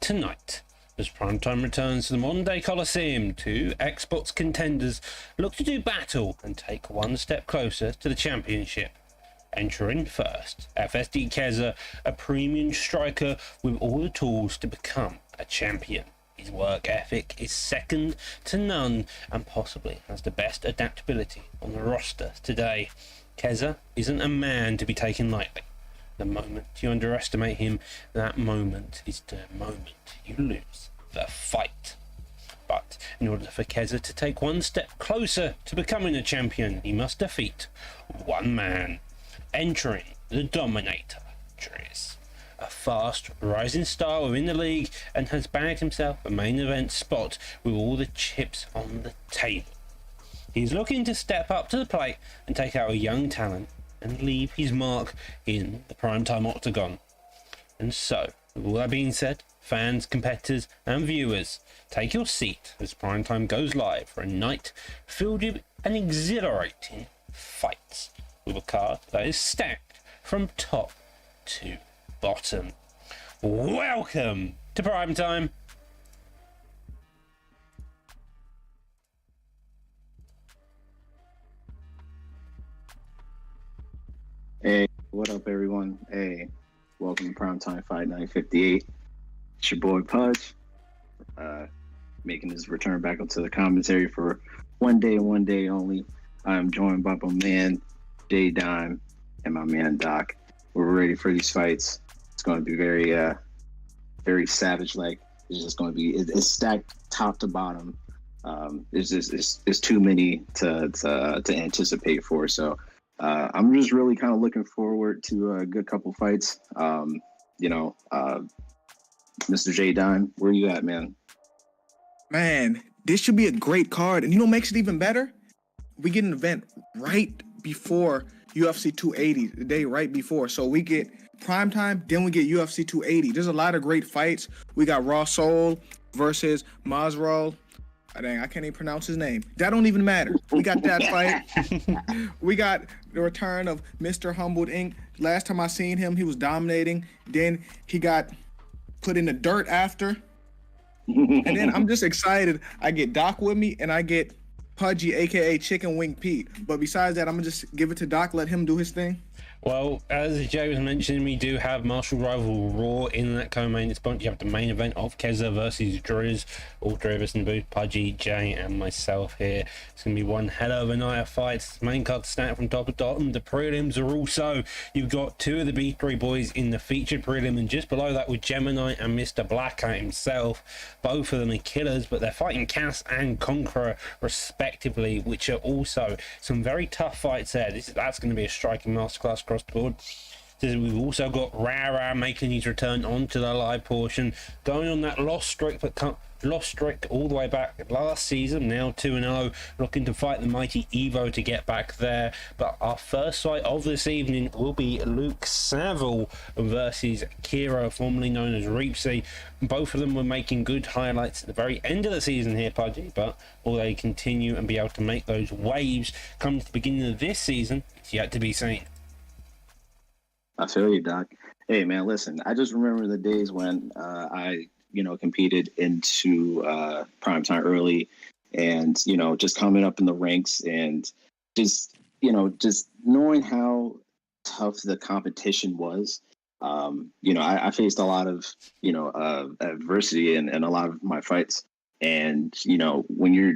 tonight. As primetime returns to the modern day Coliseum, two Xbox contenders look to do battle and take one step closer to the championship. Entering first, FSD Kezza, a premium striker with all the tools to become a champion. His work ethic is second to none and possibly has the best adaptability on the roster today. Kezza isn't a man to be taken lightly. The moment you underestimate him, that moment is the moment you lose the fight. But in order for Kezza to take one step closer to becoming a champion, he must defeat one man. Entering the Dominator, Drizszn, a fast rising star within the league and has bagged himself a main event spot with all the chips on the table. He's looking to step up to the plate and take out a young talent and leave his mark in the primetime octagon. And so, with all that being said, fans, competitors and viewers, take your seat as primetime goes live for a night filled with an exhilarating fights, with a card that is stacked from top to bottom. Welcome to primetime. Hey, what up, everyone? Hey, welcome to Primetime Fight Night 58. It's your boy Pudge, making his return back up to the commentary for one day and one day only. I am joined by my man J Dime and my man Doc. We're ready for these fights. It's going to be very savage-like. It's just going to be it's stacked top to bottom. It's too many to anticipate for. So. I'm just really kind of looking forward to a good couple fights. Mr. J Dime, where you at, man? Man, this should be a great card. And you know what makes it even better? We get an event right before UFC 280, the day right before. So we get primetime, then we get UFC 280. There's a lot of great fights. We got Raw Soul versus Masral. Dang, I can't even pronounce his name. That don't even matter. We got that fight. We got the return of Mr. Humbled Inc. Last time I seen him, he was dominating. Then he got put in the dirt after. And then I'm just excited. I get Doc with me, and I get Pudgy, a.k.a. Chicken Wing Pete. But besides that, I'm going to just give it to Doc, let him do his thing. Well, as Jay was mentioning, we do have Martial Rival Raw in that co-main spot. You have the main event of Kezza versus Drizszn. All three of us in the booth, Pudgy, Jay, and myself here. It's going to be one hell of a night of fights. Main card stacked from top to bottom. The prelims are also, you've got two of the B3 boys in the featured prelim, and just below that with Gemini and Mr. Blackheart himself. Both of them are killers, but they're fighting Cass and Conqueror respectively, which are also some very tough fights there. That's going to be a striking masterclass across the board. We've also got Rara making his return onto the live portion, going on that lost streak, but lost streak all the way back last season, now 2-0, looking to fight the mighty Evo to get back there. But our first fight of this evening will be Luke Saville versus Kira, formerly known as Reapsy. Both of them were making good highlights at the very end of the season here, Pudgy, but will they continue and be able to make those waves come to the beginning of this season? It's yet to be seen. I feel you, Doc. Hey, man, listen, I just remember the days when I competed into primetime early and, just coming up in the ranks and just knowing how tough the competition was. I faced a lot of, adversity in a lot of my fights. And, when you're,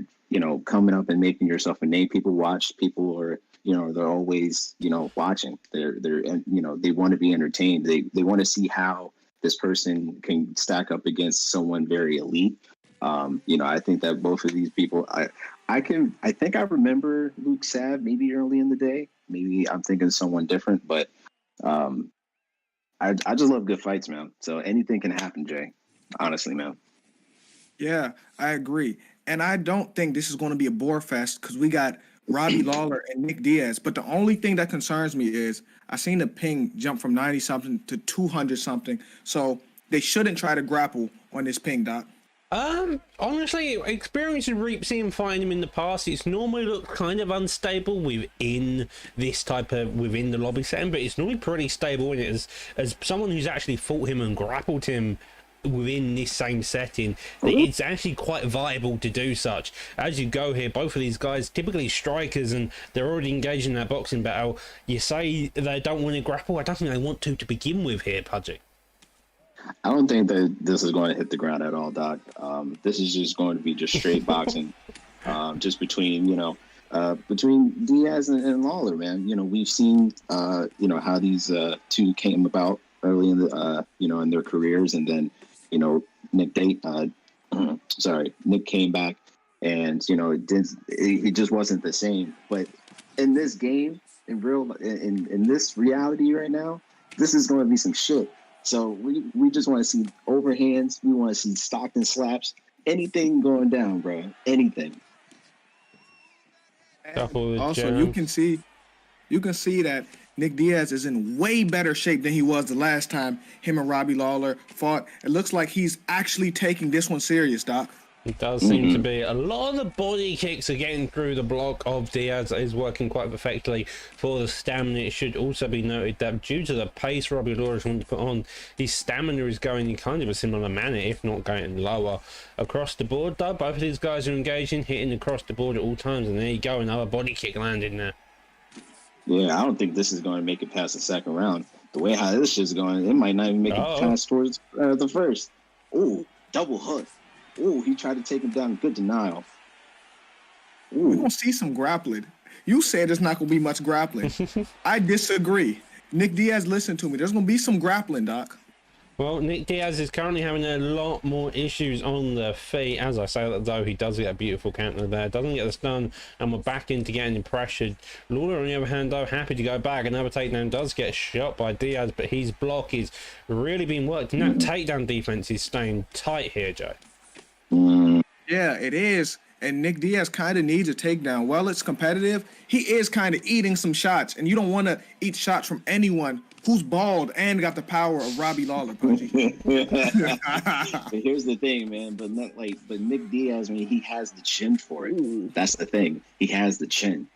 coming up and making yourself a name, people watch, people are, they're always, watching. They want to be entertained. They want to see how this person can stack up against someone very elite. I think that both of these people, I think I remember Luke Sav maybe early in the day. Maybe I'm thinking someone different, but I just love good fights, man. So anything can happen, Jay. Honestly, man. Yeah, I agree. And I don't think this is going to be a bore fest because we got Robbie Lawler and Nick Diaz. But the only thing that concerns me is I seen the ping jump from 90-something to 200-something. So they shouldn't try to grapple on this ping, Doc. Honestly, experiencing Reapsy and fighting him in the past, it's normally looked kind of unstable within the lobby setting, but it's normally pretty stable in it. As someone who's actually fought him and grappled him within this same setting, that it's actually quite viable to do such. As you go here, both of these guys, typically strikers, and they're already engaged in that boxing battle. You say they don't want to grapple. I don't think they want to begin with here, Pudgy. I don't think that this is going to hit the ground at all, Doc. This is just going to be just straight boxing, just between Diaz and Lawler, man. We've seen how these two came about early in the in their careers, and then Nick came back, and it just wasn't the same. But in this game, in this reality right now, this is going to be some shit. So we just want to see overhands. We want to see Stockton slaps. Anything going down, bro. Anything. Also, you can see that Nick Diaz is in way better shape than he was the last time him and Robbie Lawler fought. It looks like he's actually taking this one serious, Doc. It does seem to be. A lot of the body kicks are getting through the block of Diaz. Is working quite effectively for the stamina. It should also be noted that due to the pace Robbie Lawler is wanting to put on, his stamina is going in kind of a similar manner, if not going lower. Across the board, though, both of these guys are engaging, hitting across the board at all times, and there you go, another body kick landing there. Yeah, I don't think this is going to make it past the second round. The way how this shit's going, it might not even make it past towards the first. Ooh, double hook. Ooh, he tried to take him down. Good denial. We're going to see some grappling. You said there's not going to be much grappling. I disagree. Nick Diaz, listen to me. There's going to be some grappling, Doc. Well, Nick Diaz is currently having a lot more issues on the feet. As I say that, though, he does get a beautiful counter there. Doesn't get the stun, and we're back into getting pressured. Lawler, on the other hand, though, happy to go back. Another takedown does get shot by Diaz, but his block is really being worked. And that takedown defense is staying tight here, Joe. Yeah, it is. And Nick Diaz kind of needs a takedown. While it's competitive, he is kind of eating some shots. And you don't want to eat shots from anyone who's bald and got the power of Robbie Lawler, Pudgy. But here's the thing, man. But Nick Diaz, I mean, he has the chin for it. Ooh. That's the thing. He has the chin.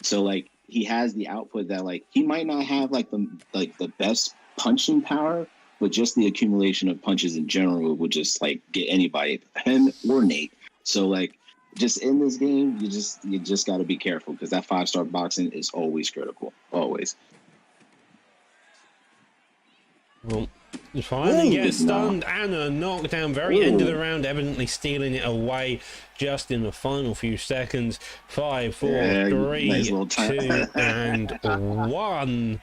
So he has the output that he might not have the best punching power, but just the accumulation of punches in general would just get anybody, him or Nate. So just in this game, you just got to be careful, because that 5-star boxing is always critical, always. Well, finally gets stunned and a knockdown. Very end of the round, evidently stealing it away just in the final few seconds. 5, 4, 3, 2, and 1.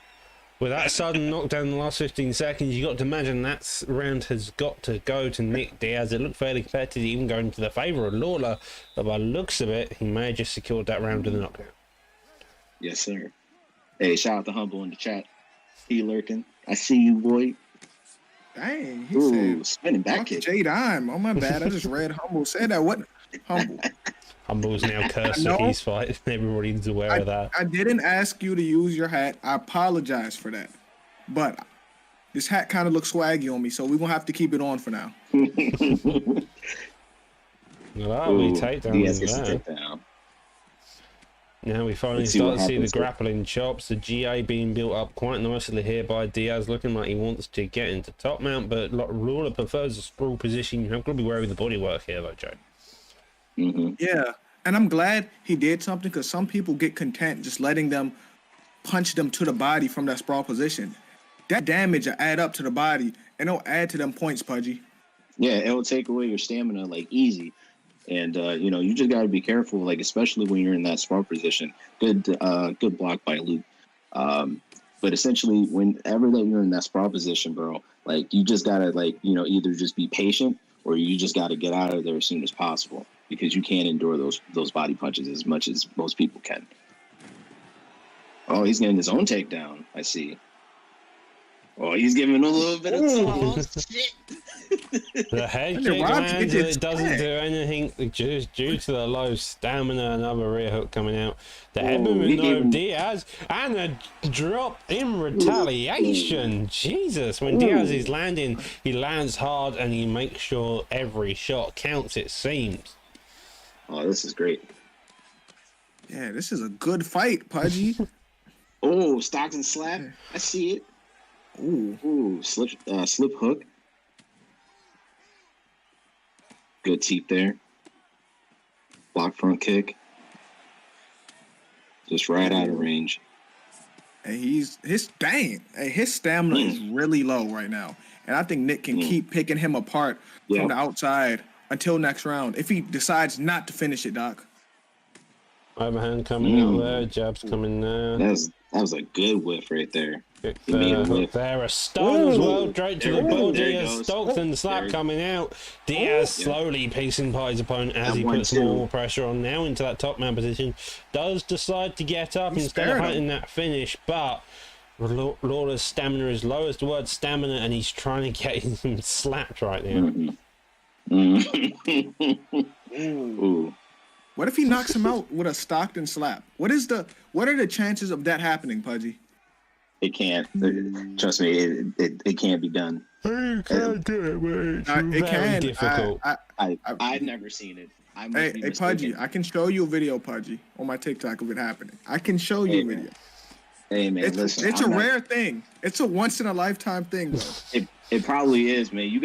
With that sudden knockdown in the last 15 seconds, you got to imagine that round has got to go to Nick Diaz. It looked fairly competitive, even going to the favour of Lawler, but by the looks of it, he may have just secured that round with a knockdown. Yes, sir. Hey, shout out to Humble in the chat. He lurking. I see you, boy. Dang, he said spinning back kick. J-Dime. Oh, my bad. I just read Humble said that. What? Humble. Humble's now cursed for his fight. Everybody's aware of that. I didn't ask you to use your hat. I apologize for that. But this hat kind of looks swaggy on me, so we're going to have to keep it on for now. Well, we take down that. Now we finally start to see the grappling chops. The GA being built up quite nicely here by Diaz, looking like he wants to get into top mount, but Lawler prefers a sprawl position. You have got to be wary of the bodywork here, though, Joe. Yeah, and I'm glad he did something, because some people get content just letting them punch them to the body from that sprawl position. That damage will add up to the body, and it'll add to them points, Pudgy. Yeah, it'll take away your stamina easy. And, you just got to be careful, especially when you're in that sprawl position. Good block by Luke. But essentially, whenever that you're in that sprawl position, bro, you just got to, either just be patient, or you just got to get out of there as soon as possible, because you can't endure those body punches as much as most people can. Oh, he's getting his own takedown. I see. Oh, he's giving a little bit of shit. The head kick lands, it doesn't do anything just due to the low stamina. Another rear hook coming out. The head movement of Diaz, and a drop in retaliation. Jesus, when Diaz is landing, he lands hard and he makes sure every shot counts, it seems. Oh, this is great. Yeah, this is a good fight, Pudgy. Oh, Stockton slap. I see it. Ooh, slip hook. Good teep there. Block front kick. Just right out of range. And his stamina is really low right now. And I think Nick can keep picking him apart from the outside until next round if he decides not to finish it, Doc. Overhand coming out there, jabs coming there. That was a good whiff right there. He made a whiff there, a stun as well, straight to the body as Stockton slap coming out. Diaz slowly pacing by his opponent as he puts more pressure on now into that top man position. Does decide to get up instead of hitting that finish, but Lawler's stamina is low as the word stamina, and he's trying to get him slapped right now. Ooh. What if he knocks him out with a Stockton slap? What are the chances of that happening, Pudgy? It can't. Trust me, it can't be done. You can't do it, man. It can. Difficult. I've never seen it. Hey, Pudgy, I can show you a video, Pudgy, on my TikTok of it happening. I can show you a video. Hey, man, listen. It's a rare thing. It's a once in a lifetime thing, though. It probably is, man. You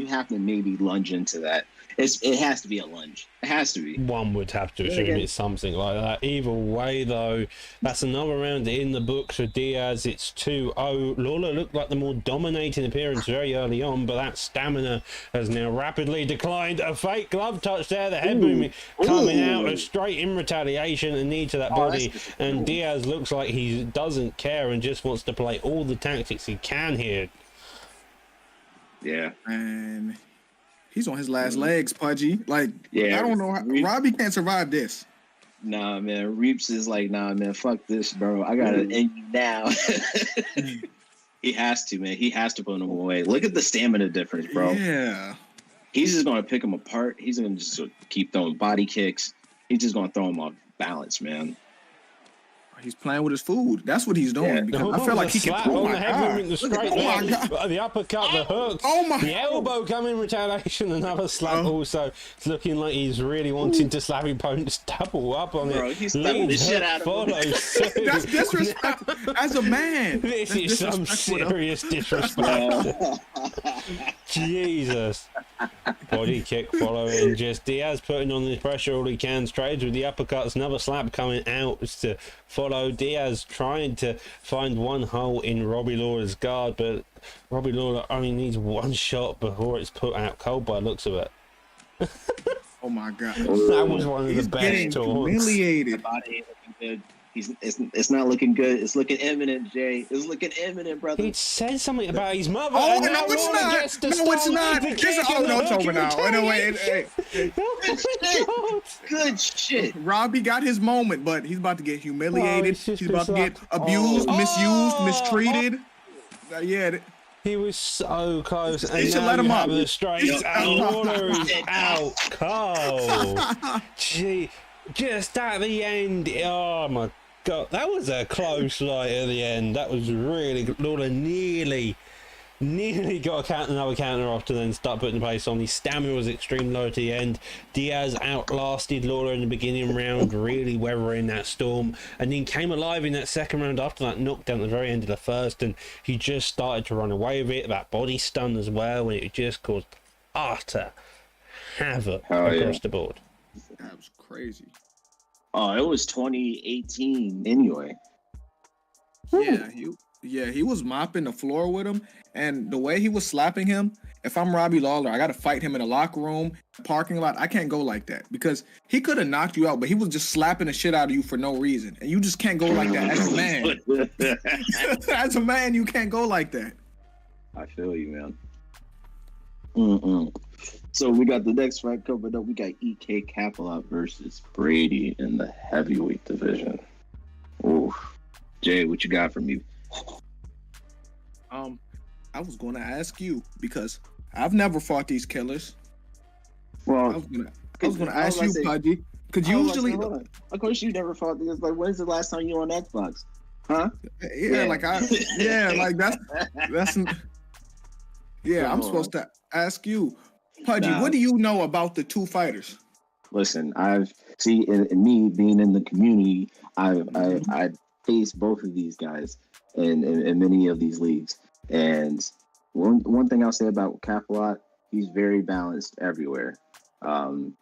have to maybe lunge into that. It has to be a lunge. It has to be. One would have to assume it's something like that. Either way, though, that's another round in the books for Diaz. It's 2-0. Lawler looked like the more dominating appearance very early on, but that stamina has now rapidly declined. A fake glove touch there. The head movement coming out straight in retaliation and knee to that body. And Diaz looks like he doesn't care and just wants to play all the tactics he can here. Yeah. And he's on his last legs, Pudgy. I don't know. Robbie can't survive this. Nah, man. Reeps is like, nah, man, fuck this, bro. I gotta end you now. He has to, man. He has to put him away. Look at the stamina difference, bro. Yeah. He's just gonna pick him apart. He's gonna just keep throwing body kicks. He's just gonna throw him off balance, man. He's playing with his food. That's what he's doing. Because I feel like he can. Oh my God! The uppercut, the hooks, the elbow coming retaliation, another slap. Also, it's looking like he's really wanting to slap opponents double up on it. He's slapping the shit out of him. That's disrespect as a man. This is some serious disrespect. Jesus. Body kick following. Just Diaz putting on the pressure all he can. Trades with the uppercuts. Another slap coming out to follow. Diaz trying to find one hole in Robbie Lawler's guard, but Robbie Lawler only needs one shot before it's put out cold by the looks of it. Oh my God. That was one of the best taunts. Humiliated. The body ain't looking good. It's not looking good. It's looking imminent, Jay. It's looking imminent, brother. He said something about his mother. Oh, no, it's not. No, it's not. It's over now. Anyway, Good shit. Robbie got his moment, but he's about to get humiliated. He's about to get abused, misused, mistreated. Yeah. He was so close. They should let him up. The straight and Lawler is out cold. Gee, just at the end. Oh my God, that was a close light at the end. That was really good. Lawler nearly got another counter off to then start putting the pace on. His stamina was extremely low at the end. Diaz outlasted Lawler in the beginning round, really weathering that storm, and then came alive in that second round after that knockdown at the very end of the first, and he just started to run away with it. That body stun as well, and it just caused utter havoc across the board. That was crazy. Oh, it was 2018 anyway. Yeah, he was mopping the floor with him, and the way he was slapping him, if I'm Robbie Lawler, I got to fight him in a locker room, parking lot. I can't go like that because he could have knocked you out, but he was just slapping the shit out of you for no reason, and you just can't go like that as a man. As a man, you can't go like that. I feel you, man. So we got the next fight coming up. We got EK Kapalot versus Brady in the heavyweight division. Oof. Jay, what you got for me? I was going to ask you because I've never fought these killers. Well, I was going to ask you, Pudgy, because usually, of course, you never fought these. Like, when's the last time you were on Xbox? Huh? I'm supposed to ask you, Pudgy, what do you know about the two fighters? Listen, in me being in the community, I faced both of these guys in many of these leagues. And one thing I'll say about Kapalot, He's very balanced everywhere.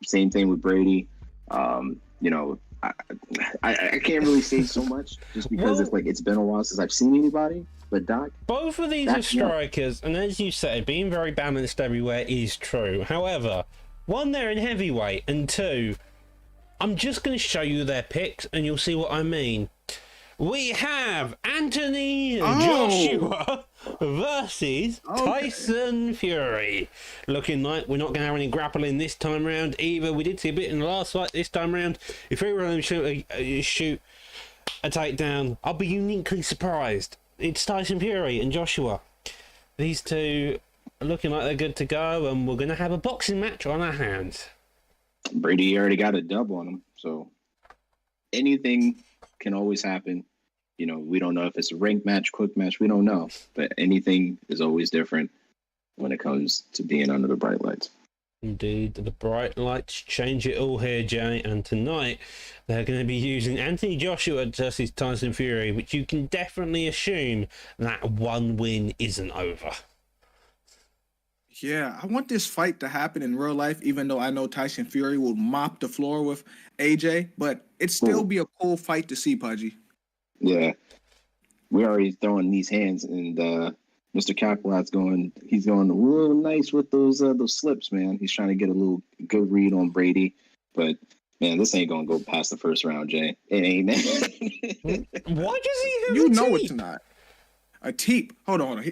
Same thing with Brady. You know, I can't really say so much just because it's been a while since I've seen anybody. But Doc, both of these are strikers, and as you said, being very balanced everywhere is true. However, one, they're in heavyweight, and two, I'm just going to show you their picks, and you'll see what I mean. We have Anthony Joshua versus Tyson Fury. Looking like we're not going to have any grappling this time round either. We did see a bit in the last fight this time round. If Fury were to shoot a takedown, I'll be uniquely surprised. It's Tyson Fury and Joshua. These two are looking like they're good to go, and we're going to have a boxing match on our hands. Brady already got a dub on him, so anything can always happen. You know, we don't know if it's a ranked match, quick match. We don't know, but anything is always different when it comes to being under the bright lights. Indeed, the bright lights change it all here, Jay. And tonight they're going to be using Anthony Joshua versus Tyson Fury, which you can definitely assume that one win isn't over. Yeah, I want this fight to happen in real life, even though I know Tyson Fury will mop the floor with AJ, but it'd still be a cool fight to see, Pudgy. Yeah, we're already throwing these hands, and Mr. Capilat's he's going a little nice with those slips, man. He's trying to get a little good read on Brady, but man, this ain't gonna go past the first round, Jay. It ain't, man. Why does he have a teep? It's not. A teep. Hold on.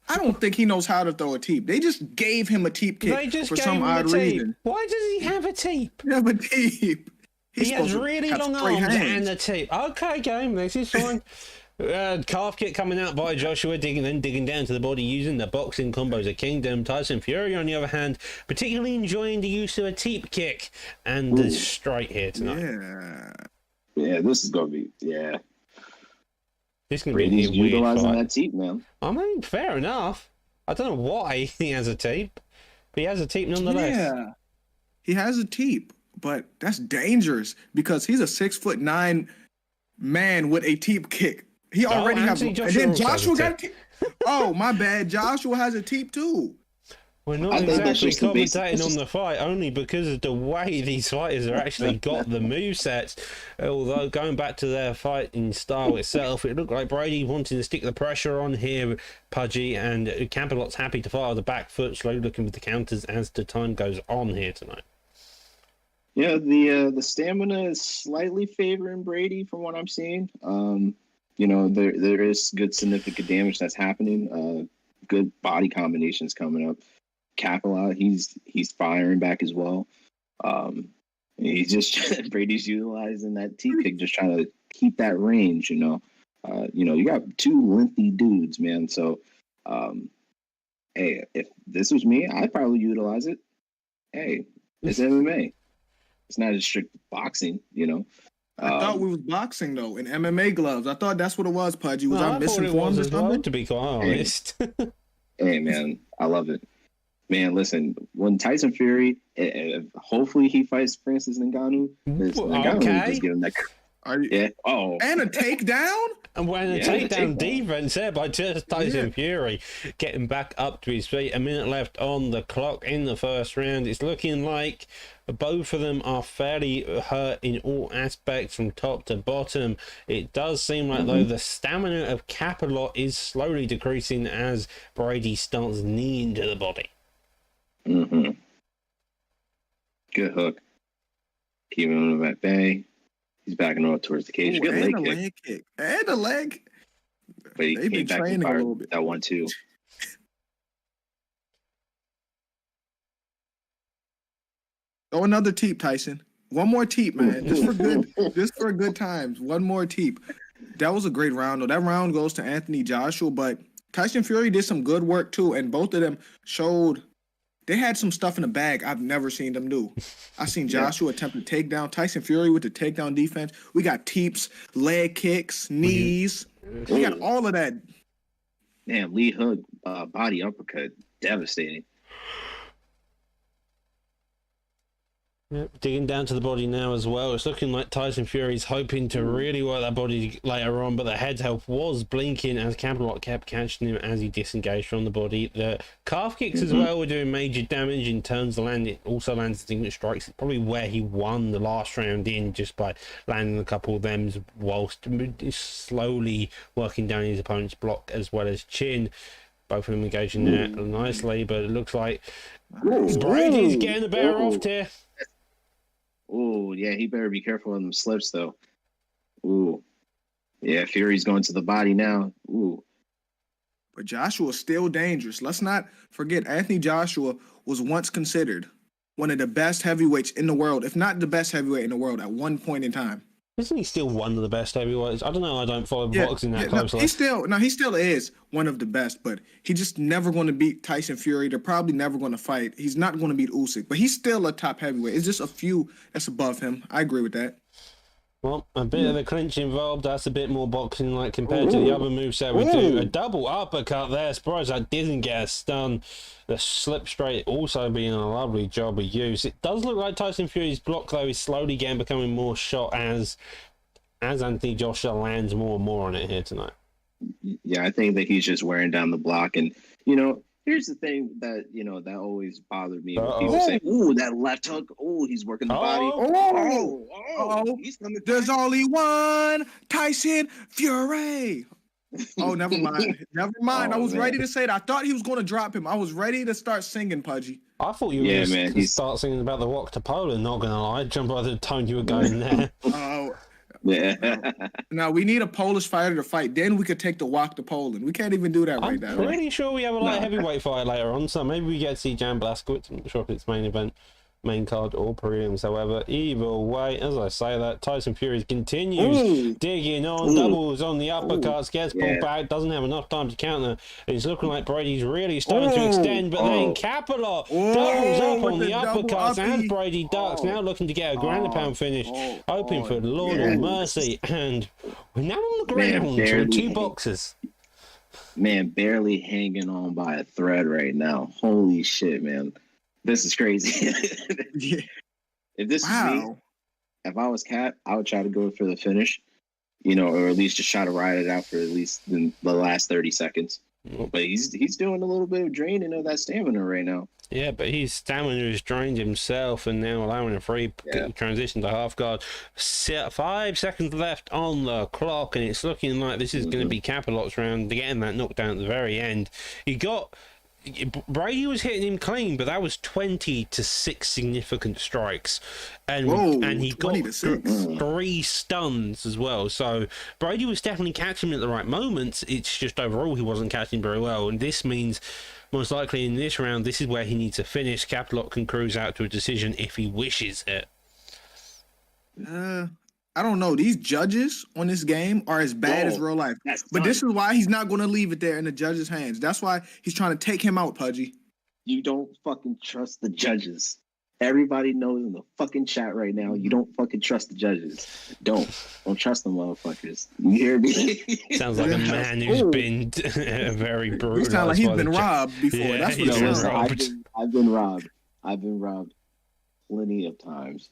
I don't think he knows how to throw a teep. They just gave him a teep kick for some odd reason. Why does he have a teep? Yeah, but teep. He has really long arms and a teep. Okay, game. This is fine. Calf kick coming out by Joshua, digging down to the body using the boxing combos of Kingdom. Tyson Fury, on the other hand, particularly enjoying the use of a teep kick and the strike here tonight. Yeah, this is gonna be This can Brady's be a weird utilizing fight. that teep, man. I mean, fair enough. I don't know why he has a teep, but he has a teep nonetheless. Yeah, he has a teep, but that's dangerous because he's a 6'9" man with a teep kick. He already has. And then Joshua got a teep. Oh, my bad. Joshua has a teep too. We're not exactly commentating on the fight only because of the way these fighters are actually got the movesets. Although going back to their fighting style itself, it looked like Brady wanting to stick the pressure on here, Pudgy, and Campbell's happy to fire the back foot, slowly looking with the counters as the time goes on here tonight. Yeah, the stamina is slightly favoring Brady from what I'm seeing. You know, there is good significant damage that's happening. Good body combinations coming up. Capella, he's firing back as well. He's just Brady's utilizing that T kick, just trying to keep that range. You know, you got two lengthy dudes, man. So, hey, if this was me, I'd probably utilize it. Hey, it's MMA. It's not just strict boxing, you know. I thought we was boxing though in MMA gloves. I thought that's what it was, Pudgy. Was I it misinformed was as well, to be quite honest. Hey, man, I love it. Man, listen, when Tyson Fury, hopefully he fights Francis Ngannou. Ngannou just give him that. And a takedown? And when a takedown defense there by Tyson Fury, getting back up to his feet. A minute left on the clock in the first round. It's looking like both of them are fairly hurt in all aspects from top to bottom. It does seem like, though, the stamina of Capelot is slowly decreasing as Brady starts kneeing to the body. Good hook. Keeping him at bay. He's backing up towards the cage. Good leg kick. And a leg. But he came back and fired that one too. Oh, another teep, Tyson. One more teep, man. Just for good times. One more teep. That was a great round, though. That round goes to Anthony Joshua, but Tyson Fury did some good work too, and both of them showed they had some stuff in the bag I've never seen them do. I seen Joshua attempt a takedown. Tyson Fury with the takedown defense. We got teeps, leg kicks, knees. We got all of that. Damn, Lee Hook body uppercut. Devastating. Yep, digging down to the body now as well. It's looking like Tyson Fury's hoping to really work that body later on, but the head health was blinking as Capital Lock kept catching him as he disengaged from the body. The calf kicks as well were doing major damage in terms of land. It also lands signature strikes. It's probably where he won the last round in, just by landing a couple of them whilst slowly working down his opponent's block as well as chin. Both of them engaging there nicely, but it looks like Brady's getting the better off here. Oh, yeah, he better be careful on them slips, though. Ooh. Yeah, Fury's going to the body now. Ooh. But Joshua's still dangerous. Let's not forget, Anthony Joshua was once considered one of the best heavyweights in the world, if not the best heavyweight in the world at one point in time. Isn't he still one of the best heavyweights? I don't know. I don't follow boxing that closely. He still is one of the best, but he's just never going to beat Tyson Fury. They're probably never going to fight. He's not going to beat Usyk, but he's still a top heavyweight. It's just a few that's above him. I agree with that. Well, a bit of a clinch involved. That's a bit more boxing like compared to the other moveset we do. A double uppercut there. Surprised that didn't get a stun. The slip straight also being a lovely job of use. It does look like Tyson Fury's block, though, is slowly again becoming more shot as Anthony Joshua lands more and more on it here tonight. Yeah, I think that he's just wearing down the block. And, here's the thing that, that always bothered me. When people say, ooh, that left hook. Ooh, he's working the body. He's coming. There's only one Tyson Fury. Oh, never mind. Never mind. I was ready to say that. I thought he was going to drop him. I was ready to start singing, Pudgy. I thought you were going to start singing about the walk to Poland, not going to lie. Jump by the tone you were going there. Yeah. Now, we need a Polish fighter to fight. Then we could take the walk to Poland. We can't even do that right now. I'm pretty sure we have a light heavyweight fight later on, so maybe we get to see Jan Blazkowicz. I'm not sure if it's main event, main card, or prelims. However, either way, as I say that, Tyson Fury continues digging on, doubles on the uppercuts, gets pulled back, doesn't have enough time to counter. It's looking like Brady's really starting to extend, but then Capello doubles up on the uppercuts, and Brady ducks, now looking to get a ground pound finish, hoping for the Lord of Mercy, and we're now on the ground with two boxers. Man, barely hanging on by a thread right now. Holy shit, man. This is crazy. If this is me, if I was Cat, I would try to go for the finish, or at least just try to ride it out for at least the last 30 seconds. But he's doing a little bit of draining of that stamina right now. Yeah, but his stamina has drained himself, and now allowing a free transition to half guard. 5 seconds left on the clock, and it's looking like this is going to be Capelot's round, getting that knockdown at the very end. Brady was hitting him clean, but that was 20 to 6 significant strikes, and he got 3 stuns as well. So Brady was definitely catching him at the right moments. It's just overall he wasn't catching very well, and this means most likely in this round this is where he needs to finish. Capelot can cruise out to a decision if he wishes it. I don't know. These judges on this game are as bad as real life. But this is why he's not going to leave it there in the judges' hands. That's why he's trying to take him out, Pudgy. You don't fucking trust the judges. Everybody knows in the fucking chat right now, you don't fucking trust the judges. Don't trust them motherfuckers. You hear me? Sounds like a man who's been very brutal. He sounds like he's been robbed before. Yeah, that's what it sounds like. I've been robbed. I've been robbed plenty of times.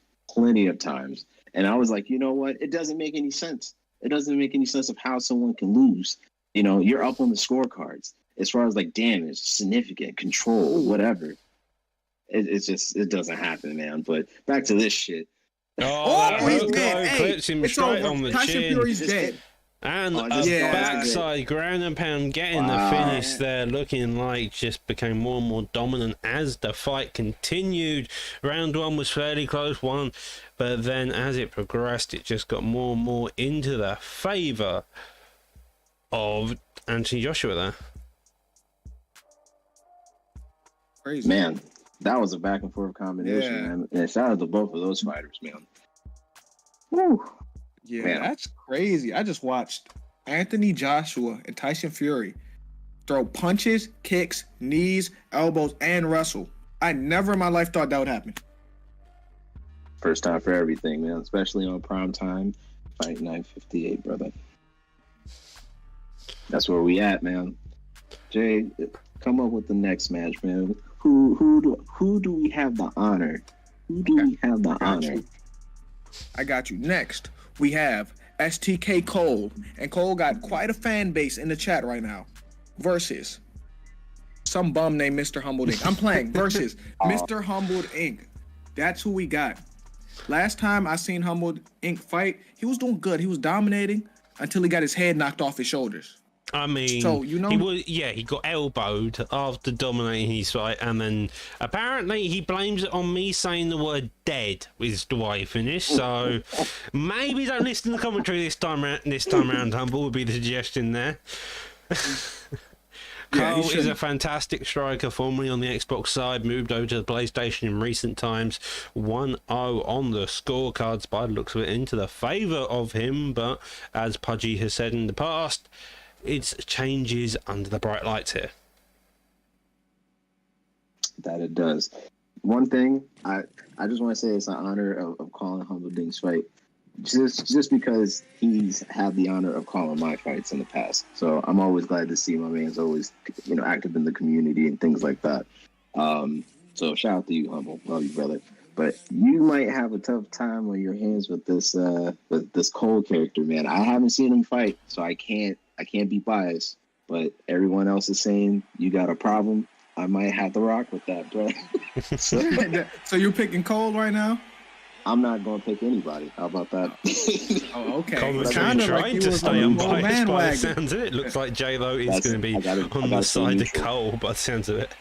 And I was like, you know what? It doesn't make any sense. It doesn't make any sense of how someone can lose. You're up on the scorecards as far as like damage, significant, control, whatever. It doesn't happen, man. But back to this shit. That hook clips him straight on the Tyson chin. Fury's dead. And a backside ground and pound getting the finish there, looking like just became more and more dominant as the fight continued. Round 1 was fairly close one, but then as it progressed, it just got more and more into the favour of Anthony Joshua there. Crazy. Man, that was a back and forth combination, man. And shout out to both of those fighters, man. Woo. Yeah, man. That's crazy. I just watched Anthony Joshua and Tyson Fury throw punches, kicks, knees, elbows, and wrestle. I never in my life thought that would happen. First time for everything, man. Especially on prime time. Fight 958, brother. That's where we at, man. Jay, come up with the next match, man. Who do we have the honor Who do we have the honor? I got you. Next, we have STK Cole. And Cole got quite a fan base in the chat right now. Versus some bum named Mr. Humbled Inc. I'm playing. Versus Mr. Humbled Inc. That's who we got. Last time I seen Humbled Inc. fight, he was doing good. He was dominating until he got his head knocked off his shoulders. I mean, so, he got elbowed after dominating his fight, and then apparently he blames it on me saying the word dead is the way he finished. So maybe don't listen to the commentary this time around, Humble would be the suggestion there. Cole is a fantastic striker, formerly on the Xbox side, moved over to the PlayStation in recent times. 1-0 on the scorecards by the looks of it, into the favour of him, but as Pudgy has said in the past, it's changes under the bright lights here. That it does. One thing, I just want to say it's an honor of calling Humble Dink's fight. Just because he's had the honor of calling my fights in the past. So I'm always glad to see my man's always, active in the community and things like that. So shout out to you, Humble. Love you, brother. But you might have a tough time on your hands with this Cole character, man. I haven't seen him fight, so I can't be biased. But everyone else is saying you got a problem. I might have to rock with that, bro. So you're picking Cole right now? I'm not going to pick anybody. How about that? Oh, okay. Commentary trying to stay unbiased by the sounds of it. Looks like J-Lo is going to be on the side of Cole by the sounds of it.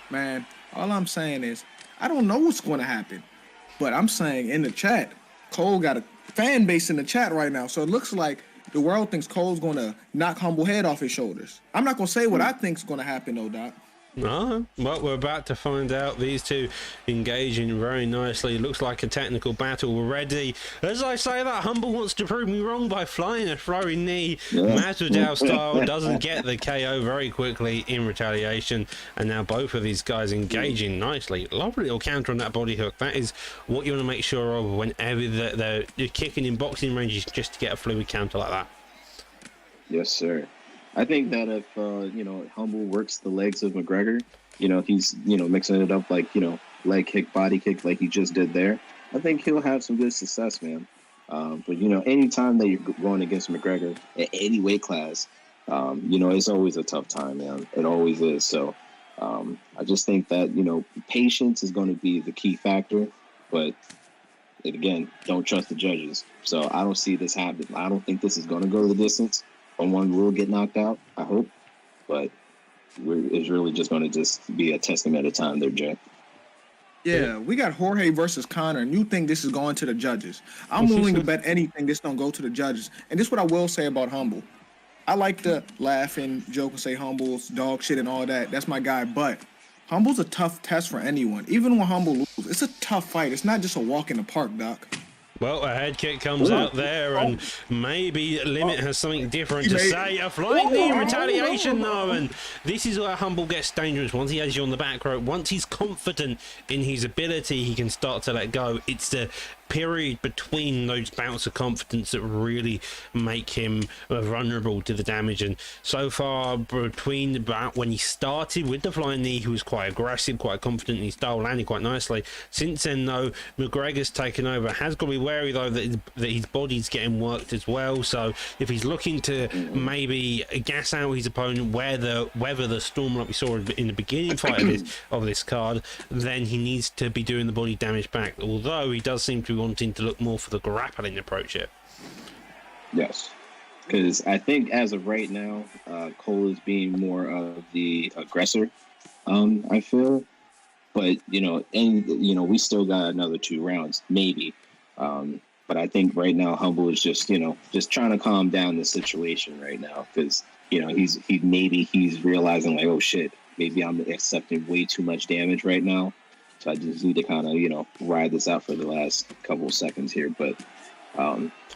Man, all I'm saying is, I don't know what's going to happen. But I'm saying in the chat, Cole got a fan base in the chat right now. So it looks like the world thinks Cole's going to knock Humble head off his shoulders. I'm not going to say what I think's going to happen, though, Doc. No, well, we're about to find out. These two engaging very nicely. Looks like a technical battle already. As I say that, Humble wants to prove me wrong by flying a throwing knee. Masvidal style doesn't get the KO very quickly in retaliation. And now both of these guys engaging nicely. Lovely little counter on that body hook. That is what you want to make sure of whenever they're kicking in boxing ranges, just to get a fluid counter like that. Yes, sir. I think that if, Humble works the legs of McGregor, he's, mixing it up like, leg kick, body kick like he just did there, I think he'll have some good success, man. But, anytime that you're going against McGregor at any weight class, it's always a tough time, man. It always is. So I just think that, patience is going to be the key factor. But, again, don't trust the judges. So I don't see this happen. I don't think this is going to go the distance. One will get knocked out, I hope, but it's really just going to just be a testament of time there, Jay. Yeah, we got Jorge versus Connor, and you think this is going to the judges. I'm willing to bet anything this don't go to the judges. And this is what I will say about Humble. I like to laugh and joke and say Humble's dog shit and all that. That's my guy, but Humble's a tough test for anyone. Even when Humble loses, it's a tough fight. It's not just a walk in the park, Doc. Well, a head kick comes out there, and maybe Limit has something different to say. A flying knee in retaliation, though, and this is where Humble gets dangerous. Once he has you on the back rope, once he's confident in his ability, he can start to let go. It's the period between those bouts of confidence that really make him vulnerable to the damage. And so far, between about when he started with the flying knee, he was quite aggressive, quite confident in his style, landing quite nicely. Since then, though, McGregor's taken over. Has got to be wary, though, that his body's getting worked as well. So if he's looking to maybe gas out his opponent, weather the storm like we saw in the beginning fight of this card, then he needs to be doing the body damage back. Although he does seem to be wanting to look more for the grappling approach here. Yes, because I think as of right now, Cole is being more of the aggressor. I feel, but we still got another 2 rounds, maybe. But I think right now Humble is just trying to calm down the situation right now, because he's realizing like, oh shit, maybe I'm accepting way too much damage right now. So I just need to kind of, ride this out for the last couple of seconds here. But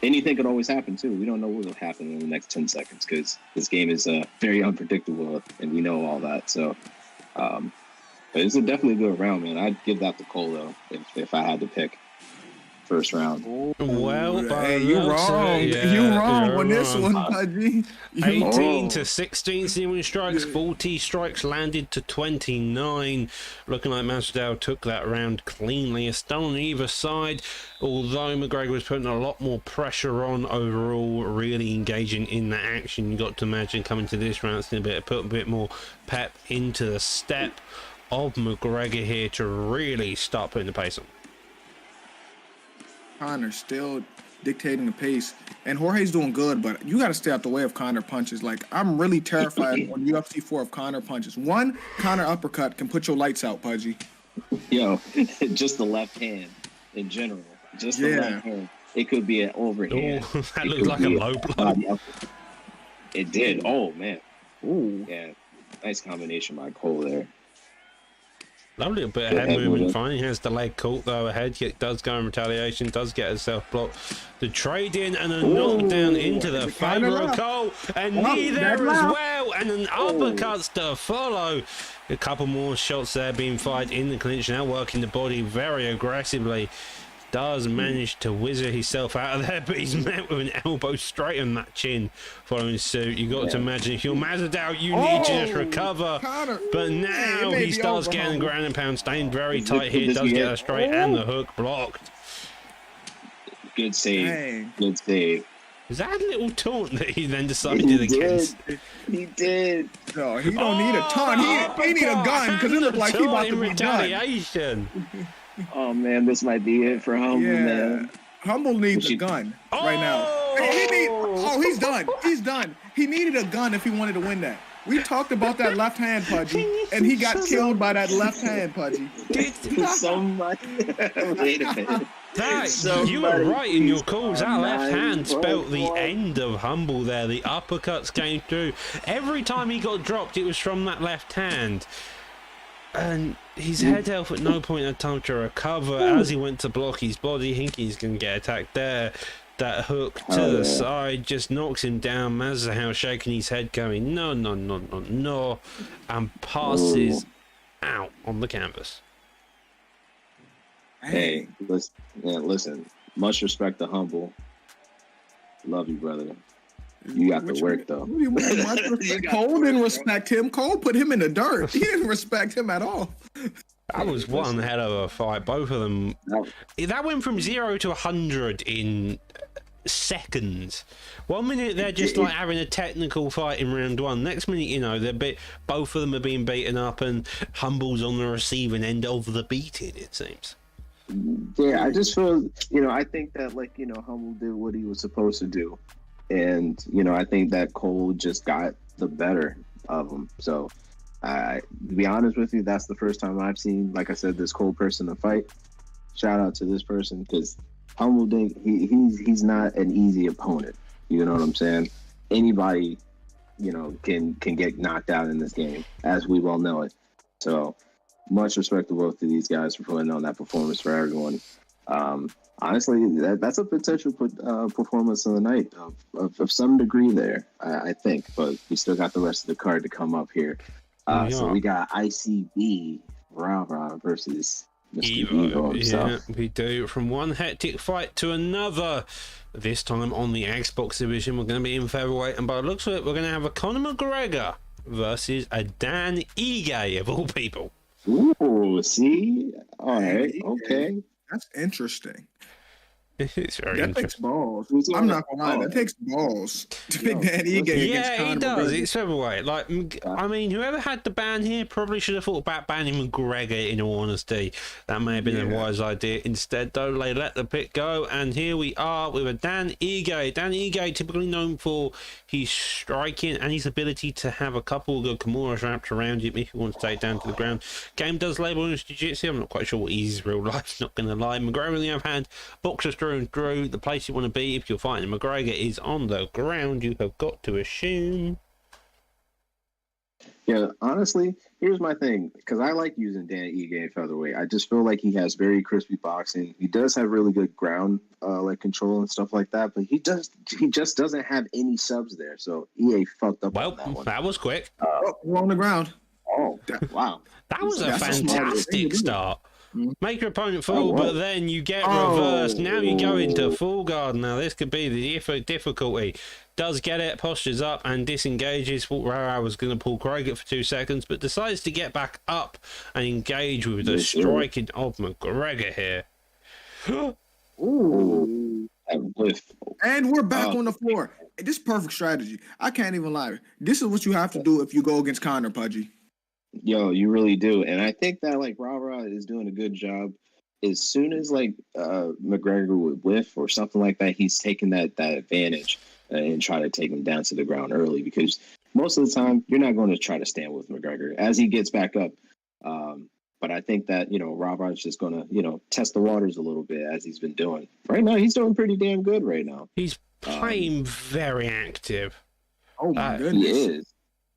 anything could always happen, too. We don't know what will happen in the next 10 seconds because this game is very unpredictable, and we know all that. So it's a definitely good round, man. I'd give that to Cole, though, if I had to pick. first round. Well, hey, you wrong. You wrong on this one, Pudgy. 18 to 16 ceiling strikes, 40 strikes landed to 29. Looking like Masvidal took that round cleanly. A stun on either side, although McGregor was putting a lot more pressure on overall, really engaging in the action. You got to imagine coming to this round, it's going to put a bit more pep into the step of McGregor here to really start putting the pace on. Conor still dictating the pace, and Jorge's doing good, but you got to stay out the way of Conor punches. Like, I'm really terrified on UFC 4 of Conor punches. One Conor uppercut can put your lights out, Pudgy. Yo, just the left hand in general. Just the left hand. It could be an overhand. Oh, that looked like a low blow. It did. Oh, man. Ooh. Yeah. Nice combination by Cole there. Lovely little bit of head movement. Finally has the leg caught though ahead. Does go in retaliation. Does get herself blocked. The trade in and a knockdown into the favour of Cole. And knee there as well. And an uppercuts to follow. A couple more shots there being fired in the clinch. Now working the body very aggressively. Does manage to whizzer himself out of there, but he's met with an elbow straight on that chin following suit. You got to imagine if you're Masvidal, you need to just recover. Conor. But now he starts getting the ground and pound, staying very tight here. Does get a straight and the hook blocked. Good save. Dang. Good save. Was that a little taunt that he then decided against? He did. No, he don't need a ton. He need a gun because it looked like he about to be done. Oh man, this might be it for Humble, man. Humble needs a gun right now. He's done. He's done. He needed a gun if he wanted to win that. We talked about that left hand, Pudgy, and he got killed by that left hand, Pudgy. Wait a minute. You were right in your calls. That left hand spelt the end of Humble there. The uppercuts came through. Every time he got dropped, it was from that left hand. And his head health at no point had time to recover. As he went to block his body, Hinky's going to get attacked there. That hook to the side just knocks him down. Masvidal shaking his head going, no, and passes out on the canvas. Hey, listen. Much respect to Humble. Love you, brother. You got to work, though. Cole didn't respect him. Cole put him in the dirt. He didn't respect him at all. That was one hell of a fight. Both of them. That went from 0 to 100 in seconds. 1 minute they're just like having a technical fight in round one. Next minute, you know, both of them are being beaten up, and Humble's on the receiving end of the beating, it seems. Yeah, I just feel, I think that, Humble did what he was supposed to do. And, I think that Cole just got the better of him. So, to be honest with you, that's the first time I've seen, like I said, this Cole person to fight. Shout out to this person, because Humble Dink, he's not an easy opponent. You know what I'm saying? Anybody, can get knocked out in this game, as we well know it. So, much respect to both of these guys for putting on that performance for everyone. Honestly, that's a potential performance of the night of some degree there, I think. But we still got the rest of the card to come up here. So we got ICB Rah versus Mr. Evo himself. Yeah, we do. From one hectic fight to another. This time on the Xbox division, we're going to be in featherweight, and by the looks of it, we're going to have a Conor McGregor versus a Dan Ige of all people. Ooh, see? All right, okay. That's interesting. It's very that takes balls. I'm not gonna lie, that takes balls to pick Dan Ige against Conor. Yeah, he does. It's featherweight. I mean, whoever had the ban here probably should have thought about banning McGregor, in all honesty. That may have been a wise idea. Instead, though, they let the pick go, and here we are with a Dan Ige. Dan Ige, typically known for his striking and his ability to have a couple of good Kimuras wrapped around him if he wants to take down to the ground. Game does label his jiu-jitsu. I'm not quite sure what he's real life, not going to lie. McGregor, on the other hand, boxers through and through. The place you want to be if you're fighting McGregor is on the ground, you have got to assume. Yeah, honestly, here's my thing, because I like using Dan Ige in featherweight. I just feel like he has very crispy boxing. He does have really good ground control and stuff like that, but he just doesn't have any subs there. So EA fucked up on that one. That was quick. We're on the ground. Oh, wow. That was a fantastic start. Make your opponent fall, but then you get reversed. Now you go into full guard. Now this could be the difficulty. Does get it, postures up, and disengages. Thought Rara was going to pull Kroger for 2 seconds, but decides to get back up and engage with the striking of McGregor here. Ooh. And we're back on the floor. This is perfect strategy. I can't even lie. This is what you have to do if you go against Conor, Pudgy. Yo, you really do. And I think that like Rara is doing a good job. As soon as like McGregor would whiff or something like that, he's taking that advantage and try to take him down to the ground early, because most of the time you're not going to try to stand with McGregor as he gets back up. But I think that, Rara's just going to, test the waters a little bit as he's been doing. Right now, he's doing pretty damn good right now. He's playing very active. Oh, my goodness. He is.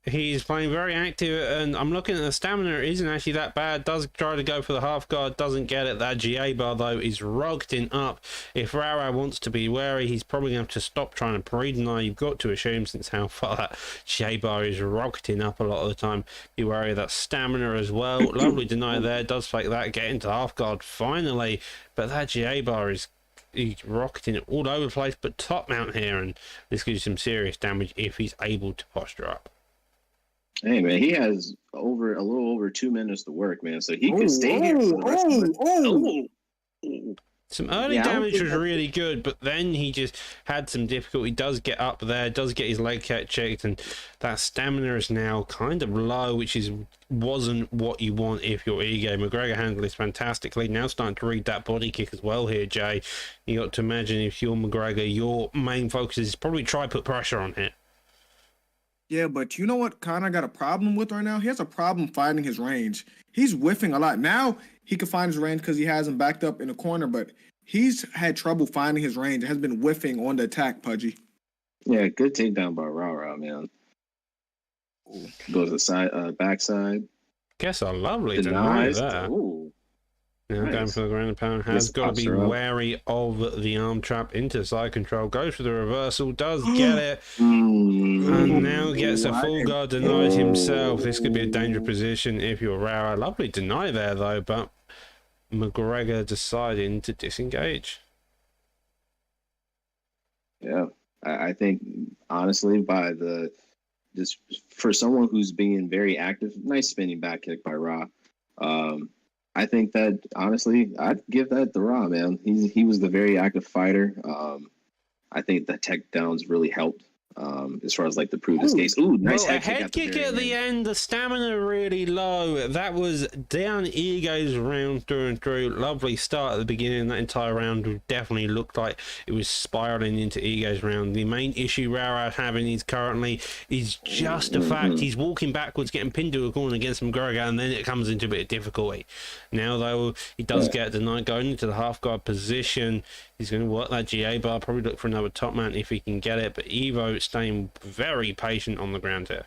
He's playing very active, and I'm looking at the stamina. It isn't actually that bad. Does try to go for the half guard, doesn't get it. That GA bar, though, is rocketing up. If Rara wants to be wary, he's probably going to have to stop trying to pre-deny. You've got to assume, since how far that GA bar is rocketing up a lot of the time. Be wary of that stamina as well. Lovely deny there. Does fake that. Get into half guard finally. But that GA bar is... he's rocketing it all over the place. But top mount here, and this gives you some serious damage if he's able to posture up. Hey man, he has a little over 2 minutes to work, man. So he could stay here for the rest of the Some early damage was really good, but then he just had some difficulty. Does get up there, does get his leg checked, and that stamina is now kind of low, which wasn't what you want if you're Ige. McGregor handled this fantastically. Now starting to read that body kick as well here, Jay. You got to imagine if you're McGregor, your main focus is probably try put pressure on it. Yeah, but you know what Conor got a problem with right now? He has a problem finding his range. He's whiffing a lot. Now he can find his range because he has him backed up in the corner, but he's had trouble finding his range. Has been whiffing on the attack, Pudgy. Yeah, good takedown by Rara, man. Goes to side, backside. Guess a lovely deny there. Ooh. Now Nice. going for the ground and pound. Has got to be wary of the arm trap into side control. Goes for the reversal. Does get it. And now gets a full guard denied himself. This could be a dangerous position if you're Rara. Lovely deny there, though, but McGregor deciding to disengage. Yeah, I think, honestly, just for someone who's being very active, nice spinning back kick by Ra. I think that, honestly, I'd give that to Ra, man. He was the very active fighter. I think the tech downs really helped as far as like to prove this case. Ooh, nice head kick at the end. The stamina really low. That was down Ige's round through and through. Lovely start at the beginning. That entire round definitely looked like it was spiraling into Ige's round. The main issue Rara having is just the fact he's walking backwards, getting pinned to a corner against McGregor, and then it comes into a bit of difficulty. Now though, he does get denied going into the half guard position. He's going to work that GA bar, probably look for another top man if he can get it, but Evo staying very patient on the ground here.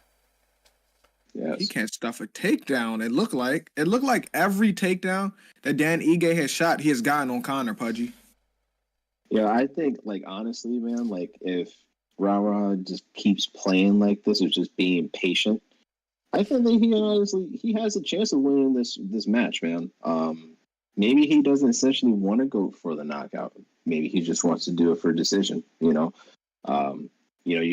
Yes. He can't stuff a takedown. It looked like every takedown that Dan Ige has shot, he has gotten on Conor, Pudgy. Yeah, I think, like, honestly, man, like, if Rara just keeps playing like this or just being patient, I think that he has a chance of winning this match, man. Maybe he doesn't essentially want to go for the knockout. Maybe he just wants to do it for decision, you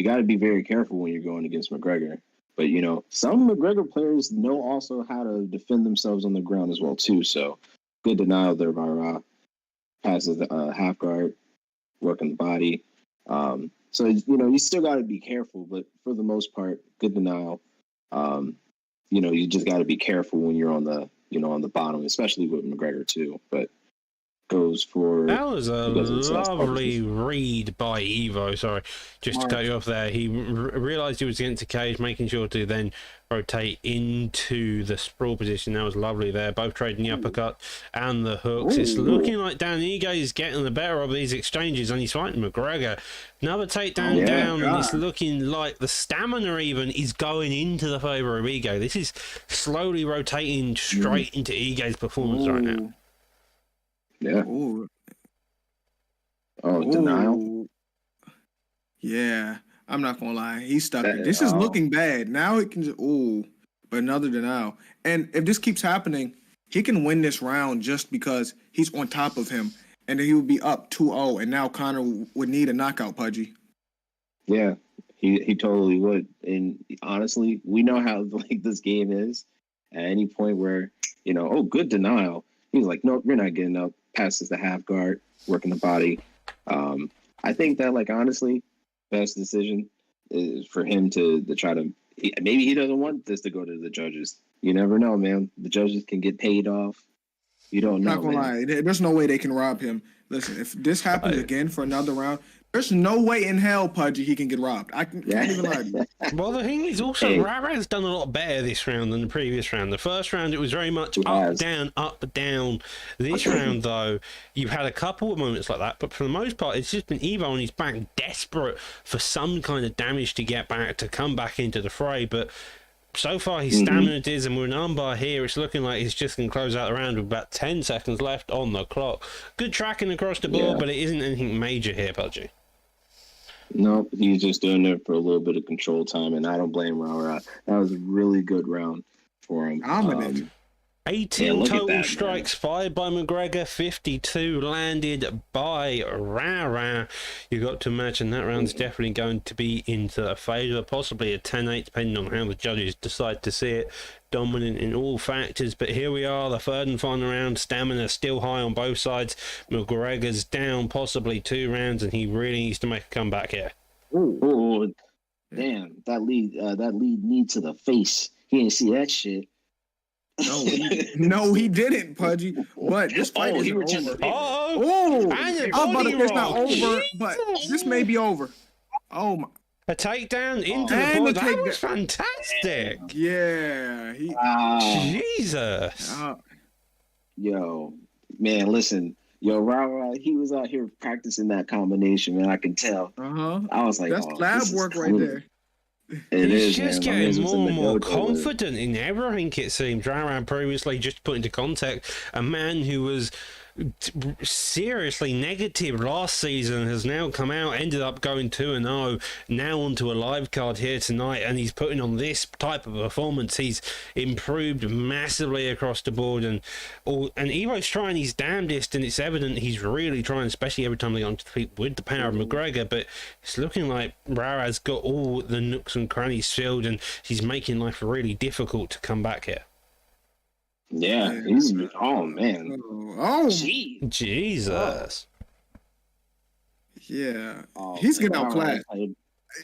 got to be very careful when you're going against McGregor. But, some McGregor players know also how to defend themselves on the ground as well, too. So, good denial there by Ra. Passes the half guard, working the body. So, you still got to be careful. But for the most part, good denial. You just got to be careful when you're on the bottom, especially with McGregor, too. But goes for... That was a lovely read by Evo. Sorry, just to cut you off there. He realised he was getting to cage, making sure to then rotate into the sprawl position. That was lovely there. Both trading the uppercut and the hooks. It's looking like Dan Ige is getting the better of these exchanges, and he's fighting McGregor. Another takedown down, and it's looking like the stamina even is going into the favour of Ige. This is slowly rotating straight into Ige's performance right now. Yeah. Ooh. Denial. Yeah, I'm not gonna lie. He's stuck. This is looking bad. Now it can just but another denial. And if this keeps happening, he can win this round just because he's on top of him, and then he would be up 2-0, and now Conor would need a knockout, Pudgy. Yeah, he totally would. And honestly, we know how like this game is. At any point where, oh, good denial. He's like, nope, you're not getting up. Passes the half guard, working the body. I think that, like, honestly, best decision is for him to try to. Maybe he doesn't want this to go to the judges. You never know, man. The judges can get paid off. You don't know. Not gonna lie, there's no way they can rob him. Listen, if this happens again for another round, there's no way in hell, Pudgy, he can get robbed. I can't even lie to you. Well, the thing is also, Rara's done a lot better this round than the previous round. The first round, it was very much up, down. This round, though, you've had a couple of moments like that, but for the most part, it's just been Evo on his back, desperate for some kind of damage to get back, to come back into the fray, but so far his stamina is, and we're an armbar here, it's looking like he's just going to close out the round with about 10 seconds left on the clock. Good tracking across the board, but it isn't anything major here, Pudgy. No, he's just doing it for a little bit of control time, and I don't blame Rara. That was a really good round for him. 18 total strikes fired by McGregor, 52 landed by Rara. You got to imagine that round's definitely going to be into a favour, possibly a 10-8, depending on how the judges decide to see it. Dominant in all factors, but here we are, the third and final round. Stamina still high on both sides. McGregor's down possibly 2 rounds, and he really needs to make a comeback here. Oh, damn! That lead knee to the face. He didn't see that shit. No, he didn't, Pudgy. But this fight is over. It's not over, but this may be over. Oh my! A takedown into the board. That was fantastic. Yeah. Jesus. Yo, man, listen. Yo, Rara, he was out here practicing that combination, man. I can tell. I was like, that's lab work right there. He's just getting more and more confident in everything, it seems. Rara previously, just to put into context, a man who was seriously negative last season has now come out, ended up going 2-0, now onto a live card here tonight, and he's putting on this type of performance. He's improved massively across the board, and Evo's trying his damnedest, and it's evident he's really trying, especially every time they go on to the feet with the power of McGregor. But it's looking like Rara's got all the nooks and crannies filled, and he's making life really difficult to come back here. Yeah, he's man. Jesus. Yeah. He's getting outclassed.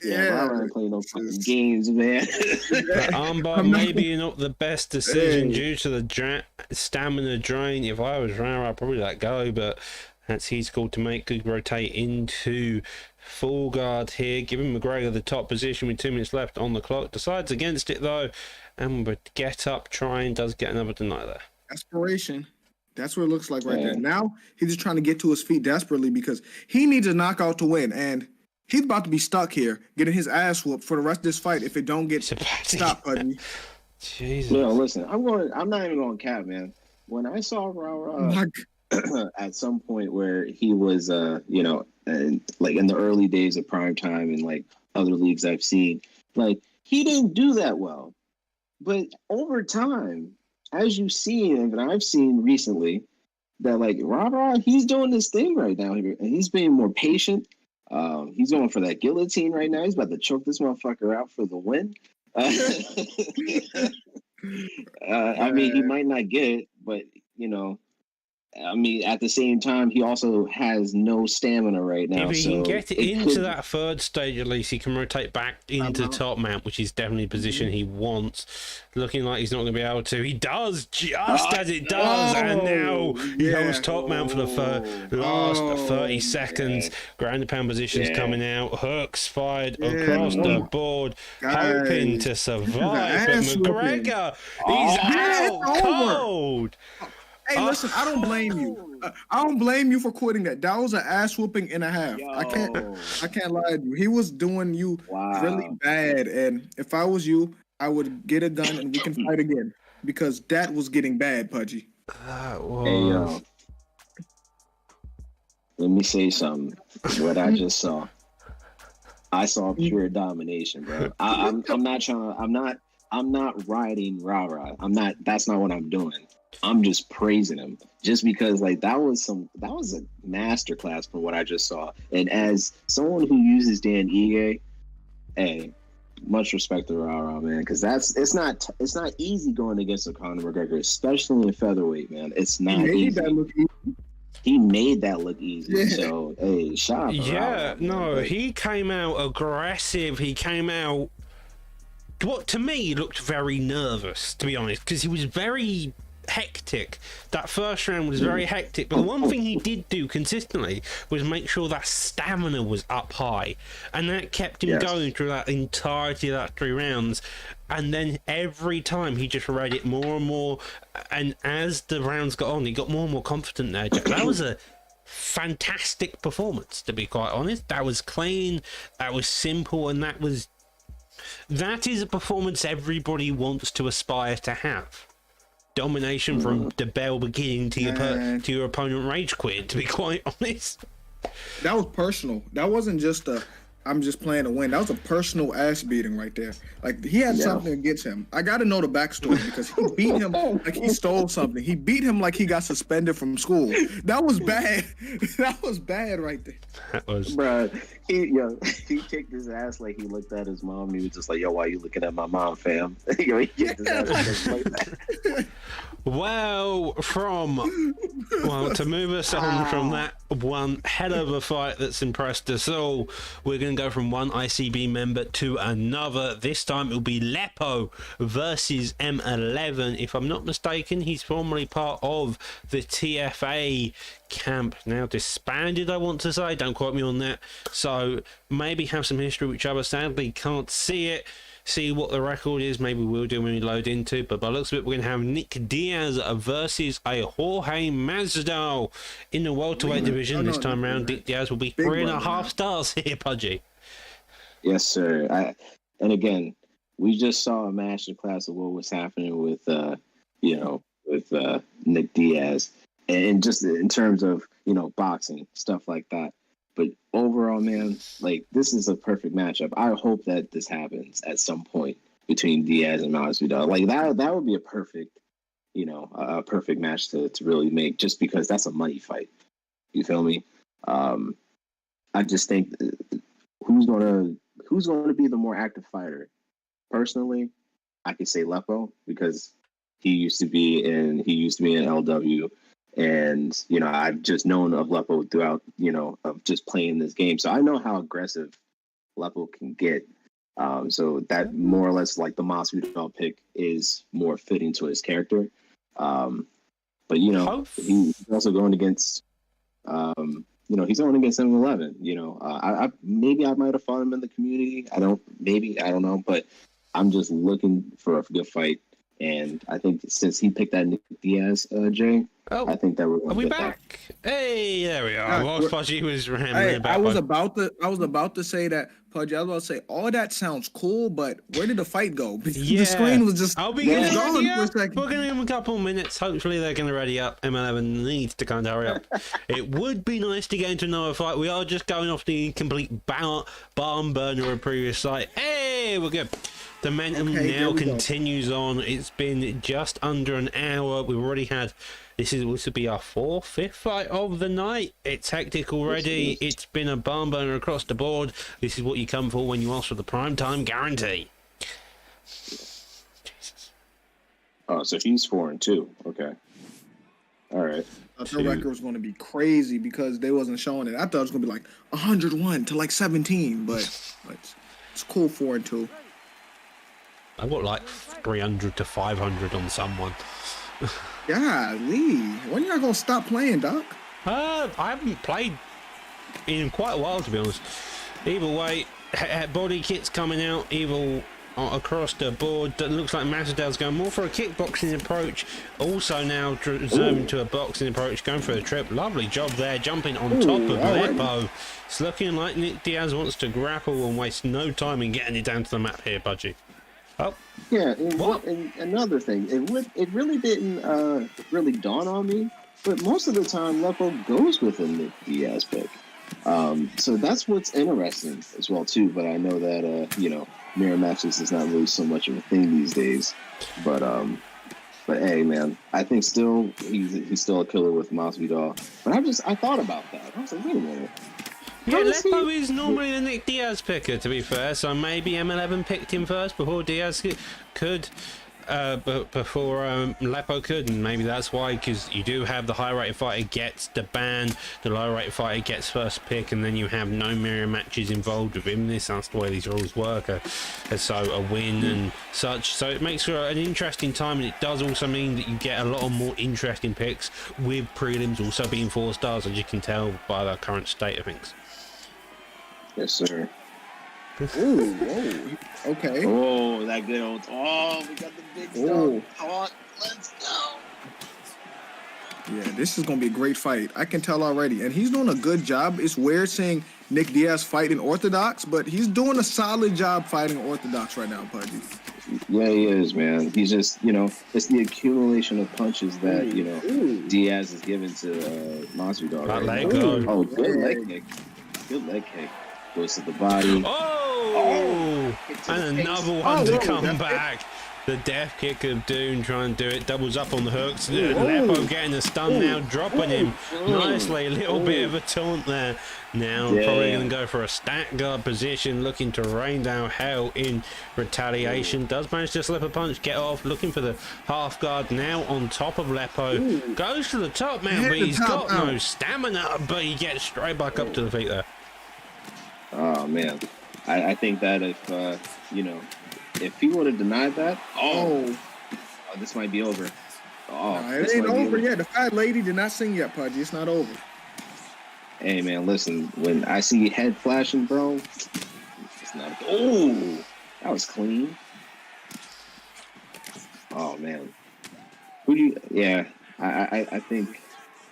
Rara playing no fucking games, man. The armbar maybe not the best decision due to the stamina drain. If I was Rara, I'd probably let go, but that's his call to make. Could rotate into full guard here, giving McGregor the top position with 2 minutes left on the clock. Decides against it though, and would get up, trying, does get another deny there. Desperation. That's what it looks like right there. Now he's just trying to get to his feet desperately because he needs a knockout to win, and he's about to be stuck here, getting his ass whooped for the rest of this fight if it don't get stopped, buddy. Jesus. No, listen, I'm not even going cap, man. When I saw Rara at some point where he was, and like in the early days of prime time and like other leagues I've seen, like he didn't do that well. But over time, as you've seen, and I've seen recently, that like Rara, he's doing this thing right now here, and he's being more patient. He's going for that guillotine right now. He's about to choke this motherfucker out for the win. I mean, he might not get it, but I mean, at the same time, he also has no stamina right now. If he can get it into that third stage, at least he can rotate back into top mount, which is definitely a position he wants. Looking like he's not going to be able to. He does, just as it does, and now he goes top mount for the last 30 seconds. Ground and pound positions coming out. Hooks fired across the board, hoping to survive. But McGregor, he's out cold. Hey, listen, I don't blame you. I don't blame you for quitting that. That was an ass whooping and a half. I can't lie to you. He was doing you really bad, and if I was you, I would get a gun and we can fight again because that was getting bad, Pudgy. Hey, let me say something. What I just saw, I saw pure domination, bro. I'm not riding rah-rah. That's not what I'm doing. I'm just praising him just because like that was a masterclass from what I just saw. And as someone who uses Dan Ige, hey, much respect to Rara, man, because it's not easy going against a Conor McGregor, especially in featherweight, man. It's not easy. He made that look easy. Yeah. So, hey, shout out to Rara, no, he came out aggressive. He came out, what to me looked very nervous, to be honest, because he was very hectic. That first round was very hectic, but the one thing he did do consistently was make sure that stamina was up high, and that kept him going through that entirety of that 3 rounds. And then every time he just read it more and more, and as the rounds got on, he got more and more confident there. That was a fantastic performance, to be quite honest. That was clean, that was simple, and that is a performance everybody wants to aspire to have. Domination from the bell beginning to your opponent rage quit, to be quite honest. That was personal. That wasn't just I'm just playing to win. That was a personal ass beating right there. Like, he had something against him. I got to know the backstory because he beat him like he stole something. He beat him like he got suspended from school. That was bad. That was bad right there. That was... Bro, he kicked his ass like he looked at his mom and he was just like, yo, why you looking at my mom, fam? He kicked his ass like that. Well, to move us on from that one hell of a fight that's impressed us all, we're going to go from one ICB member to another. This time it'll be Lepo versus M11. If I'm not mistaken, he's formerly part of the TFA camp, now disbanded, I want to say. Don't quote me on that. So maybe have some history with each other. Sadly, can't see what the record is. Maybe we'll do when we load into, but by the looks of it, we're going to have Nick Diaz versus a Jorge Masvidal in the welterweight division. This time around, Nick Diaz will be 3.5 stars here, Pudgy. Yes, sir. And again, we just saw a masterclass of what was happening with Nick Diaz, and just in terms of boxing, stuff like that. But overall, man, like, this is a perfect matchup. I hope that this happens at some point between Diaz and Masvidal. Like, that would be a perfect, a perfect match to really make, just because that's a money fight. You feel me? I just think who's gonna be the more active fighter? Personally, I could say Lepo, because he used to be in LW. And, I've just known of Lepo throughout, of just playing this game. So I know how aggressive Lepo can get. So that more or less, like, the Masvidal pick is more fitting to his character. But, he's also going against, he's going against 7-Eleven. I might have fought him in the community. I don't know. But I'm just looking for a good fight. And I think since he picked that Nick Diaz, Jay, I think that we're going to get back. Hey, there we are. Well, Pudgy was rambling about. I was about to say that, Pudgy. I was about to say, all that sounds cool, but where did the fight go? The screen was just. I'll be getting ready up. We're going to give them a couple minutes. Hopefully, they're going to ready up. M11 needs to kind of hurry up. It would be nice to get into another fight. We are just going off the complete barn burner of previous site. Hey, we're good. The momentum now continues on. It's been just under an hour. We've already had, this will be our 5th fight of the night. It's hectic already. It's been a barn burner across the board. This is what you come for when you ask for the primetime guarantee. Jesus. Oh, so he's 4-2. Okay. All right. I thought the record was going to be crazy because they wasn't showing it. I thought it was going to be like 101 to like 17, but it's cool 4-2. I got like 300 to 500 on someone. Golly, when y'all gonna stop playing, Doc? I haven't played in quite a while, to be honest. Either way, body kit's coming out, across the board. That looks like Masvidal's going more for a kickboxing approach. Also now zooming to a boxing approach, going for a trip. Lovely job there, jumping on top of Lepo. It's looking like Nick Diaz wants to grapple and waste no time in getting it down to the map here, Budgie. Oh. Yeah, and another thing, it really didn't really dawn on me, but most of the time Lepo goes with a Nick Diaz pick. So that's what's interesting as well too. But I know that mirror matches is not really so much of a thing these days. But But hey, man, I think still he's still a killer with Masvidal. But I thought about that. I was like, wait a minute. Yeah, Lepo is normally the Nick Diaz picker, to be fair, so maybe M11 picked him first before Diaz could, before Lepo could, and maybe that's why, because you do have the high-rated fighter gets the ban, the low-rated fighter gets first pick, and then you have no mirror matches involved within this. That's the way these rules work, so a win and such. So it makes for an interesting time, and it does also mean that you get a lot of more interesting picks, with prelims also being 4 stars, as you can tell by the current state of things. Yes, sir. Ooh, whoa. Okay. Oh, that good old. Oh, we got the big stuff. Come on, let's go. Yeah, this is going to be a great fight. I can tell already. And he's doing a good job. It's weird seeing Nick Diaz fighting Orthodox, but he's doing a solid job fighting Orthodox right now, Pudgy. Yeah, he is, man. He's just, it's the accumulation of punches that, Diaz is giving to Masvidal. That leg go. Oh, good leg kick. Good leg kick. Goes to the body. Oh! And another one to come back. The death kick of Doom trying to do it. Doubles up on the hooks. Lepo getting the stun now, dropping him nicely. A little bit of a taunt there. Now probably going to go for a stack guard position, looking to rain down hell in retaliation. Does manage to slip a punch, get off, looking for the half guard now on top of Lepo. Goes to the top man, but he's got no stamina, but he gets straight back up to the feet there. Oh, man. I think that if he would have denied that, this might be over. It ain't over yet. The fat lady did not sing yet, Pudgy. It's not over. Hey, man, listen. When I see head flashing, bro, it's not. Oh, that was clean. Oh, man. Who do you? Yeah, I think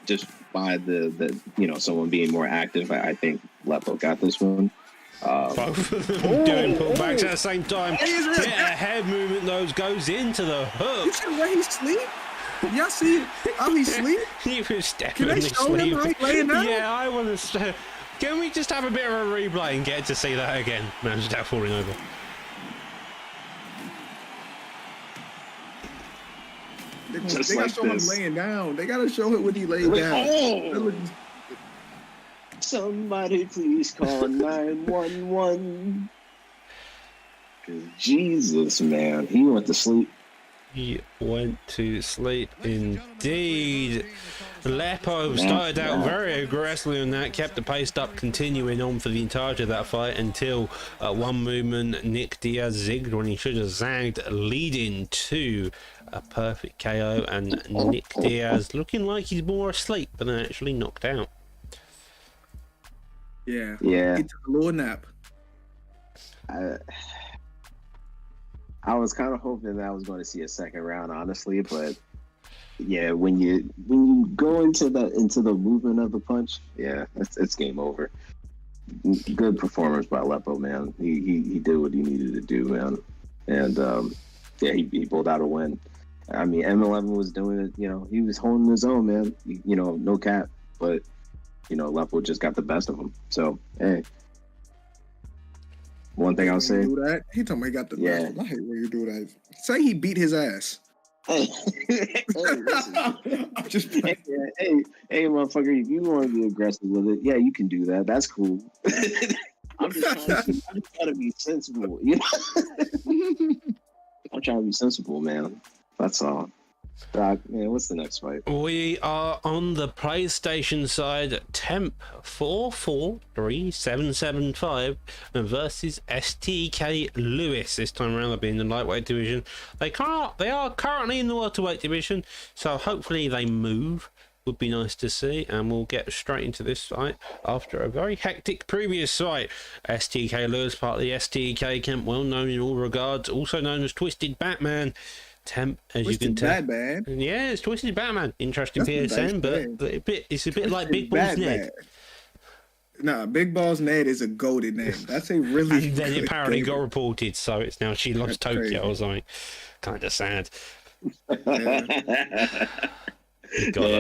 just by the someone being more active, I think Lepo got this one. Both of them doing pullbacks at the same time. Get a head movement, goes into the hook. You see the way he sleep? Y'all see how he sleep? He was definitely Can they show him right laying down? Yeah, I want to. Can we just have a bit of a replay and get to see that again? Man, just out falling over. They gotta show him laying down. They gotta show it when he laid down. Somebody please call 911. Cause Jesus, man, he went to sleep. He went to sleep indeed. Lepo started out very aggressively on that, kept the pace up, continuing on for the entirety of that fight until one movement, Nick Diaz zigged when he should have zagged, leading to a perfect KO, and Nick Diaz looking like he's more asleep than actually knocked out. Yeah. He took a little nap. I was kind of hoping that I was going to see a second round, honestly, but yeah, when you go into the movement of the punch, yeah, it's game over. Good performance by Lepo, man. He did what he needed to do, man, and he pulled out a win. I mean, M11 was doing it, he was holding his own, man. No cap, but Lepo just got the best of him. So hey. One thing I'll say. Do that. He told me he got the best. I hate when you do that. Say he beat his ass. Hey, I'm just playing. Hey, motherfucker, if you want to be aggressive with it, yeah, you can do that. That's cool. I'm just trying to be sensible. I'm trying to be sensible, man. That's all. Man, what's the next fight? We are on the PlayStation side. Temp 443775 versus STK Lewis. This time around, they'll be in the lightweight division. They are currently in the welterweight division, so hopefully they move. Would be nice to see, and we'll get straight into this fight after a very hectic previous fight. STK Lewis, part of the STK camp, well known in all regards, also known as Twisted Batman. Temp, as Twisted you can tell. Batman. Yeah, it's Twisted Batman. Interesting PSN, but it's a bit like Big Balls Ned. Nah, Big Balls Ned is a goated name. That's a really and then it apparently name. got reported, so it's now She Loves That's Tokyo crazy. or something. Kind of sad. Man,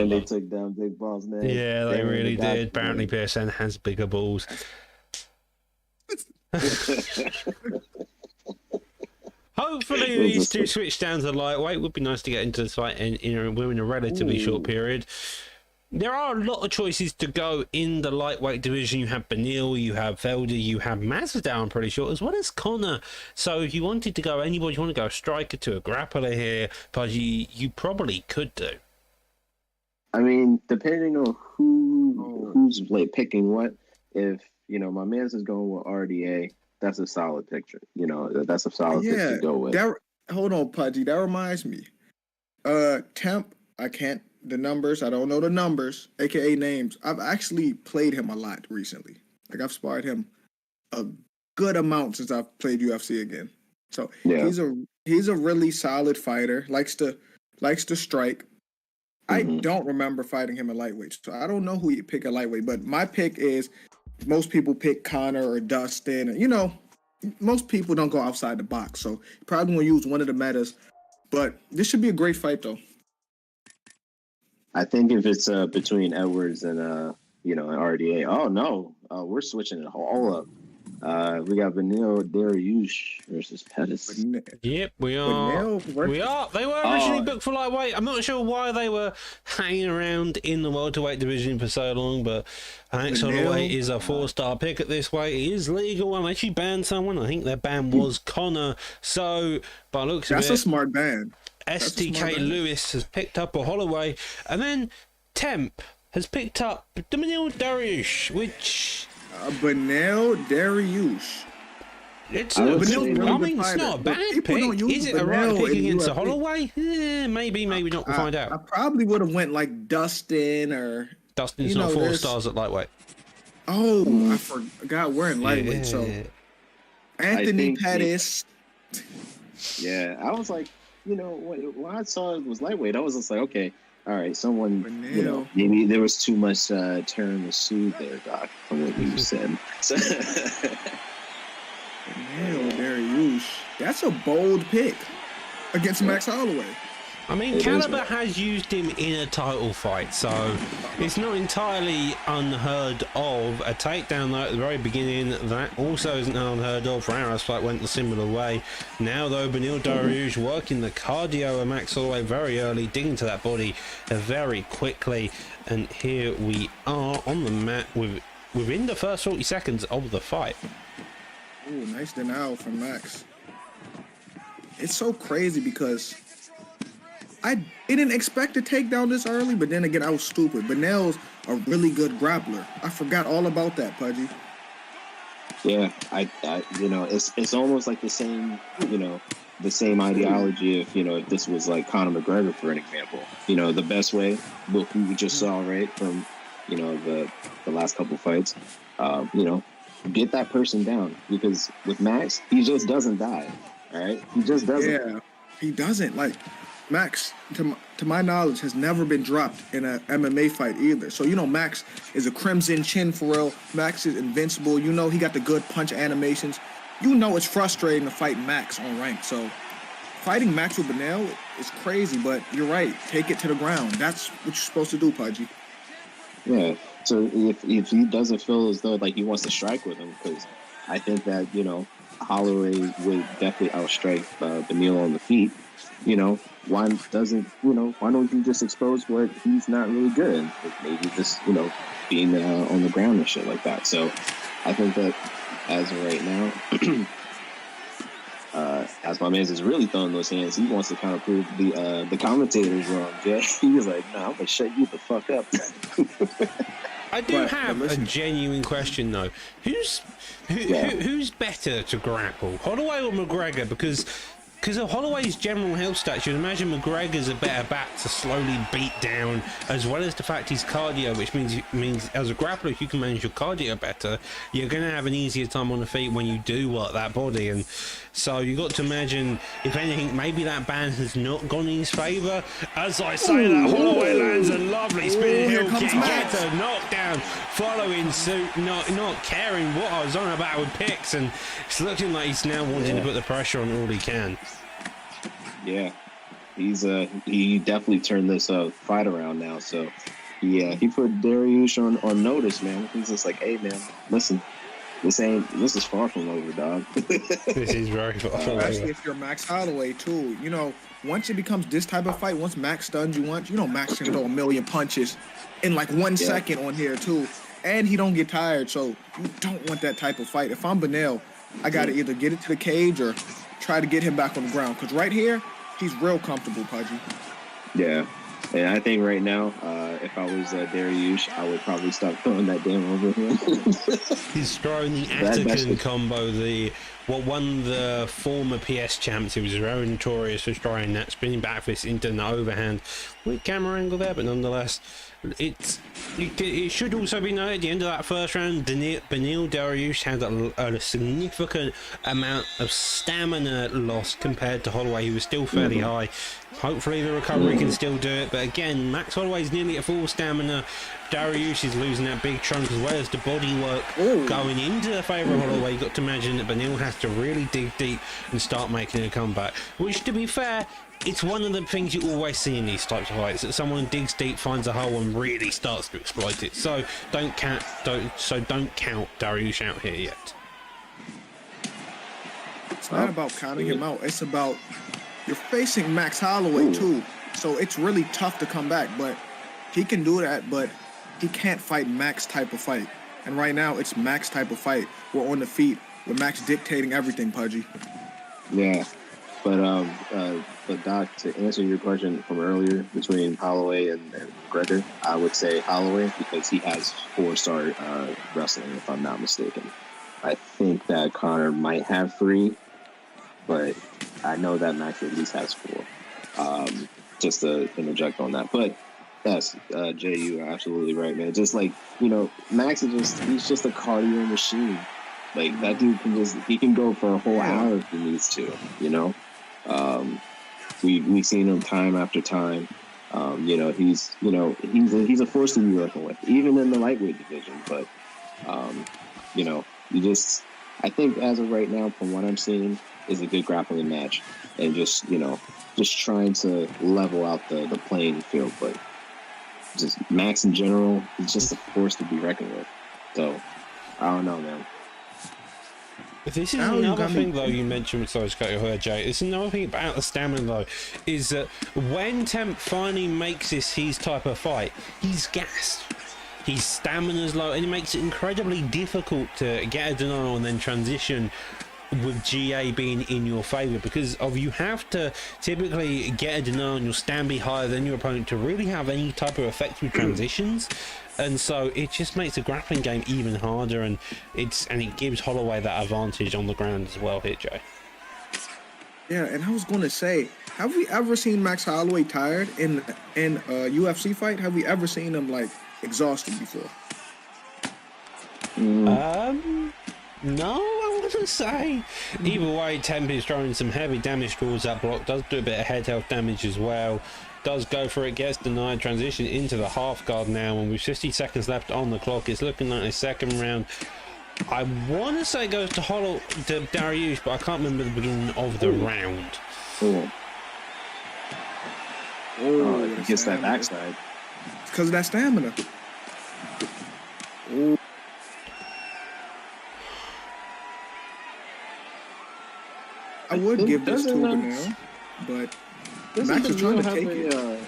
they took down Big Balls Ned. Yeah, they really did. Apparently PSN has bigger balls. Hopefully It was these just two switch down to lightweight. Would be nice to get into this fight within a relatively short period. There are a lot of choices to go in the lightweight division. You have Benil, you have Felder, you have Masvidal, I'm pretty sure, as well as Connor. So if you wanted to go anybody, you want to go a striker to a grappler here, but you probably could do. I mean, depending on who's like picking what, if my man's is going with RDA, that's a solid picture. That's a solid pick to go with. Hold on, Pudgy. That reminds me. Temp, I don't know the numbers, aka names. I've actually played him a lot recently. Like I've sparred him a good amount since I've played UFC again. So he's a really solid fighter. Likes to strike. I don't remember fighting him at lightweight, so I don't know who you pick at lightweight. But my pick is most people pick Connor or Dustin. Most people don't go outside the box, so probably gonna use one of the metas. But this should be a great fight, though. I think if it's between Edwards and and RDA, oh no, we're switching it all up. We got Benil Dariush versus Pettis. Yep, we are. They were originally booked for lightweight. I'm not sure why they were hanging around in the welterweight division for so long, but Alex Holloway is a 4-star pick at this weight. It is legal. I'm actually banned someone. I think their ban was Connor. So, by looks of it, that's a smart ban. SDK Lewis has picked up a Holloway, and then Temp has picked up Benil Dariush, which. Benil Dariush. It's not a bad pick. Is it a right pick against a Holloway? Maybe not. We'll find out. I probably would have went like Dustin or... Dustin's not 4 stars at lightweight. Oh, I forgot we're in lightweight. So Anthony Pettis. Yeah, I was like, when I saw it was lightweight, I was just like, okay, all right, someone, maybe there was too much tiramisu there, Doc, from what you said. So, Benil Dariush. That's a bold pick against Max Holloway. I mean, Caliber has used him in a title fight, so it's not entirely unheard of. A takedown, though, at the very beginning, that also isn't unheard of. Rara's fight went the similar way. Now, though, Benil Dariush working the cardio of Max Holloway very early, digging to that body very quickly. And here we are on the mat within the first 40 seconds of the fight. Ooh, nice denial from Max. It's so crazy because I didn't expect to take down this early, but then again, I was stupid. Benil's a really good grappler. I forgot all about that, Pudgy. Yeah, I it's almost like the same, the same ideology if this was like Conor McGregor, for an example. The best way, look, we just saw right from, the last couple fights, get that person down, because with Max, he just doesn't die. All right, he just doesn't. Yeah, he doesn't. Like Max, to my knowledge, has never been dropped in an MMA fight either. So Max is a crimson chin for real. Max is invincible. He got the good punch animations. It's frustrating to fight Max on rank. So fighting Max with Benil is crazy, but you're right. Take it to the ground. That's what you're supposed to do, Pudgy. Yeah. So if he doesn't feel as though like he wants to strike with him, because I think that Holloway would definitely outstrike Benil on the feet. Why don't you just expose what he's not really good at? Maybe just being on the ground and shit like that. So I think that as of right now, as my man is really throwing those hands, he wants to kind of prove the commentators wrong. Yeah, he was like, "Nah, I'm gonna shut you the fuck up." I do have a genuine question though. Who's better to grapple, Holloway or McGregor? Because of Holloway's general health stats, you'd imagine McGregor's a better bat to slowly beat down, as well as the fact he's cardio, which means as a grappler, if you can manage your cardio better, you're going to have an easier time on the feet when you do work that body. And so you got to imagine, if anything, maybe that ban has not gone in his favour. As I say that, Holloway lands a lovely spinning heel kick, gets a knockdown, following suit, not caring what I was on about with picks, and it's looking like he's now wanting to put the pressure on all he can. Yeah, he definitely turned this fight around now. So he put Dariush on notice, man. He's just like, hey man, listen, This is far from over, dog. This is very far from Especially over. if you're Max Holloway too. You know, once it becomes this type of fight, once Max stuns you once, you know Max can throw a million punches in like 1 second on here too. And he don't get tired, so you don't want that type of fight. If I'm Benel, I gotta either get it to the cage or try to get him back on the ground. Cause right here, he's real comfortable, Pudgy. Yeah. And I think right now, if I was Dariush, I would probably stop throwing that damn over him. He's throwing the Atakan combo, what won the former PS champs. He was very notorious for throwing that spinning back fist into an overhand. With camera angle there, but nonetheless, it should also be noted at the end of that first round, Beneil Dariush had a significant amount of stamina loss compared to Holloway, who was still fairly high. Hopefully the recovery can still do it, but again, Max Holloway's nearly at full stamina. Dariush is losing that big chunk as well as the body work going into the favour of Holloway. You've got to imagine that Beneil has to really dig deep and start making a comeback, which, to be fair, it's one of the things you always see in these types of fights, that someone digs deep, finds a hole, and really starts to exploit it. So don't count Dariush out here yet. It's not about counting him out. It's about you're facing Max Holloway too, so it's really tough to come back. But he can do that, but he can't fight Max type of fight. And right now, it's Max type of fight. We're on the feet with Max dictating everything, Pudgy. Yeah. But Doc, to answer your question from earlier between Holloway and McGregor, I would say Holloway because he has 4-star wrestling, if I'm not mistaken. I think that Conor might have 3, but I know that Max at least has 4. Just to interject on that. But yes, Jay, you are absolutely right, man. Just like, Max he's just a cardio machine. Like, that dude he can go for a whole hour if he needs to, We've seen him time after time. He's a force to be reckoned with, even in the lightweight division. But, I think as of right now, from what I'm seeing, is a good grappling match. And just trying to level out the playing field. But just Max in general, he's just a force to be reckoned with. So, I don't know, man. This is another thing, though, you mentioned, sorry to cut your hair, Jay. It's another thing about the stamina, though, is that when Temp finally makes this his type of fight, he's gassed. His stamina's low, and it makes it incredibly difficult to get a denial and then transition with GA being in your favour, because you have to typically get a denial and your stand be higher than your opponent to really have any type of effective transitions. And so it just makes the grappling game even harder, and it gives Holloway that advantage on the ground as well here, Jay. Yeah, and I was going to say, have we ever seen Max Holloway tired in a UFC fight? Have we ever seen him exhausted before? No, I wouldn't say. Either way, Temp is throwing some heavy damage towards that block, does do a bit of head health damage as well. Does go for it, gets denied, transition into the half guard now, and with 50 seconds left on the clock, it's looking like the second round. I want to say it goes to Dariush, but I can't remember the beginning of the round. He gets that backside. It's because of that stamina. Ooh. I would give this to Benel, but Max is trying to take it.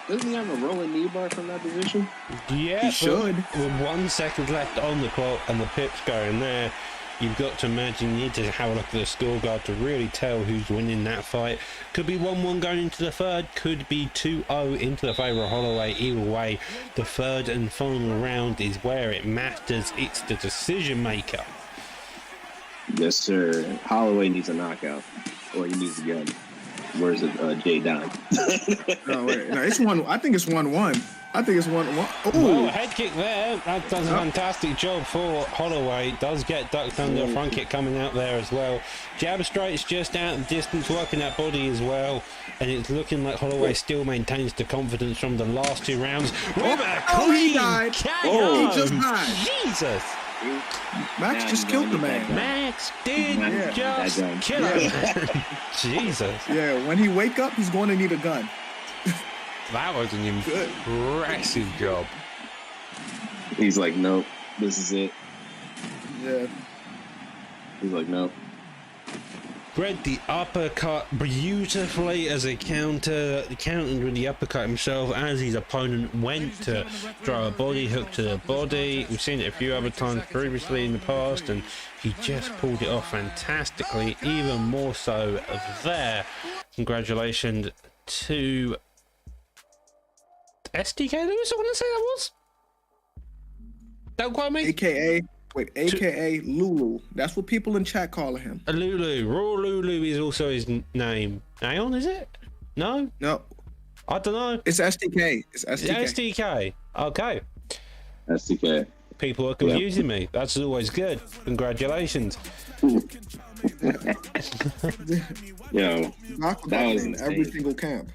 Doesn't he have a rolling knee bar from that position? Yeah, he should. With 1 second left on the clock and the pips going there, you've got to imagine you need to have a look at the scorecard to really tell who's winning that fight. Could be 1-1 going into the third, could be 2-0 into the favour of Holloway. Either way, the third and final round is where it matters. It's the decision maker. Yes, sir. Holloway needs a knockout, or he needs a gun. Where's it, Jay Don? No, wait. No, it's 1. I think it's 1-1. I think it's 1-1. Well, head kick there. That does a fantastic job for Holloway. Does get ducked under. Front kick coming out there as well. Jab straight's just out of distance, working that body as well. And it's looking like Holloway still maintains the confidence from the last 2 rounds. He died. KO. He just died. Jesus. Max just killed the man. Max did just kill him. Jesus. Yeah, when he wake up, he's going to need a gun. That was an impressive job. He's like, nope, this is it. Yeah. He's like, nope. Read the uppercut beautifully as a countered with the uppercut himself as his opponent went to throw a body hook to the body. We've seen it a few other times previously in the past, and he just pulled it off fantastically, even more so there. Congratulations to SDK Lewis, I want to say that was. Don't quote me. AKA Lulu. That's what people in chat call him. Lulu. Raw Lulu is also his name. Aeon, is it? No? No. I don't know. It's SDK. It's SDK. SDK. Okay. SDK. People are confusing me. That's always good. Congratulations. Yo, That was in every single camp.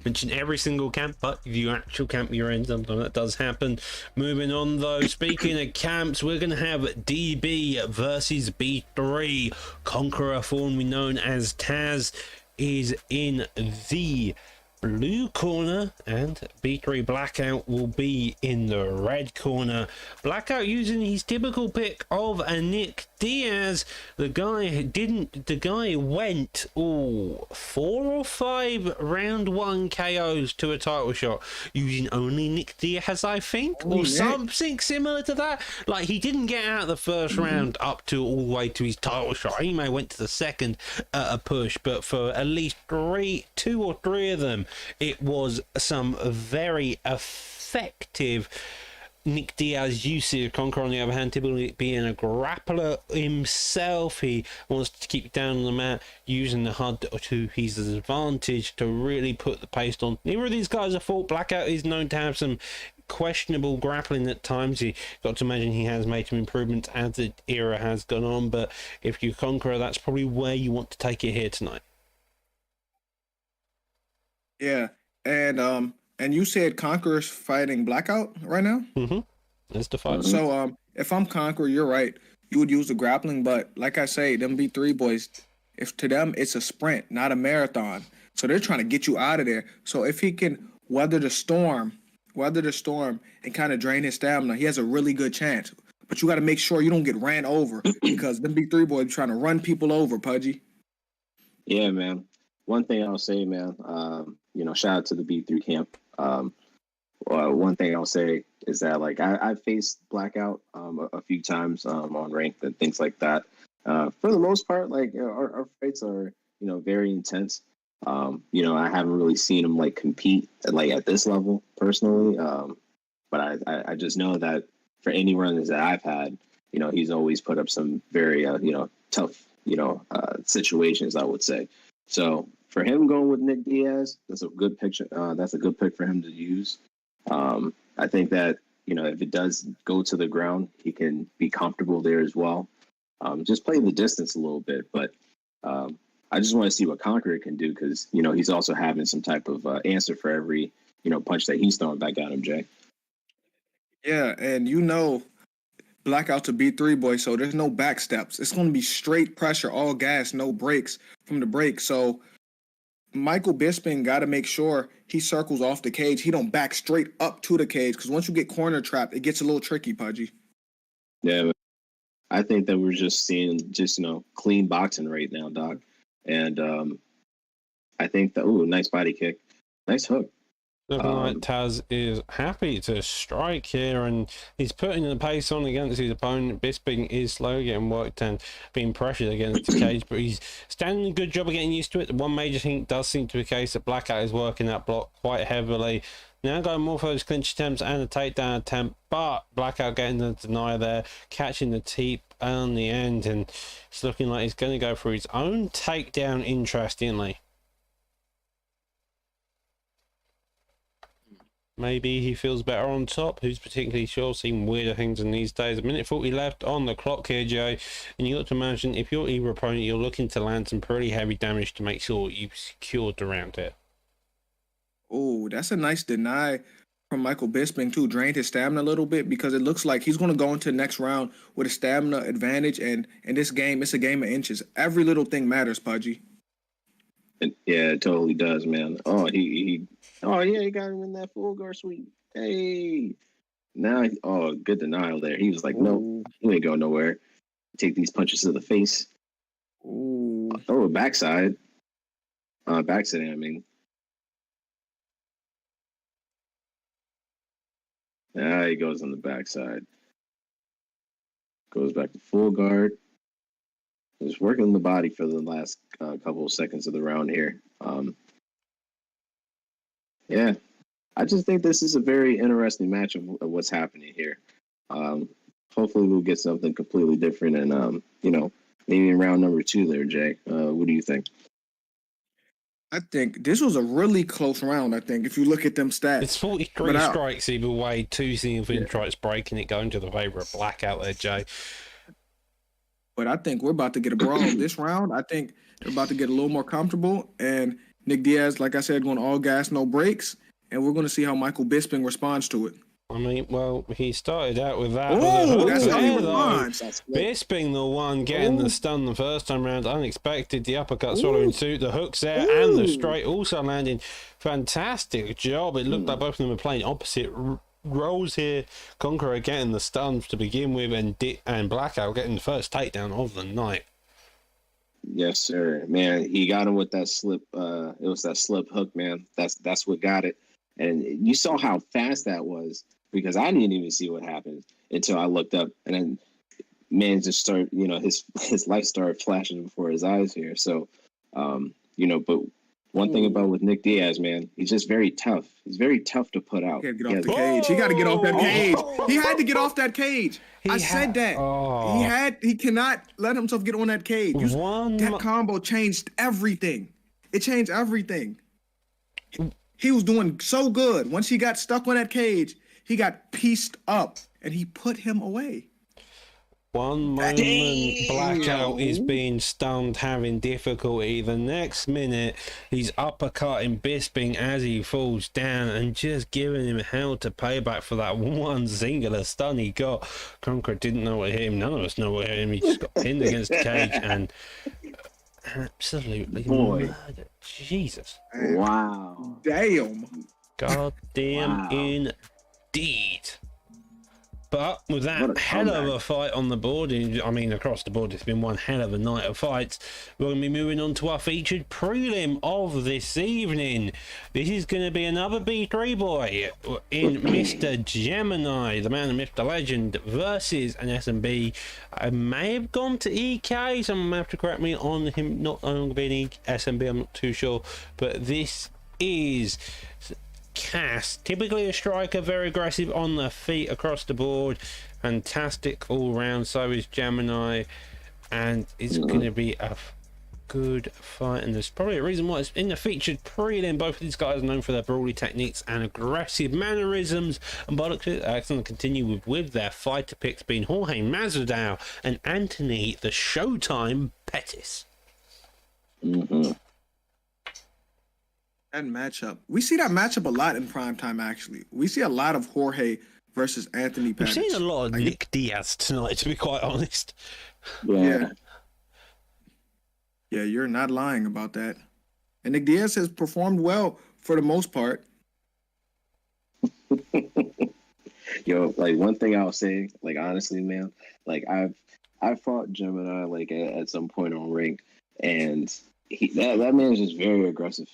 Mention every single camp, but if you actual camp you're in, sometimes that does happen. Moving on though, speaking of camps, we're going to have DB versus B3. Conqueror, formerly known as Taz, is in the blue corner, and B3 Blackout will be in the red corner. Blackout using his typical pick of a Nick Diaz. The guy went 4 or 5 round 1 KOs to a title shot using only Nick Diaz, I think, or something similar to that. Like, he didn't get out of the first round up to all the way to his title shot. He may went to the second at a push, but for at least 2 or 3 of them, it was some very effective Nick Diaz usage. Conqueror, on the other hand, typically being a grappler himself, he wants to keep down on the mat, using the HUD to his advantage to really put the pace on. Neither of these guys are fault. Blackout is known to have some questionable grappling at times. You got to imagine he has made some improvements as the era has gone on, but if you Conqueror, that's probably where you want to take it here tonight. Yeah, and you said Conqueror's fighting Blackout right now? Mm-hmm. That's the fight. So if I'm Conqueror, you're right. You would use the grappling, but like I say, them B3 boys, if to them it's a sprint, not a marathon. So they're trying to get you out of there. So if he can weather the storm and kind of drain his stamina, he has a really good chance. But you got to make sure you don't get ran over because them B3 boys are trying to run people over, Pudgy. Yeah, man. One thing I'll say, man, shout out to the B3 camp. One thing I'll say is that, like, I've faced Blackout a few times on ranked and things like that. For the most part, like, our fights are, very intense. I haven't really seen him, like, compete at this level personally. But I just know that for any runs that I've had, he's always put up some very, tough, situations, I would say. So for him going with Nick Diaz, that's a good picture. That's a good pick for him to use. I think that, if it does go to the ground, he can be comfortable there as well. Just play the distance a little bit. But I just want to see what Conqueror can do because, he's also having some type of answer for every, punch that he's throwing back at him, Jay. Yeah, and Blackout's a B3 boy, so there's no back steps. It's going to be straight pressure, all gas, no breaks from the break. So Michael Bisping got to make sure he circles off the cage. He don't back straight up to the cage because once you get corner trapped, it gets a little tricky, Pudgy. Yeah, I think that we're just seeing clean boxing right now, Doc. And I think that, nice body kick. Nice hook. Looking like Taz is happy to strike here, and he's putting the pace on against his opponent. Bisping is slowly getting worked and being pressured against the cage, but he's standing a good job of getting used to it. The one major thing does seem to be the case that Blackout is working that block quite heavily. Now going more for those clinch attempts and a takedown attempt, but Blackout getting the deny there, catching the teep on the end, and it's looking like he's going to go for his own takedown, interestingly. Maybe he feels better on top. Who's particularly sure? Seeing weirder things in these days. A minute 40 left on the clock here, Joe. And you got to imagine if you're either opponent, you're looking to land some pretty heavy damage to make sure you've secured the round here. Oh, that's a nice deny from Michael Bisping too. Drained his stamina a little bit because it looks like he's going to go into the next round with a stamina advantage. And in this game, it's a game of inches. Every little thing matters, Pudgy. Yeah, it totally does, man. Oh, he got him in that full guard sweep. Hey, now, good denial there. He was like, no, he ain't going nowhere. take these punches to the face. Ooh. Oh, backside. Backside, I mean. He goes on the backside. Goes back to full guard. Just working the body for the last couple of seconds of the round here. Yeah, I just think this is a very interesting match of what's happening here. Hopefully we'll get something completely different and, maybe in round number 2 there, Jay. What do you think? I think this was a really close round, I think, if you look at them stats. It's 43 strikes either way, 2 significant strikes breaking it, going to the favour of Blackout there, Jay. But I think we're about to get a brawl this round. I think they're about to get a little more comfortable. And Nick Diaz, like I said, going all gas, no brakes. And we're going to see how Michael Bisping responds to it. I mean, well, he started out with that. Oh, that's how he responds. Bisping, the one getting the stun the first time round, unexpected. The uppercut swallowing suit, the hooks there, and the straight also landing. Fantastic job. It looked like both of them were playing opposite roles here. Conqueror getting the stuns to begin with, and Blackout getting the first takedown of the night. Yes, sir. Man, he got him with that slip. It was that slip hook, man. That's what got it. And you saw how fast that was, because I didn't even see what happened until I looked up, and then man just started, his light started flashing before his eyes here. So, but one thing about with Nick Diaz, man, he's just very tough. He's very tough to put out. He got to get off the cage. He got to get off that cage. He had to get off that cage. I said that. He cannot let himself get on that cage. That combo changed everything. It changed everything. He was doing so good. Once he got stuck on that cage, he got pieced up, and he put him away. One moment, Blackout is being stunned, having difficulty. The next minute, he's uppercutting Bisping as he falls down and just giving him hell to pay back for that one singular stun he got. Conqueror didn't know what hit him. None of us know what hit him. He just got pinned against the cage and absolutely murdered. Jesus. Wow. Damn. Goddamn indeed. But with that hell of a fight on the board, across the board, it's been one hell of a night of fights. We're going to be moving on to our featured prelim of this evening. This is going to be another B3 boy in Mr. Gemini, the man, the myth, the legend, versus an SMB. I may have gone to EK, someone may have to correct me on him not longer being SMB, I'm not too sure. But this is Cass, typically a striker, very aggressive on the feet across the board, fantastic all round. So is Gemini, and it's going to be a good fight, and there's probably a reason why it's in the featured prelim. Both of these guys are known for their brawly techniques and aggressive mannerisms, and by the looks of it, I'm going to continue with their fighter picks being Jorge Masvidal and Anthony the Showtime Pettis. That matchup. We see that matchup a lot in primetime, actually. We see a lot of Jorge versus Anthony Pettis. We've seen a lot of Nick Diaz tonight, to be quite honest. Yeah, you're not lying about that. And Nick Diaz has performed well for the most part. Yo, like one thing I'll say, like honestly, man, like I've fought Gemini like at some point on ring, and that man is just very aggressive.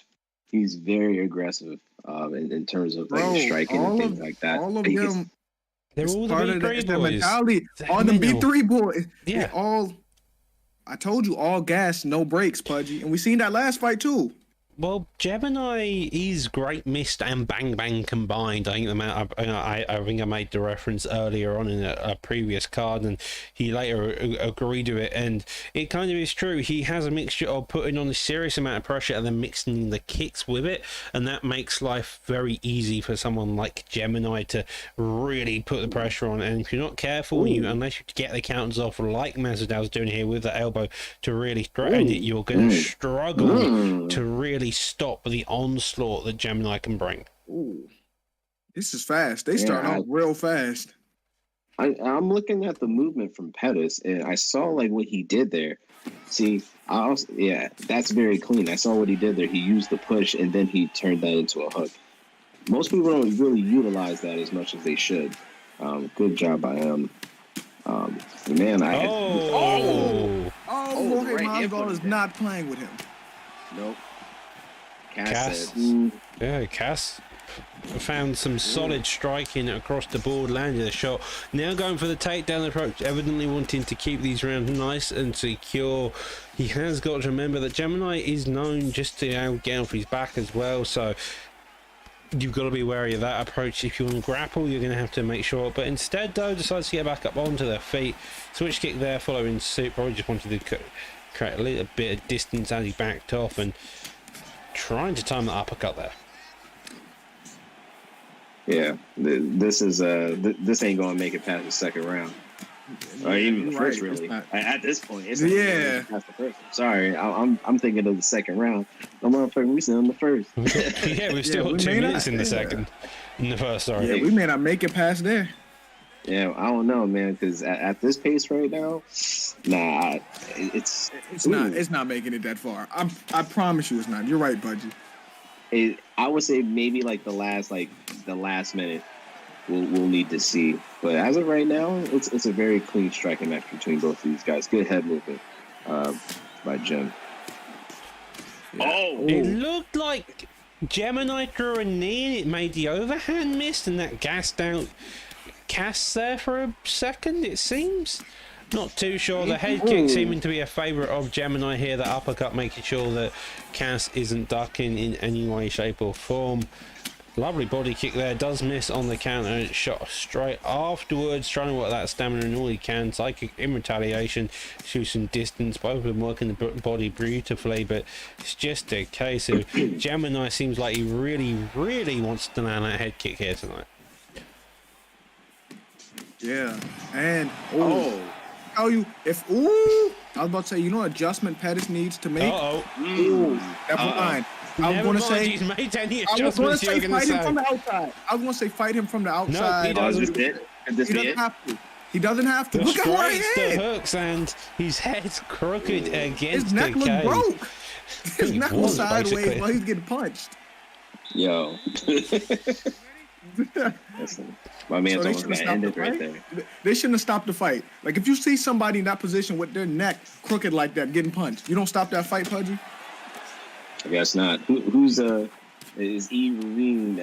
He's very aggressive in terms of like striking and things like that. All of them, they're all the B3 boys. Mentality. All the B3 boys. Yeah. I told you, all gas, no brakes, Pudgy. And we seen that last fight too. Well, Gemini is great mist and bang bang combined. I think I think I made the reference earlier on in a previous card, and he later agreed to it. And it kind of is true. He has a mixture of putting on a serious amount of pressure and then mixing the kicks with it, and that makes life very easy for someone like Gemini to really put the pressure on. And if you're not careful, unless you get the counters off like Masvidal's doing here with the elbow to really threaten it, you're going to struggle to really stop the onslaught that Gemini can bring. Ooh. This is fast. They start off real fast. I'm looking at the movement from Pettis, and I saw like what he did there. See, that's very clean. I saw what he did there. He used the push, and then he turned that into a hook. Most people don't really utilize that as much as they should. Good job by him. Man, Oh, Jorge right, Masvidal is not playing with him. nope. Cass. said, Yeah, Cass found some solid striking across the board, landed a shot. Now going for the takedown approach, evidently wanting to keep these rounds nice and secure. He has got to remember that Gemini is known just to get off his back as well, so you've got to be wary of that approach. If you want to grapple, you're going to have to make sure. But instead, though, decides to get back up onto their feet. Switch kick there, following suit. Probably just wanted to create a little bit of distance as he backed off and trying to time the uppercut there. yeah, this ain't gonna make it past the second round, or even the first. Really, at this point, it's not gonna past the first. Sorry, I'm thinking of the second round. I'm motherfucker, we still in the first. Yeah, we've still got 2 minutes in the second. In the first, sorry. Yeah, we may not make it past there. Yeah, I don't know, man, because at this pace right now, nah, it's not making it that far. I promise you, it's not. You're right, Budgie. I would say maybe like the last minute we'll need to see, but as of right now, it's a very clean striking match between both of these guys. Good head movement by Jim. Yeah. Oh, It looked like Gemini threw a knee and it made the overhand miss, and that gassed out Cass there for a second, it seems. Not too sure. The head kick seeming to be a favourite of Gemini here. The uppercut making sure that Cass isn't ducking in any way, shape or form. Lovely body kick there. Does miss on the counter. Shot straight afterwards. Trying to work that stamina and all he can. Psychic in retaliation. Shoot some distance. Both of them working the body beautifully. But it's just a case of Gemini seems like he really, really wants to land that head kick here tonight. Yeah. And tell you if I was about to say, adjustment Pettis needs to make. Never mind. I was going to say he's made any I was going to adjustments. say fight him from the outside. I was going to say fight him from the outside. he doesn't. He doesn't have to. He doesn't have to. The Look at what he the had. hooks and his head's crooked against His neck the looked cage. broke. His neck was sideways basically. while he's getting punched. yo. Listen, my man's almost gonna end it right there. They shouldn't have stopped the fight. Like, if you see somebody in that position with their neck crooked like that, getting punched, you don't stop that fight, Pudgy? I guess not. Who's is E. Ravine?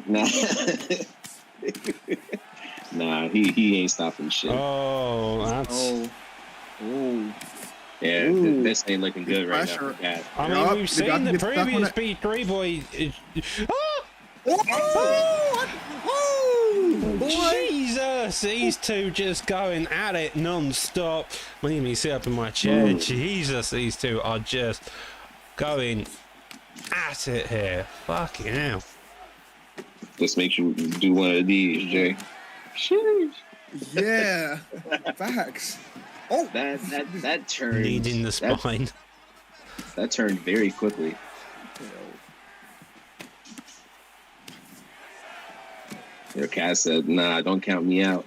Nah, nah, he ain't stopping shit. Oh, that's. Yeah, Ooh. this ain't looking good right now. Pressure. For Cass. I mean, Yup, we've they got seen to the get stuck on previous it. B3 boy. Boy. Jesus, these two just going at it non-stop. Let me sit up in my chair. Jesus, these two are just going at it here. Fucking hell. Just make sure you do one of these, Jay. Sheesh. Yeah. Facts. Oh, That turned. Leading the spine. That turned very quickly. Your Cass said, "Nah, don't count me out."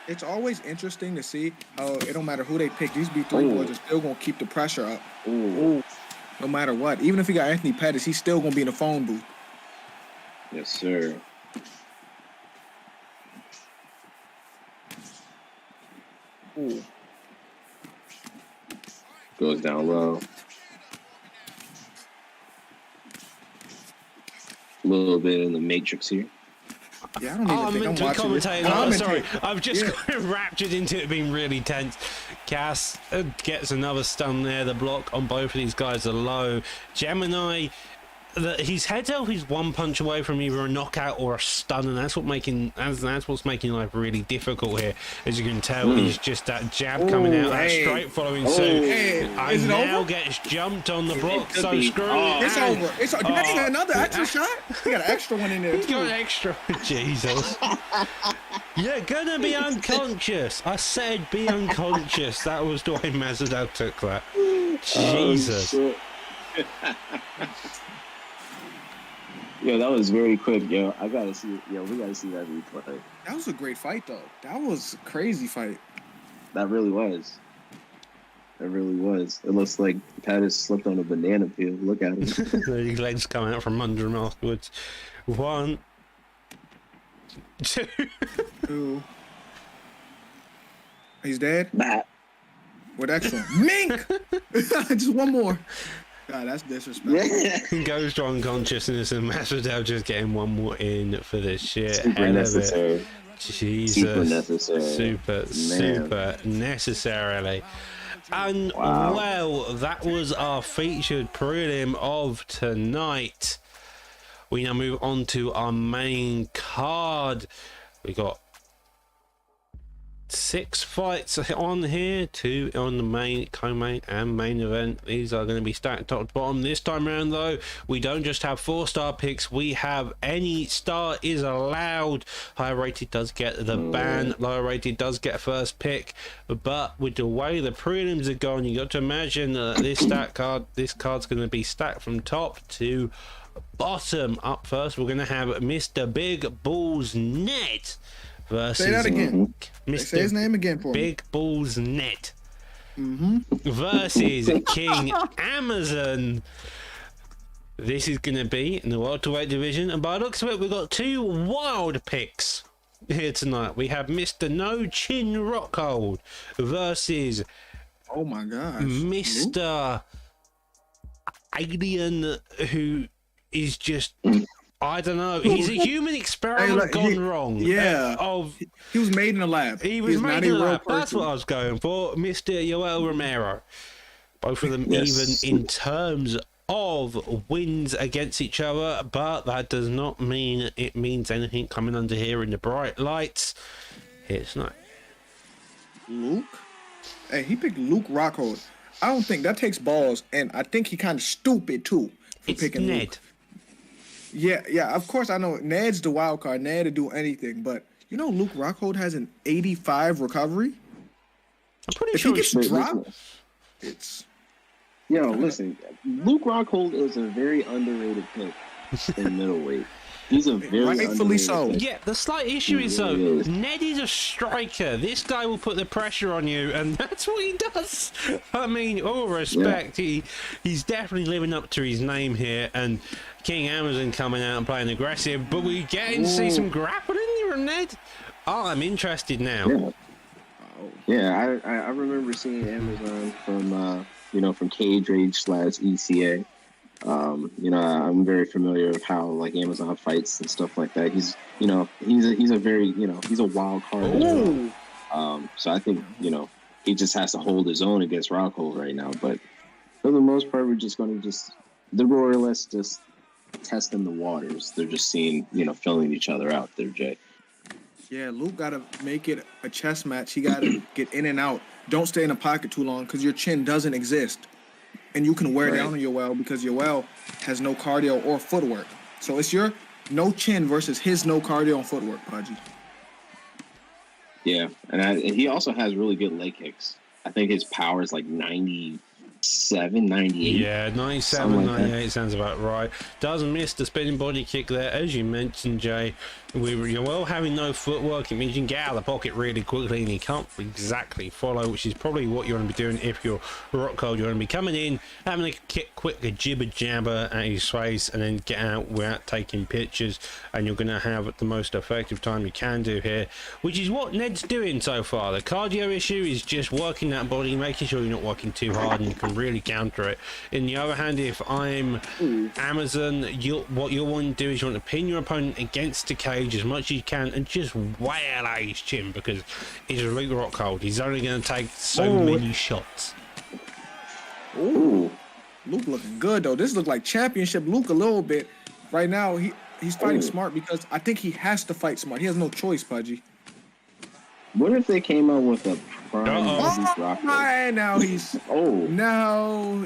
it's always interesting to see how it don't matter who they pick. These B3 boys are still going to keep the pressure up. No matter what. Even if he got Anthony Pettis, he's still going to be in the phone booth. Yes, sir. Ooh. Goes down low. A little bit in the matrix here. Yeah, I don't even think I'm meant to watching this. commentate. Oh, sorry, I've just got raptured into it being really tense. Cass gets another stun there. The block on both of these guys are low. Gemini, his head's out. He's one punch away from either a knockout or a stun, and that's what's making life really difficult here. As you can tell, he's just that jab coming out, that straight following suit. And now gets jumped on the block. So screw it. It's over. It's over. Did they get another extra shot? He got an extra one in there. He's got an extra. Jesus. You're gonna be unconscious. I said be unconscious. That was the way Masvidal took that. Jesus. Yo, that was very quick, yo. We gotta see that replay. That was a great fight, though. That was a crazy fight. That really was. It really was. It looks like Pettis slipped on a banana peel. Look at him. The legs come out from under him afterwards. 1, 2. Ooh. He's dead? Nah. What extra? Mink! Just one more. God, that's disrespectful. He goes to unconsciousness and Masvidal just getting one more in for the shit Super hell necessary. of it. Jesus. Super necessary. Super necessarily. And well, that was our featured prelim of tonight. We now move on to our main card. We got 6 fights on here, 2 on the main, co-main and main event. These are going to be stacked top to bottom. This time around though, we don't just have 4-star picks, we have any star is allowed. Higher rated does get the ban, lower rated does get a first pick, but with the way the prelims are going, you got to imagine that this card's going to be stacked from top to bottom. Up first, we're going to have Mr. Big Balls Ned versus Say that again. Mr. Say his name again for me. Big Balls Ned versus King Amazon. This is going to be in the welterweight division, and by the looks of it, we've got 2 wild picks here tonight. We have Mr. No Chin Rockhold versus Oh my gosh. Mr. Alien, who is just, I don't know, he's a human experiment gone wrong. Yeah. He was made in a lab. He was made in a lab. person. That's what I was going for. Mr. Yoel Romero. Both of them Yes. even in terms of wins against each other, but that does not mean it means anything coming under here in the bright lights. Here's tonight. Luke? Hey, he picked Luke Rockhold. I don't think that takes balls, and I think he kind of stupid too for It's picking Ned. Luke. Yeah, of course I know Ned's the wild card. Ned to do anything, but you know Luke Rockhold has an 85 recovery. I'm pretty If sure he gets it's dropped, it's Yo, listen, Luke Rockhold is a very underrated pick in middleweight. He's a very rightfully so. pick. Yeah, the slight issue is though, really is. Ned is a striker. This guy will put the pressure on you, and that's what he does. I mean, all respect, he's definitely living up to his name here, and King Amazon coming out and playing aggressive, but we getting to see some grappling from Ned. Oh, I'm interested now. Yeah, I remember seeing Amazon from Cage Rage / ECA. I'm very familiar with how like Amazon fights and stuff like that. He's a very he's a wild card as well. So I think he just has to hold his own against Rockhold right now. But for the most part, we're just going to they're more or less just testing the waters. They're just seeing filling each other out there, Jay. Yeah, Luke got to make it a chess match. He got to get in and out. Don't stay in the pocket too long because your chin doesn't exist. And you can wear down on Yoel because Yoel has no cardio or footwork. So it's your no chin versus his no cardio and footwork, Pudgy. Yeah, and he also has really good leg kicks. I think his power is like 97, 98. Yeah, 97, 98 sounds about right. Doesn't miss the spinning body kick there, as you mentioned, Jay. Yoel having no footwork, it means you can get out of the pocket really quickly and he can't exactly follow, which is probably what you want to be doing if you're Rockhold. You want to be coming in, having a quick jibber jabber at his face and then get out without taking pictures, and you're going to have the most effective time you can do here, which is what Ned's doing so far. The cardio issue is just working that body, making sure you're not working too hard and you can really counter it. In the other hand, if I'm Amazon, what you'll want to do is you want to pin your opponent against the cage as much as you can and just wail at his chin, because he's a Luke Rockhold. He's only going to take so many shots. Ooh, Luke looking good though. This looks like championship Luke a little bit. Right now, he's fighting smart because I think he has to fight smart. He has no choice, Pudgy. What if they came out with a prime Luke Rockhold? Right now he's no.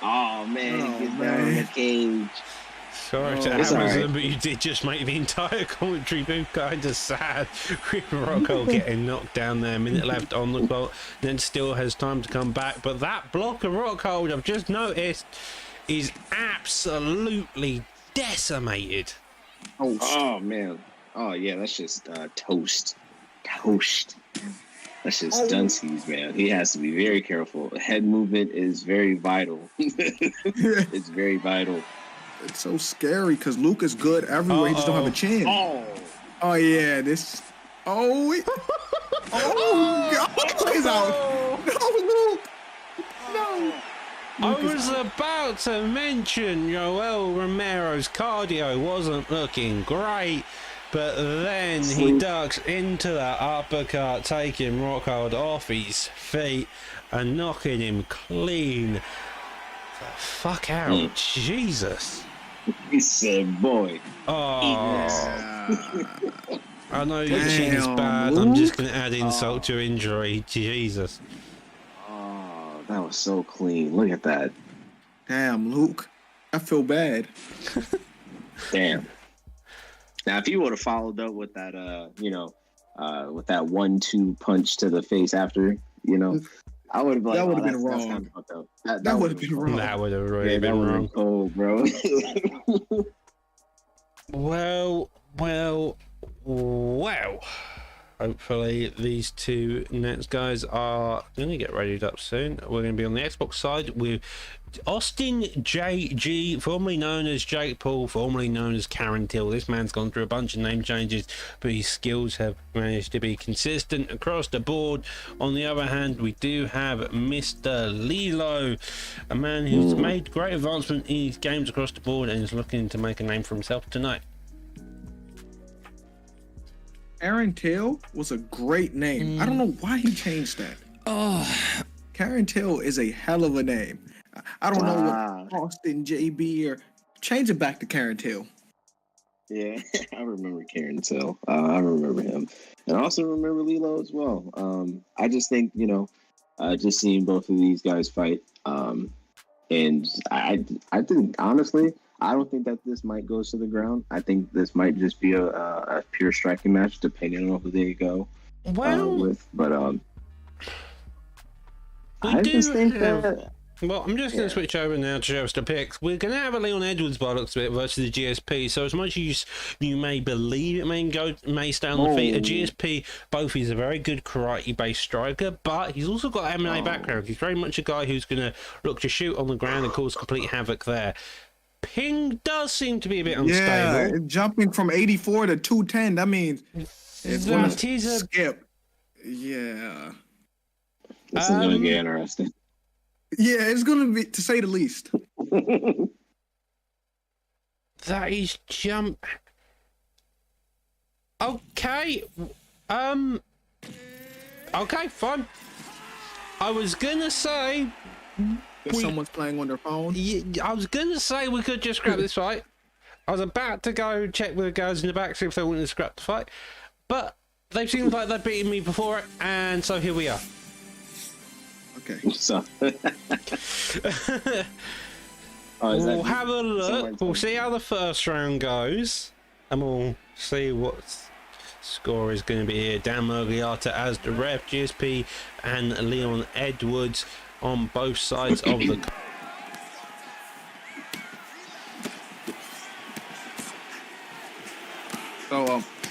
Oh man, he gets down in the cage. Sorry to Amazon, but you did just make the entire commentary booth kind of sad with Rockhold getting knocked down there. A minute left on the clock, then still has time to come back. But that block of Rockhold, I've just noticed, is absolutely decimated. Oh man. Oh yeah, that's just toast. That's just Dunsies, man. He has to be very careful. Head movement is very vital. It's very vital. It's so scary because Luke is good everywhere. He just don't have a chin. Oh yeah, this. Oh, God, he's out. No, Luke. No. I was about to mention Joel Romero's cardio wasn't looking great, but then he ducks into that uppercut, taking Rockhold off his feet and knocking him clean the fuck out. Jesus. He said, boy. Oh. I know itching is bad. I'm just going to add insult to injury. Jesus. Oh, that was so clean. Look at that. Damn, Luke. I feel bad. Damn. Now, if you would have followed up with that, with that 1-2 punch to the face after, I would have been like, that would have been that's wrong. kind of fucked up. That would have been wrong. That would have really been wrong. Cold, bro. Well. Hopefully these two next guys are going to get readied up soon. We're going to be on the Xbox side with Austin JG, formerly known as Jake Paul, formerly known as Karen Till. This man's gone through a bunch of name changes, but his skills have managed to be consistent across the board. On the other hand, we do have Mr. Lilo, a man who's made great advancement in his games across the board and is looking to make a name for himself tonight. Karen Till was a great name. I don't know why he changed that. Karen Till is a hell of a name. I don't know what Austin JB or change it back to Karen Till. Yeah, I remember Karen Till. I remember him, and I also remember Lilo as well. I just think just seeing both of these guys fight, and I think honestly, I don't think that this might go to the ground. I think this might just be a pure striking match, depending on who they go with. But I just think that. Well, I'm just going to switch over now to show us the picks. We're going to have a Leon Edwards by the looks of it versus the GSP. So as much as you may believe it may stay on the feet, a GSP, both he's a very good karate-based striker, but he's also got an MMA background. He's very much a guy who's going to look to shoot on the ground and cause complete havoc there. Ping does seem to be a bit unstable. Yeah, jumping from 84 to 210, that means it's going to skip. Yeah. This is going to get interesting. Yeah, it's going to be, to say the least. That is jump. Okay. Okay, fine. I was going to say... someone's playing on their phone. Yeah, I was going to say we could just scrap this fight. I was about to go check with the guys in the back, see if they wanted to scrap the fight. But they seemed like they'd beaten me before it, and so here we are. Okay. So. We'll have a look. We'll see how the first round goes, and we'll see what score is going to be here. Dan Mergliata as the ref, GSP and Leon Edwards on both sides of the...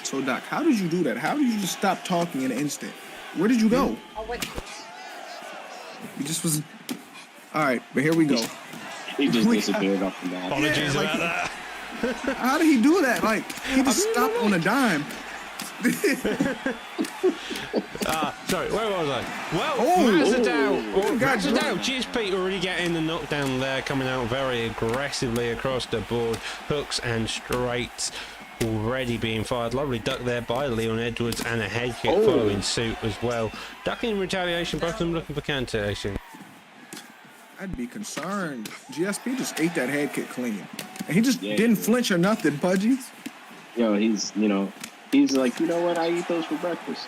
So Doc, how did you do that? How did you just stop talking in an instant? Where did you go? Oh, wait. You just was... All right, but here we go. He just disappeared off the map. Apologies about that. How did he do that? Like, he just stopped on a dime. Sorry, where was I? Well, Mazadao, GSP already getting the knockdown there, coming out very aggressively across the board. Hooks and straights already being fired. Lovely duck there by Leon Edwards and a head kick following suit as well. Ducking in retaliation, both of them looking for counteration. I'd be concerned. GSP just ate that head kick clean. And he just didn't flinch or nothing, Pudgy. He's like, you know what? I eat those for breakfast.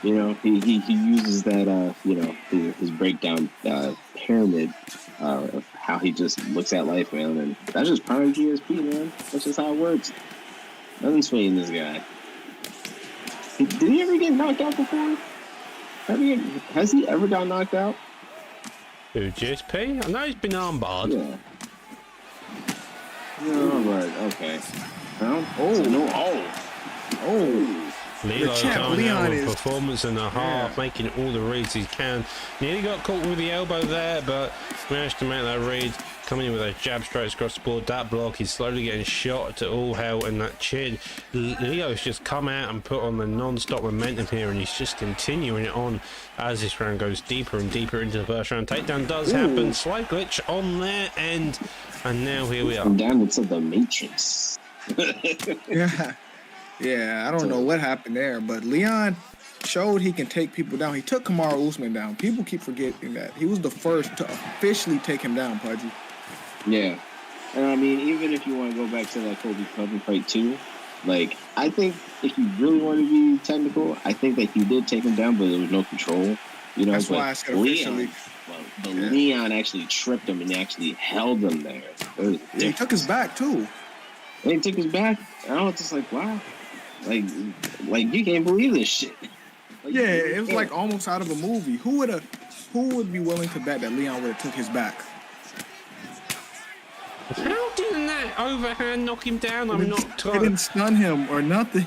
He uses that, his breakdown pyramid of how he just looks at life, man. And that's just prime GSP, man. That's just how it works. Nothing's swaying this guy. Did he ever get knocked out before? Has he ever got knocked out? Who, GSP? I know he's been armbarred. Yeah. No, but okay. Lilo champ, coming Leon out with is- performance and a half, making all the reads he can. Nearly got caught with the elbow there, but managed to make that read. Coming in with those jab strikes across the board. That block is slowly getting shot to all hell, and that chin. Leo's just come out and put on the non-stop momentum here, and he's just continuing it on as this round goes deeper and deeper into the first round. Takedown does happen. Slight glitch on their end, and now here we are. I'm down into the Matrix. Yeah, I don't know what happened there, but Leon showed he can take people down. He took Kamaru Usman down. People keep forgetting that. He was the first to officially take him down, Pudgy. Yeah. And I mean, even if you want to go back to that Kobe Covington fight too, like, I think if you really want to be technical, I think that he did take him down, but there was no control. You know, That's why I said officially. Leon actually tripped him and actually held him there. He took his back too. And he took his back. And I was just like, wow. Like you can't believe this shit. Like, Yeah, it was like almost out of a movie. Who would be willing to bet that Leon would have took his back? How didn't that overhand knock him down? I'm not It trying. didn't stun him or nothing.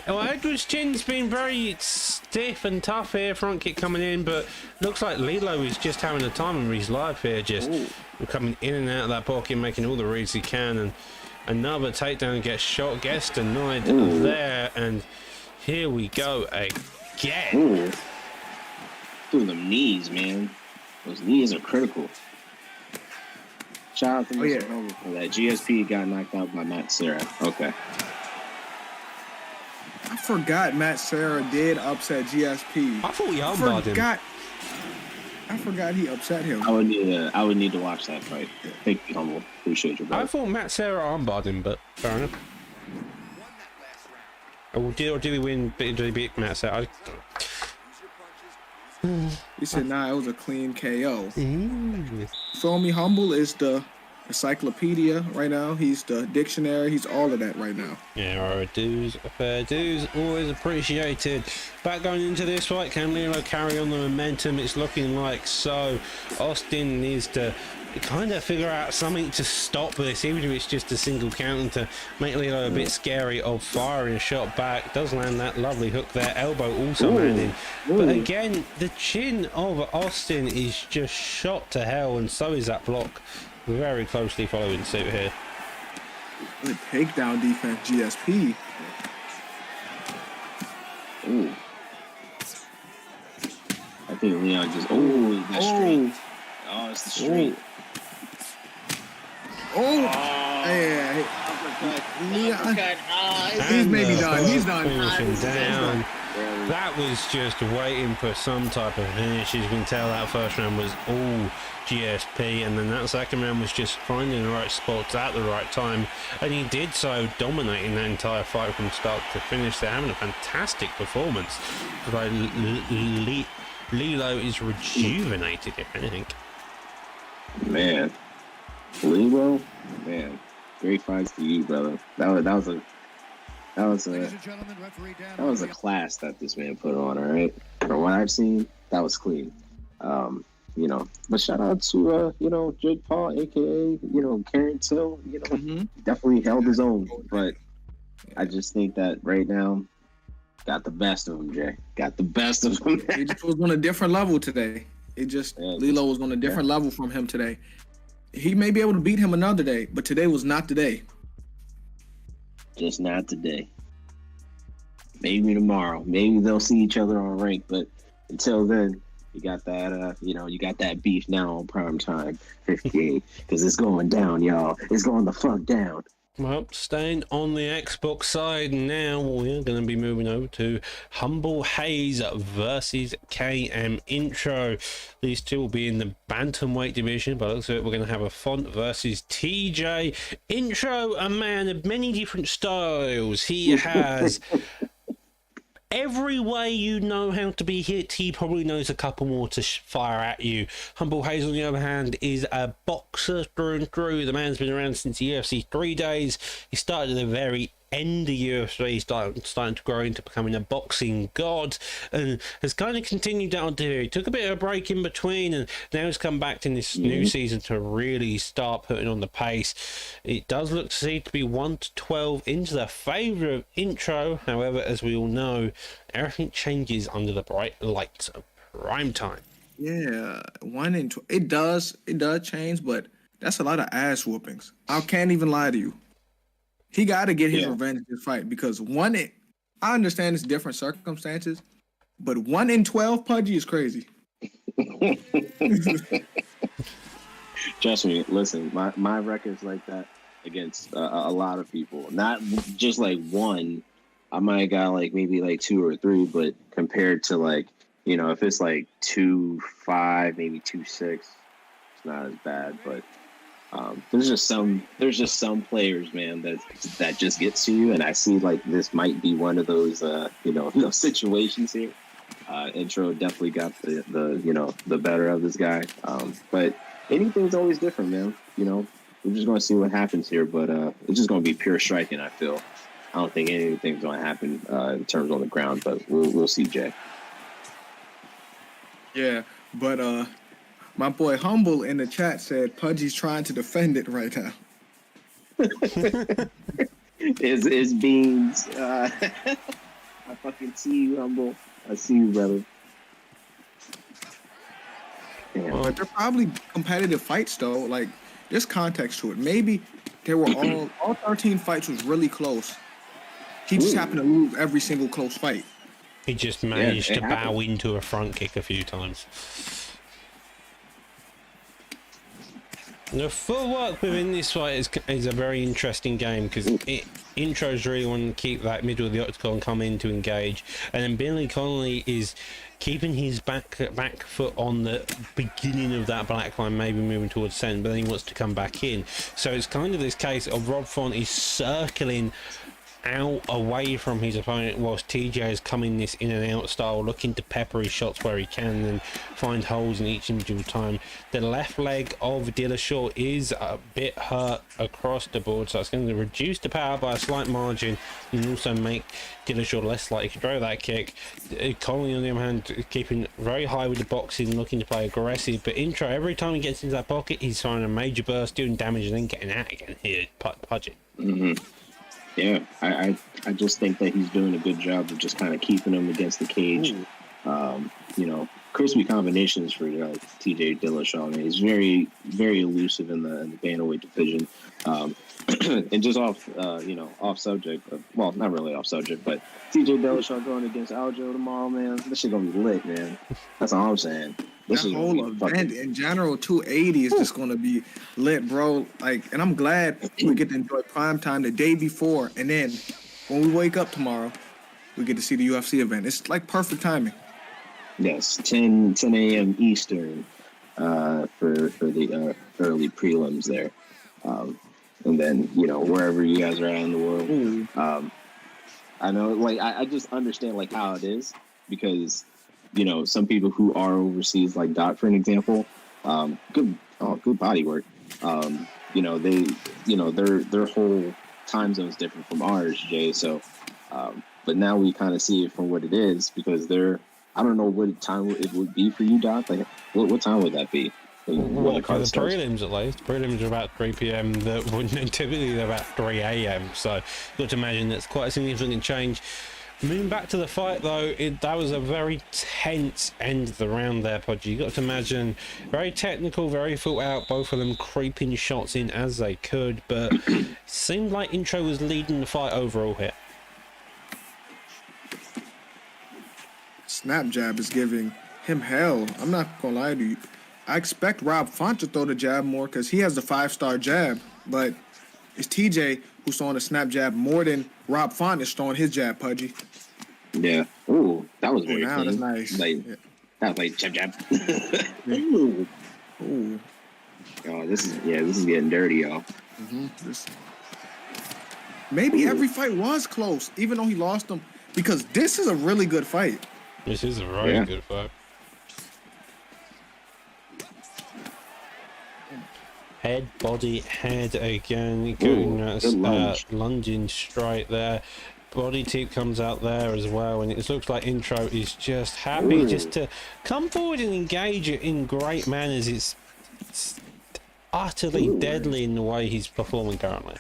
Well, Edwards' chin's been very stiff and tough here, front kick coming in, but looks like Lilo is just having a time of his life here, just coming in and out of that pocket, making all the reads he can, and another takedown gets shot, gets denied there, and here we go again. Ooh. Through them knees, man. Those knees are critical. Shout out to Mr. Homer for that. GSP got knocked out by Matt Serra. Okay. I forgot Matt Serra did upset GSP. I thought he armbarred him. I forgot he upset him. I would need to watch that fight. Thank you, Humble. Appreciate your brother. I thought Matt Serra armbarred him, but fair enough. Or did he win? Did he beat Matt Serra? He said, nah, it was a clean KO. Feel me? Humble is the encyclopedia right now. He's the dictionary. He's all of that right now. Yeah, alright, dues, fair dues, always appreciated. Back going into this fight, can Lilo carry on the momentum? It's looking like so. Austin needs to kind of figure out something to stop this, even if it's just a single count, to make Lilo a bit scary of firing a shot back. Does land that lovely hook there, elbow also landing. But again, the chin of Austin is just shot to hell, and so is that block. Very closely following suit here. Good takedown defense, GSP. Ooh. I think Leon just. Oh, that's straight. Oh, it's the straight. Yeah. Leon. He's maybe done. He's done. Down. That was just waiting for some type of finish. As you can tell, that first round was all GSP, and then that second round was just finding the right spots at the right time, and he did so, dominating that entire fight from start to finish. They're having a fantastic performance. But Lilo is rejuvenated, if anything. Man, Lilo, man, great fights to you, brother. That was a class that this man put on. All right, from what I've seen, that was clean. You know, but shout out to Jake Paul, aka Karen Till. Definitely held his own. But I just think that right now, got the best of him, Jay. Got the best of him. He just was on a different level today. Lilo was on a different level from him today. He may be able to beat him another day, but today was not the day. Just not today. Maybe tomorrow. Maybe they'll see each other on rank, but until then, you got that. You got that beef now on Primetime 58 because it's going down, y'all. It's going the fuck down. Well, staying on the Xbox side now, we're going to be moving over to Humble Hayes versus KM Intro. These two will be in the bantamweight division, but looks like we're going to have a Font versus TJ. Intro, a man of many different styles. He has every way you know how to be hit, he probably knows a couple more to fire at you. Humble Hayes, on the other hand, is a boxer through and through. The man's been around since the UFC 3 days. He started at a very end the UFC, starting to grow into becoming a boxing god, and has kind of continued down there. He took a bit of a break in between, and now he's come back in this new season to really start putting on the pace. It does look to be 1-12 into the favour of Intro. However, as we all know, everything changes under the bright lights of prime time. Yeah, 1-12. It does change, but that's a lot of ass whoopings. I can't even lie to you. He got to get his revenge in this fight because I understand it's different circumstances, but 1-12 Pudgy is crazy. Trust me, listen, my record's like that against a lot of people. Not just like one. I might have got like maybe like 2 or 3, but compared to like, you know, if it's like 2-5, maybe 2-6, it's not as bad. But there's just some players, man, that just gets to you, and I see like this might be one of those those situations here. Intro definitely got the better of this guy, but anything's always different, man. You know, we're just gonna see what happens here, but it's just gonna be pure striking. I feel. I don't think anything's gonna happen in terms on the ground, but we'll see, Jay. Yeah, but my boy Humble in the chat said Pudgy's trying to defend it right now. Is Beans. I fucking see you, Humble. I see you, brother. Damn. But they're probably competitive fights, though. Like, there's context to it. Maybe they were all 13 fights was really close. He just happened to lose every single close fight. He just managed to bow into a front kick a few times. The footwork within this fight is a very interesting game because Intro's really wanting to keep that middle of the octagon, come in to engage, and then Billy Connolly is keeping his back foot on the beginning of that black line, maybe moving towards center, but then he wants to come back in. So it's kind of this case of Rob Font is circling out away from his opponent whilst TJ is coming this in and out style, looking to pepper his shots where he can and find holes in each individual time. The left leg of Dillashaw is a bit hurt across the board, so it's going to reduce the power by a slight margin and also make Dillashaw less likely to throw that kick. Connolly, on the other hand, keeping very high with the boxing, looking to play aggressive, but Intro, every time he gets into that pocket, he's throwing a major burst, doing damage, and then getting out again here, Pudgy. Yeah, I just think that he's doing a good job of just kind of keeping him against the cage. Crispy combinations for T.J. Dillashaw. Man, he's very, very elusive in the bantamweight division. And just off subject. Well, not really off subject, but T.J. Dillashaw going against Aljo tomorrow, man. This shit gonna be lit, man. That's all I'm saying. That whole event in general, 280 is just going to be lit, bro. Like, and I'm glad we get to enjoy prime time the day before, and then when we wake up tomorrow, we get to see the UFC event. It's like perfect timing. Yes, 10 a.m. Eastern for the early prelims there, and then wherever you guys are at in the world. I know, like I just understand like how it is because. Some people who are overseas, like Doc, for an example, good body work. They, their whole time zone is different from ours, Jay. So, but now we kind of see it from what it is because I don't know what time it would be for you, Doc. Like, what time would that be? Well, for the prelims at least. Prelims are about 3 p.m. Typically they're about 3 a.m. So you've got to imagine that's quite a significant change. Moving back to the fight, though, that was a very tense end of the round there, Pudgy. You got to imagine, very technical, very thought out, both of them creeping shots in as they could, but it seemed like Intro was leading the fight overall here. Snap jab is giving him hell. I'm not going to lie to you. I expect Rob Font to throw the jab more because he has the 5-star jab, but it's TJ who's throwing the snap jab more than Rob Font is throwing his jab, Pudgy. Yeah. Ooh, that was very clean. That's nice. Like, that was like jab. Ooh. Ooh. Oh, this is getting dirty, y'all. Maybe every fight was close, even though he lost them, because this is a really good fight. This is a very good fight. head, body, head again. Lunging straight there. Body tip comes out there as well, and it looks like Intro is just happy just to come forward and engage it in great manners. It's utterly deadly in the way he's performing currently.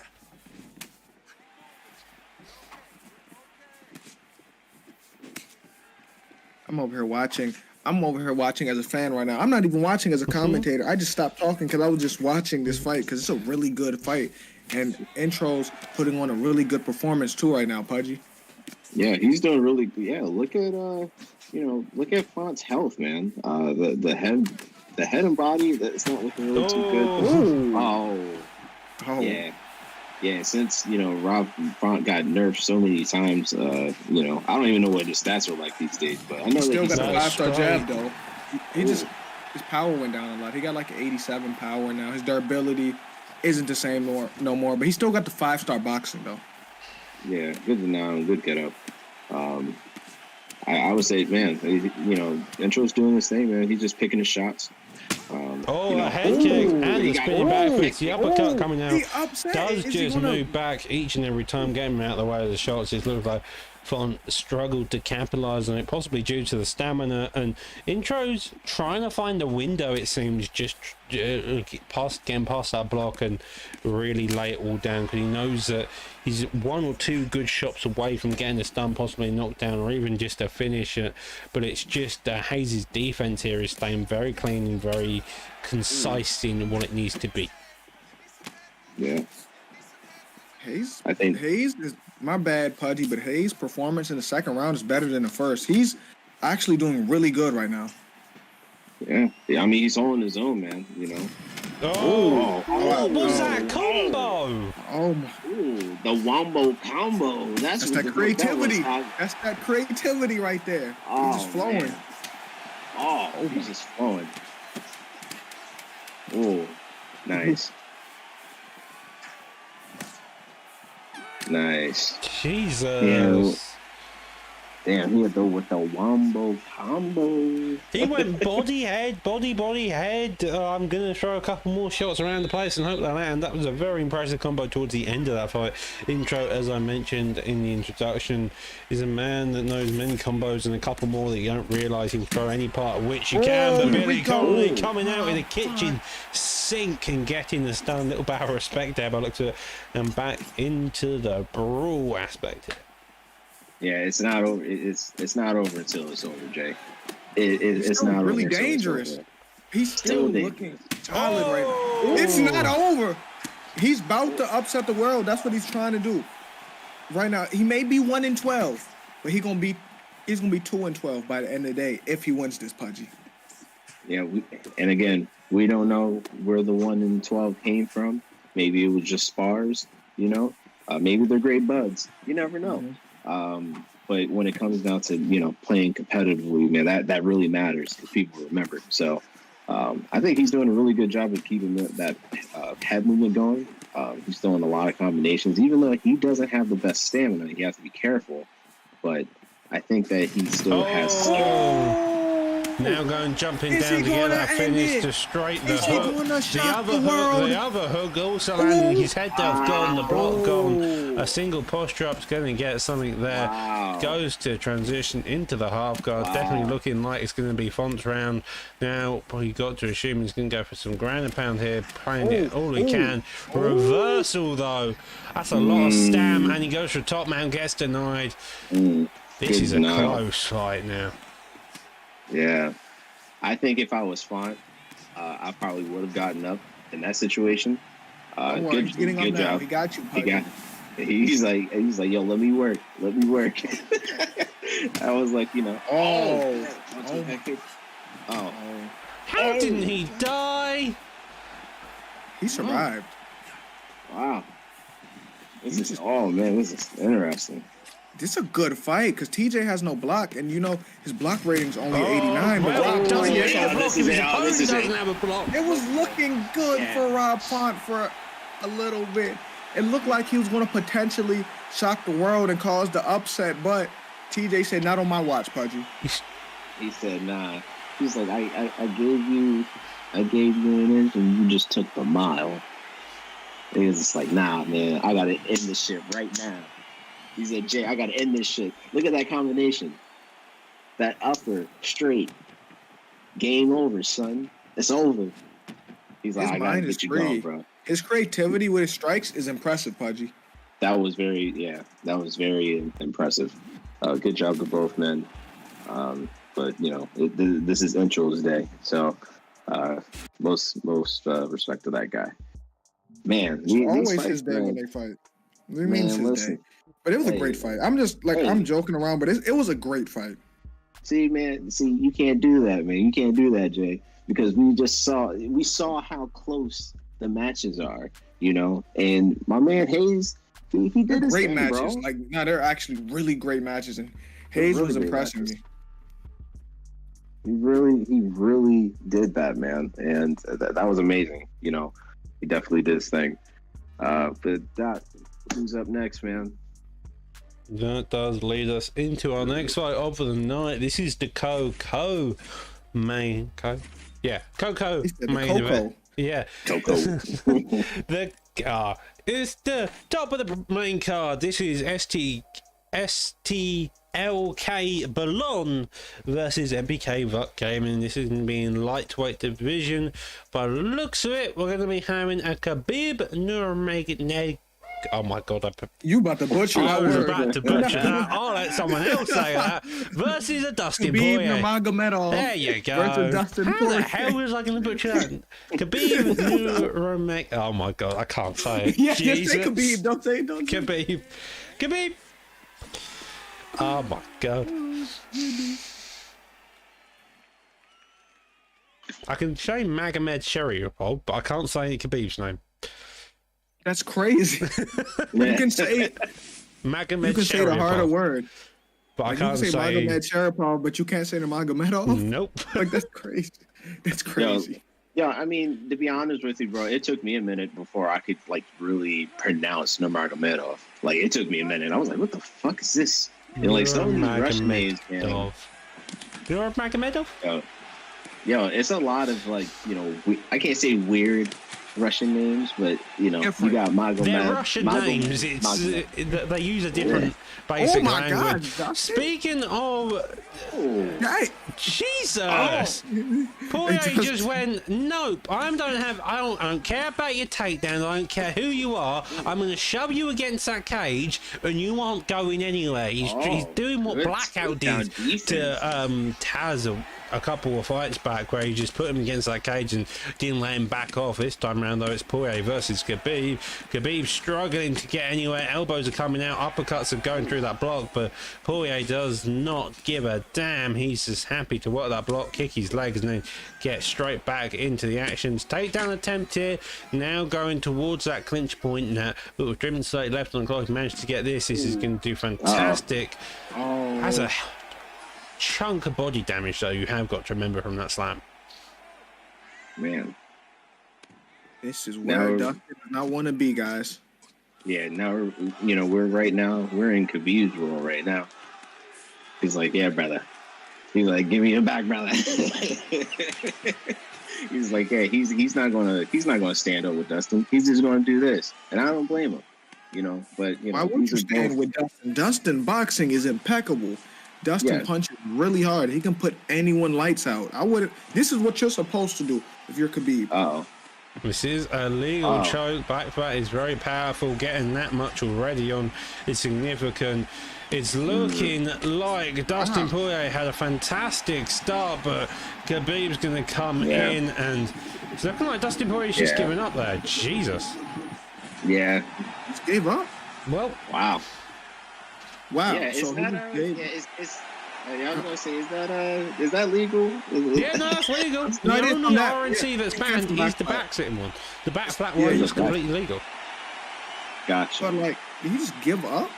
I'm over here watching as a fan right now. I'm not even watching as a commentator. I just stopped talking because I was just watching this fight because it's a really good fight. And Intro's putting on a really good performance too right now, Pudgy. Yeah, he's doing really good. Yeah, look at Font's health, man. The head and body, that's not looking really too good. Oh. Yeah, since, Rob Font got nerfed so many times, I don't even know what his stats are like these days, but I know he still that got a 5-star jab, though. His power went down a lot. He got like 87 power now. His durability isn't the same no more, but he still got the 5-star boxing, though. Yeah, good renown, good get up. I would say, man, Intro's doing his thing, man. He's just picking his shots. A head kick and the spinning backwards. The uppercut coming out does just move back each and every time, getting him out of the way of the shots. It looks like Font struggled to capitalize on it, possibly due to the stamina, and Intro's trying to find a window, it seems, just getting past that block and really lay it all down, because he knows that he's one or two good shots away from getting the stun, possibly knocked down, or even just a finish. But it's just Hayes' defense here is staying very clean and very concise in what it needs to be. Yeah. Hayes? I think Hayes is, my bad, Pudgy, but Hayes' performance in the second round is better than the first. He's actually doing really good right now. Yeah, I mean, he's on his own, man, What was that combo? Oh, my. Ooh, the wombo combo. That's that creativity. That's that creativity right there. He's just flowing. Man. He's just flowing. Oh, nice. Nice. Jesus. Damn, he went with the wombo combo. He went body, head, body, head. I'm going to throw a couple more shots around the place and hope they land. That was a very impressive combo towards the end of that fight. Intro, as I mentioned in the introduction, is a man that knows many combos and a couple more that you don't realise he can throw any part of which you can. But Billy Connolly coming out with a kitchen sink and getting the stun. Little bow of respect there by looks at it. And back into the brawl aspect here. Yeah, it's not over. It's not over until it's over, Jay. It's not really over dangerous. He's still looking solid right now. It's not over. He's about to upset the world. That's what he's trying to do right now. He may be 1-12, but he's gonna be 2-12 by the end of the day if he wins this, Pudgy. Yeah, and again, we don't know where the 1-12 came from. Maybe it was just spars. Maybe they're great buds. You never know. Mm-hmm. But when it comes down to, playing competitively, man, that really matters because people remember. So I think he's doing a really good job of keeping that head movement going. He's throwing a lot of combinations. Even though he doesn't have the best stamina, he has to be careful. But I think that he still has... Now going jumping down to get that finish to straight the hook. The other hook also landing. His head down gone, the block gone. A single posture up's going to get something there. Wow. Goes to transition into the half guard. Wow. Definitely looking like it's going to be Font's round. Now, you got to assume he's going to go for some ground and pound here, playing it all he can. Reversal though. That's a lot of stam, and he goes for top man, gets denied. This is a close fight now. Yeah, I think if I was Font, I probably would have gotten up in that situation. Good job. He got you. He's like, yo, let me work. I was like, How didn't he die? He survived. Wow. This is interesting. This is a good fight because TJ has no block, and his block rating's only 89. But Rob doesn't have a block. It was looking good for Rob Font for a little bit. It looked like he was going to potentially shock the world and cause the upset, but TJ said, "Not on my watch, Pudgy." He said, "Nah." He's like, I gave you an inch and you just took the mile. He was just like, nah, man, I gotta end this shit right now. He said, Jay, I gotta end this shit. Look at that combination. That upper straight. Game over, son. It's over. He's like, I gotta get you going, bro. His creativity with his strikes is impressive, Pudgy. That was very impressive. Good job to both men. But you know, this is Intros Day, so most respect to that guy. Man, it's always his day when they fight. It means his day. But it was a great fight. I'm just like I'm joking around, but it was a great fight. See, man, you can't do that, man. You can't do that, Jay, because we saw how close the matches are, you know. And my man Hayes, he did his great thing, matches. bro. Like, no, they're actually really great matches, and Hayes really was impressing me. He really did that, man, and that was amazing. You know, he definitely did his thing. But who's up next, man? That does lead us into our next fight of the night. This is the Coco main event. Yeah, Coco. It's the top of the main card. This is STLK Ballon versus MPK Vuk Gaming. This is going to be in lightweight division. By the looks of it, we're going to be having a Khabib Nurmagomedov. Oh my god! You about to butcher that was word. about to butcher that. I'll let someone else say that. Versus a Dustin Khabib Poirier. Nurmagomedov. There you go. Versus Dustin How Poirier. the hell was I going to butcher that? Khabib Nurmagomedov. Oh my god! I can't say it. Yeah, Jesus. just say Khabib. Don't say it. Khabib. Oh my god. I can say Magomed Sharipov, but I can't say Khabib's name. That's crazy. You can say Magomed You can say the harder word. But Like, I can't you can say say Magomed Sharipov, but you can't say the Magomedov. Nope. Like, that's crazy. That's crazy. Yeah, I mean, to be honest with you, bro, it took me a minute before I could like really pronounce Nurmagomedov. Like, it took me a minute. I was like, what the fuck is this? And like some of these Russian names, man. You're Magomedov? Yo, it's a lot of like, you know, I can't say weird Russian names, but you know, you got Magomed. They're Russian names. They use a different basic language. God, Speaking of, Jesus, Poirier just went, nope. I don't care about your takedown. I don't care who you are. I'm going to shove you against that cage, and you aren't going anywhere. He's doing what Blackout did to Taz a couple of fights back, where he just put him against that cage and didn't let him back off. This time around, though, it's Poirier versus Khabib. Khabib struggling to get anywhere. Elbows are coming out, uppercuts are going through that block, but Poirier does not give a damn. He's just happy to work that block, kick his legs, and then get straight back into the actions. Takedown attempt here, now going towards that clinch point. Now, but with driven straight left on the clock, he managed to get this. This is going to do fantastic. Has a chunk of body damage, though, you have got to remember from that slam. Man, this is where Dustin does not want to be, guys. Yeah, now we're in Khabib's role right now. He's like, yeah, brother. He's like, give me it back, brother. He's like, yeah, he's not gonna stand up with Dustin. He's just gonna do this, and I don't blame him. You know, but you know, why wouldn't you stand with Dustin? Dustin boxing is impeccable. Dustin punches really hard. He can put anyone lights out. This is what you're supposed to do if you're Khabib. This is a legal choke. Back that is very powerful. Getting that much already on is significant. It's looking like Dustin Poirier had a fantastic start, but Khabib's going to come in, and it's looking like Dustin Poirier's just giving up there. Jesus. Yeah. Just gave up? Well. Wow. Yeah, so I was gonna say, is that legal? Yeah, no, that's legal. The only RNC that's banned is the back sitting one. The back flat one is completely legal. Gotcha. But like, did he just give up?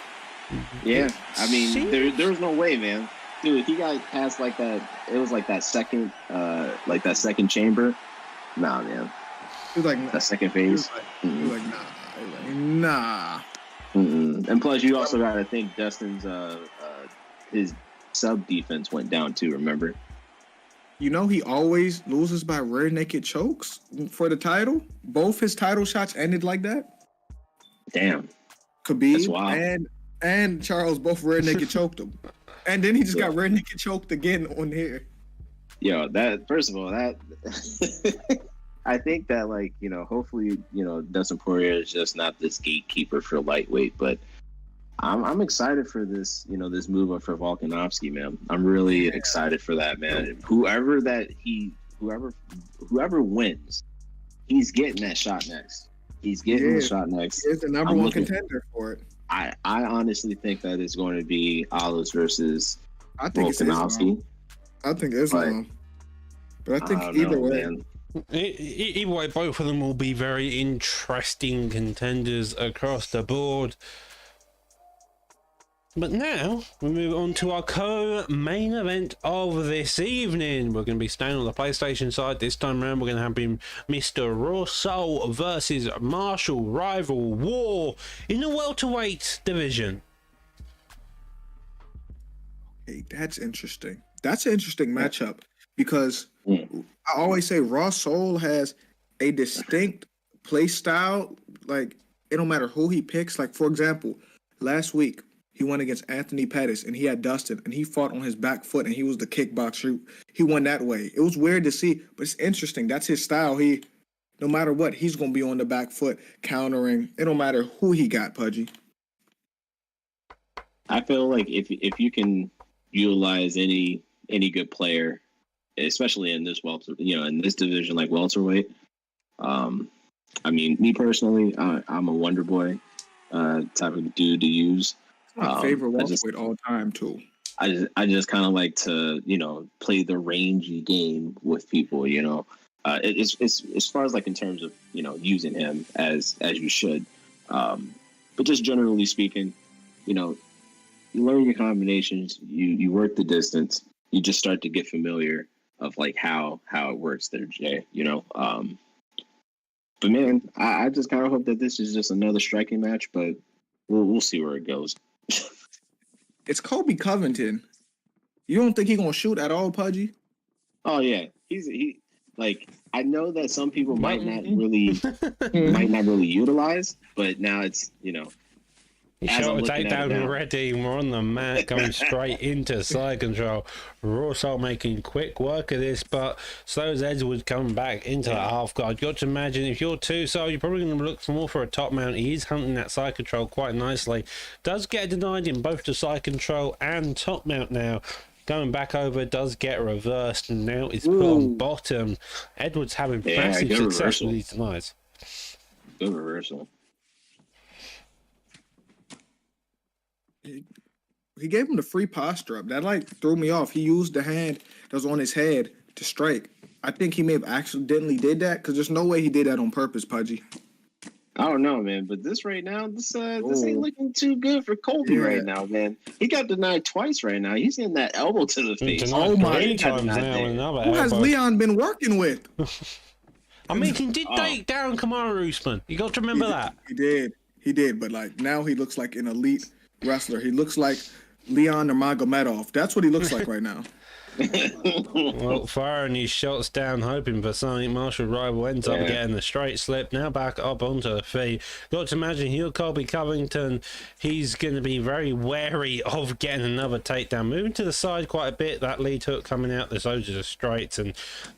Yeah, I mean, there's no way, man. Dude, if he got past like that, it was like that second chamber. Nah, man. He was like, that second phase. He was like, nah. And plus, you also got to think Dustin's his sub defense went down too. Remember? You know, he always loses by rear naked chokes for the title. Both his title shots ended like that. Damn. That's Khabib wild. and Charles both rear naked choked him. And then he just got rear naked choked again on here. Yo, that first of all, that I think that like, you know, hopefully, you know, Dustin Poirier is just not this gatekeeper for lightweight, but I'm excited for this, you know, this move up for Volkanovski, man. I'm really excited for that, man. Whoever wins, he's getting that shot next. He's getting the shot next. He's the number one contender for it. I honestly think that it's going to be Alves versus Volkanovski. I think Islam. But I think either way. Man. Either way, both of them will be very interesting contenders across the board. But now we move on to our co-main event of this evening. We're going to be staying on the PlayStation side. This time around, we're going to have Mr. Raw Soul versus Martial Rival War in the welterweight division. Hey, that's interesting. That's an interesting matchup because I always say Raw Soul has a distinct play style. Like, it don't matter who he picks. Like, for example, last week, he went against Anthony Pettis, and he had Dustin, and he fought on his back foot, and he was the kickboxer. He won that way. It was weird to see, but it's interesting. That's his style. No matter what, he's going to be on the back foot, countering. It don't matter who he got, Pudgy. I feel like if you can utilize any good player, especially in this in this division like welterweight. I mean, me personally, I'm a Wonder Boy type of dude to use. My favorite welterweight all time too. I just kind of like to play the rangy game with people. It's as far as like in terms of using him as you should, but just generally speaking, you learn your combinations, you work the distance, you just start to get familiar of like how it works there, Jay. But man, I just kind of hope that this is just another striking match, but we'll see where it goes. It's Colby Covington. You don't think he's gonna shoot at all, Pudgy? Oh yeah, he like I know that some people might not really utilize, but now it's He shot a takedown already, and we're on the mat going straight into side control. Raw Soul making quick work of this, but so is Edwards coming back into the half guard. You got to imagine if you're two, so you're probably going to look more for a top mount. He is hunting that side control quite nicely. Does get denied in both the side control and top mount now. Going back over, does get reversed, and now it's put on bottom. Edwards having massive success with these denies. Good reversal. He gave him the free posture up. That like threw me off. He used the hand that was on his head to strike. I think he may have accidentally did that because there's no way he did that on purpose, Pudgy. I don't know, man. But this right now, this ain't looking too good for Colby right now, man. He got denied twice right now. He's in that elbow to the face. Oh my God! Who has Leon been working with? I mean, he did take down Kamaru Usman. You got to remember that. He did. But like now, he looks like an elite wrestler. He looks like Leon Nurmagomedov. That's what he looks like right now. Well, firing his shots down, hoping for something. Martial Rival ends up getting the straight slip. Now back up onto the feet. Got to imagine here, Colby Covington, he's going to be very wary of getting another takedown. Moving to the side quite a bit. That lead hook coming out. Those are the straights, and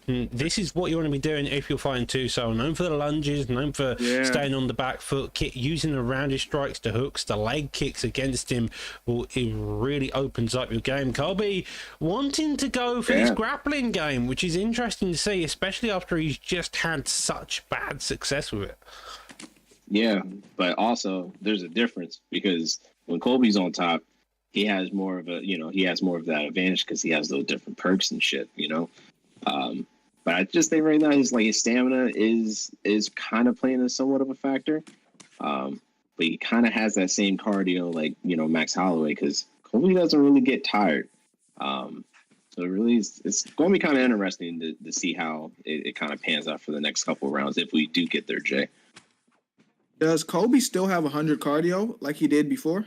this is what you want to be doing if you're fighting two. So known for the lunges, known for staying on the back foot, using the rounded strikes, the hooks, the leg kicks against him. It really opens up your game. Colby wanting to go for his grappling game, which is interesting to see, especially after he's just had such bad success with it. Yeah, but also there's a difference because when Colby's on top, he has more of that advantage because he has those different perks and shit, But I just think right now his stamina is kind of playing as somewhat of a factor. But he kind of has that same cardio like Max Holloway because Colby doesn't really get tired. So really, it's going to be kind of interesting to see how it kind of pans out for the next couple of rounds if we do get there, Jay. Does Colby still have 100 cardio like he did before?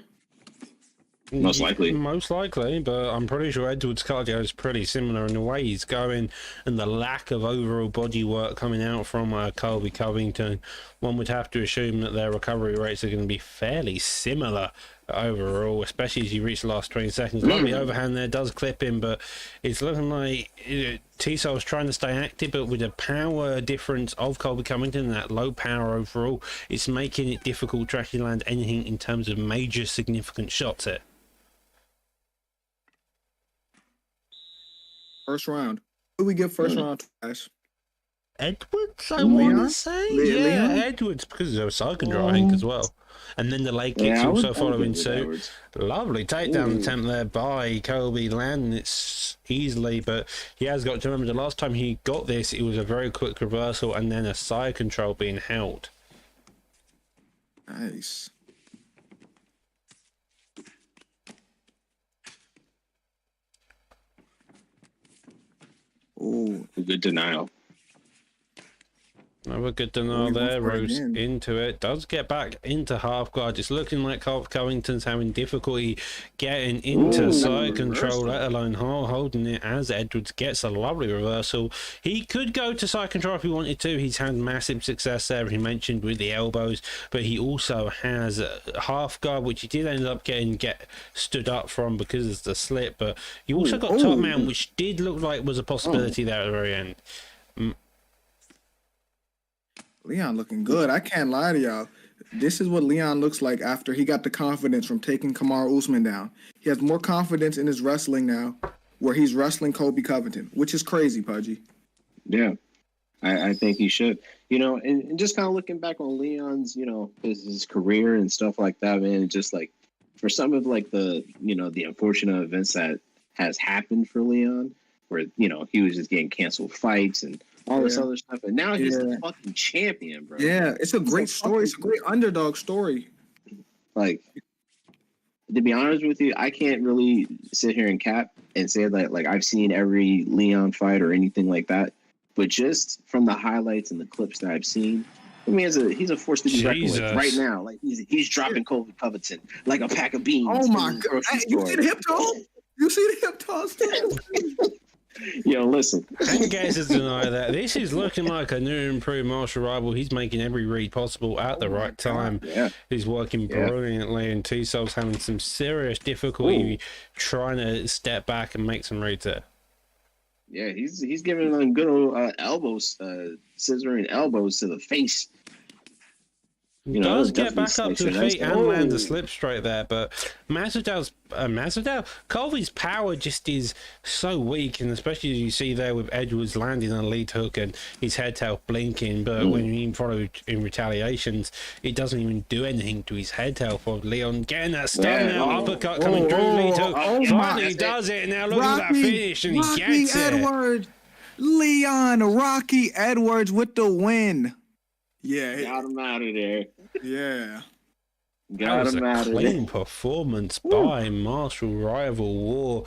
Most likely. Most likely, but I'm pretty sure Edwards' cardio is pretty similar in the way he's going and the lack of overall body work coming out from Colby Covington. One would have to assume that their recovery rates are going to be fairly similar overall, especially as you reach the last 20 seconds. The overhand there does clip him, but it's looking like T-Sol's trying to stay active, but with the power difference of Colby Covington and that low power overall, it's making it difficult to actually land anything in terms of major significant shots here. First round. Who do we give first round twice? Edwards, I want to say. Yeah, Edwards, because there was side control, I think, as well. And then the leg kicks also following suit. Lovely takedown attempt there by Colby, landing it easily, but he has got to remember the last time he got this, it was a very quick reversal and then a side control being held. Nice. Ooh, good denial. Another good denial there. Rose into it. Does get back into half guard. It's looking like Covington's having difficulty getting into side control, let alone holding it, as Edwards gets a lovely reversal. He could go to side control if he wanted to. He's had massive success there, he mentioned, with the elbows, but he also has half guard, which he did end up get stood up from because of the slip. But you also got top man, which did look like was a possibility there at the very end. Leon looking good. I can't lie to y'all. This is what Leon looks like after he got the confidence from taking Kamaru Usman down. He has more confidence in his wrestling now, where he's wrestling Colby Covington, which is crazy, Pudgy. Yeah, I think he should. You know, and just kind of looking back on Leon's, you know, his career and stuff like that, man, just like for some of like the, you know, the unfortunate events that has happened for Leon, where, you know, he was just getting canceled fights and all this other stuff, and now he's the fucking champion, bro. Yeah, it's a great story. It's a great underdog story. Like, to be honest with you, I can't really sit here and cap and say that like I've seen every Leon fight or anything like that, but just from the highlights and the clips that I've seen, I mean, he's a force to be reckoned with right now. Like he's dropping Colby Covington like a pack of beans. Oh my god! You see the hip toss? You see the hip toss too? Yo, listen. And guesses deny that. This is looking like a new improved martial rival. He's making every read possible at the right time. Yeah. He's working brilliantly, and T-Sol's having some serious difficulty trying to step back and make some reads there. Yeah, he's giving them good old elbows, scissoring elbows to the face. You know, does get back up to the feet and land a slip straight there, but Masvidal's Colby's power just is so weak, and especially as you see there with Edwards landing a lead hook and his head tail blinking, but when you follow in retaliations, it doesn't even do anything to his head tail for Leon getting that stun now, uppercut coming through, lead hook. Finally does it, and now look at that finish, and he gets it. Leon Rocky Edwards with the win. Yeah, got him out of there. Yeah, got him out of there. Clean performance by martial rival War,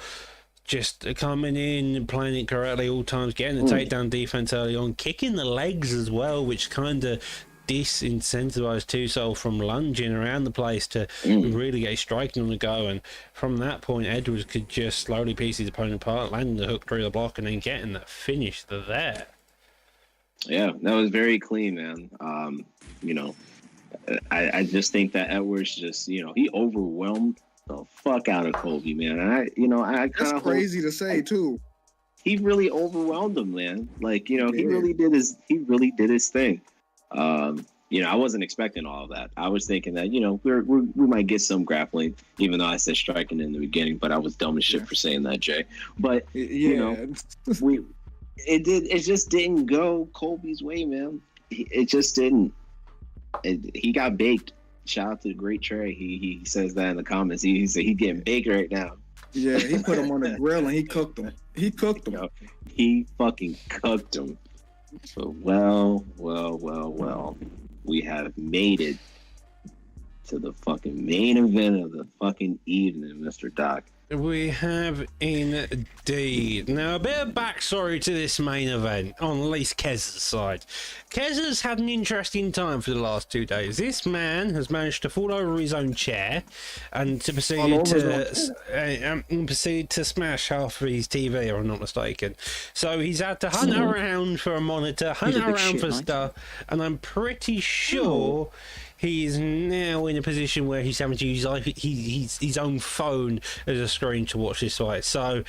just coming in, playing it correctly all times, getting the takedown defense early on, kicking the legs as well, which kind of disincentivized T-Sol from lunging around the place to really get striking on the go. And from that point, Edwards could just slowly piece his opponent apart, landing the hook through the block, and then getting the finish there. Yeah, that was very clean, man. You know, I just think that Edwards just, you know, he overwhelmed the fuck out of Colby, man. And that's crazy to say too. He really overwhelmed him, man. Like, you know, he really did his thing. You know, I wasn't expecting all of that. I was thinking that, you know, we might get some grappling, even though I said striking in the beginning, but I was dumb as shit for saying that, Jay. But you know, it just didn't go Colby's way, man. It just didn't. He got baked. Shout out to the great Trey. He says that in the comments. He said he's getting baked right now. Yeah, he put him on the grill and he cooked him. He fucking cooked him. So well, we have made it to the fucking main event of the fucking evening, Mr. Doc. We have indeed. Now, a bit of backstory to this main event, on at least Kezza's side. Kezza's had an interesting time for the last 2 days. This man has managed to fall over his own chair and to proceed to smash half of his TV, if I'm not mistaken. So he's had to hunt around for a monitor, hunt around for stuff, and I'm pretty sure he's now in a position where he's having to use his own phone as a screen to watch this fight. So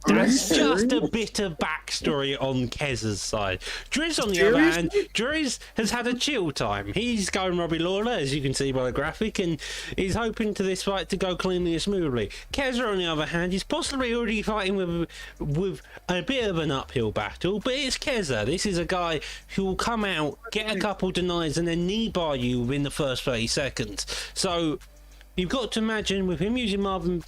that's just a bit of backstory on Kezza's side. Drizz, on the other hand, Drizz has had a chill time. He's going Robbie Lawler, as you can see by the graphic, and he's hoping to this fight to go cleanly and smoothly. Kezza, on the other hand, is possibly already fighting with a bit of an uphill battle, but it's Kezza. This is a guy who will come out, get a couple denies, and then knee bar you within the first 30 seconds. So you've got to imagine with him using Robbie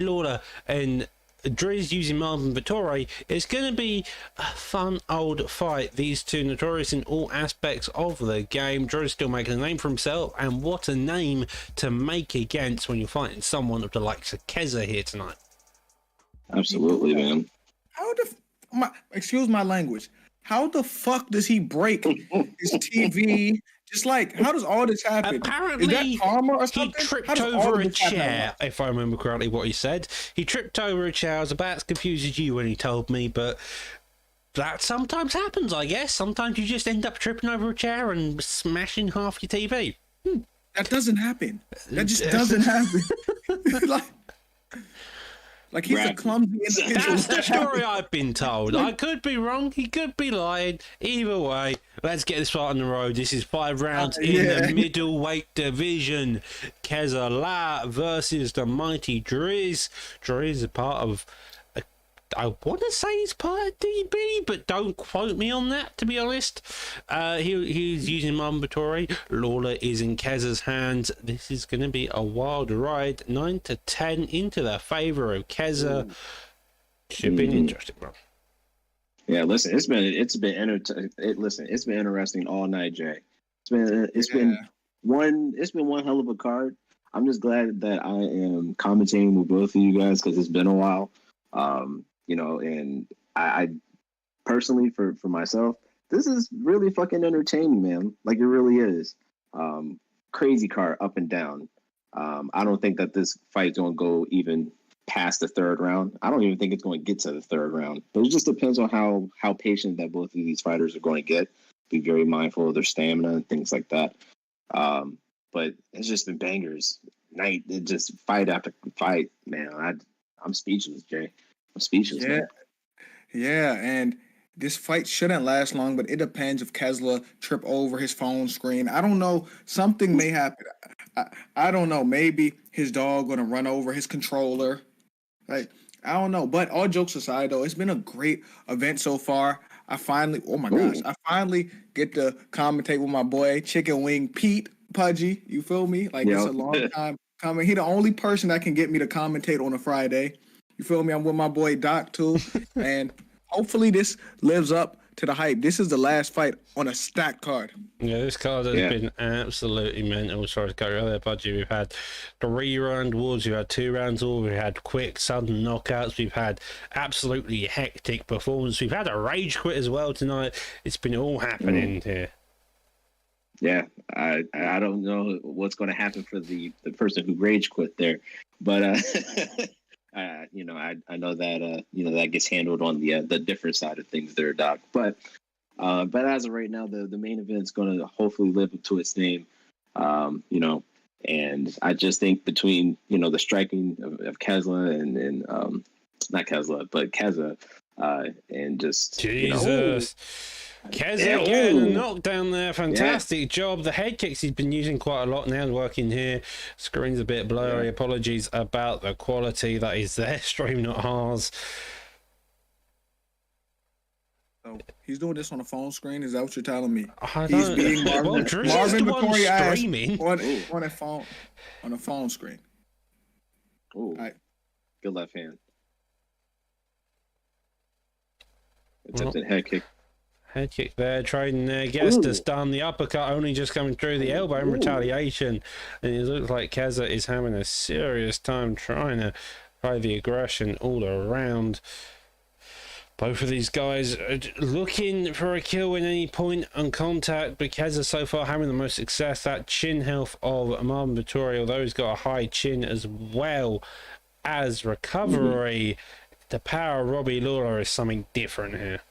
Lawler and Drizz using Marvin Vettori, it's going to be a fun old fight. These two notorious in all aspects of the game. Drizz still making a name for himself, and what a name to make against when you're fighting someone of the likes of Kezza here tonight. Absolutely, man. Excuse my language. How the fuck does he break his TV? Just like, how does all this happen? Apparently, is that karma or something? He tripped over a chair, if I remember correctly what he said. He tripped over a chair. I was about as confused as you when he told me, but that sometimes happens, I guess. Sometimes you just end up tripping over a chair and smashing half your TV. That doesn't happen. That just doesn't happen. Like he's a clumsy individual. That's the story I've been told. I could be wrong. He could be lying. Either way, let's get this fight on the road. This is 5 rounds in the middleweight division. Kezza Laa versus the mighty Drizz. Drizz is a part of... I want to say he's part of DB, but don't quote me on that, to be honest. He's using Marvin Vettori. Lawler is in Kezza's hands. This is going to be a wild ride. 9-10 into the favour of Kezza. Should be an interesting one. Yeah, listen, it's been interesting all night, Jay. It's been one hell of a card. I'm just glad that I am commentating with both of you guys because it's been a while. And I personally, for myself, this is really fucking entertaining, man. Like, it really is. Crazy card up and down. I don't think that this fight's going to go even past the 3rd round. I don't even think it's going to get to the 3rd round. But it just depends on how patient that both of these fighters are going to get. Be very mindful of their stamina and things like that. But it's just been bangers. It just fight after fight, man. I'm speechless, Jay. I'm speechless, man. Yeah, and this fight shouldn't last long, but it depends if Kezza trip over his phone screen. I don't know. Something may happen. I don't know. Maybe his dog gonna run over his controller. Like, I don't know. But all jokes aside, though, it's been a great event so far. I finally get to commentate with my boy Chicken Wing Pete Pudgy. You feel me? Like, it's a long time coming. He the only person that can get me to commentate on a Friday. You feel me? I'm with my boy Doc too, and hopefully this lives up to the hype. This is the last fight on a stacked card. Yeah, this card has been absolutely mental. Sorry to go there, Budgie. We've had 3-round wars, we've had 2 rounds wars, we've had quick, sudden knockouts, we've had absolutely hectic performance. We've had a rage quit as well tonight. It's been all happening here. Yeah, I don't know what's going to happen for the person who rage quit there, but I know that that gets handled on the different side of things there, Doc. But as of right now, the main event is going to hopefully live up to its name. And I just think between the striking of Kezza and not Kezza, but Kezza, and just Jesus. Kezza getting a knockdown there. Fantastic job. The head kicks he's been using quite a lot now, working here. Screen's a bit blurry. Apologies about the quality. That is their stream, not ours. So he's doing this on a phone screen. Is that what you're telling me? He's being Marvin Vettori streaming on a phone screen. Ooh, right. Good left hand. Attempted head kick. Head kick there, trading there, gets Ooh. to stun. The uppercut only just coming through the elbow in retaliation. And it looks like Kezza is having a serious time trying to play the aggression all around. Both of these guys are looking for a kill in any point on contact, but Kezza so far having the most success. That chin health of Marvin Vettori, although he's got a high chin as well as recovery, the power of Robbie Lawler is something different here.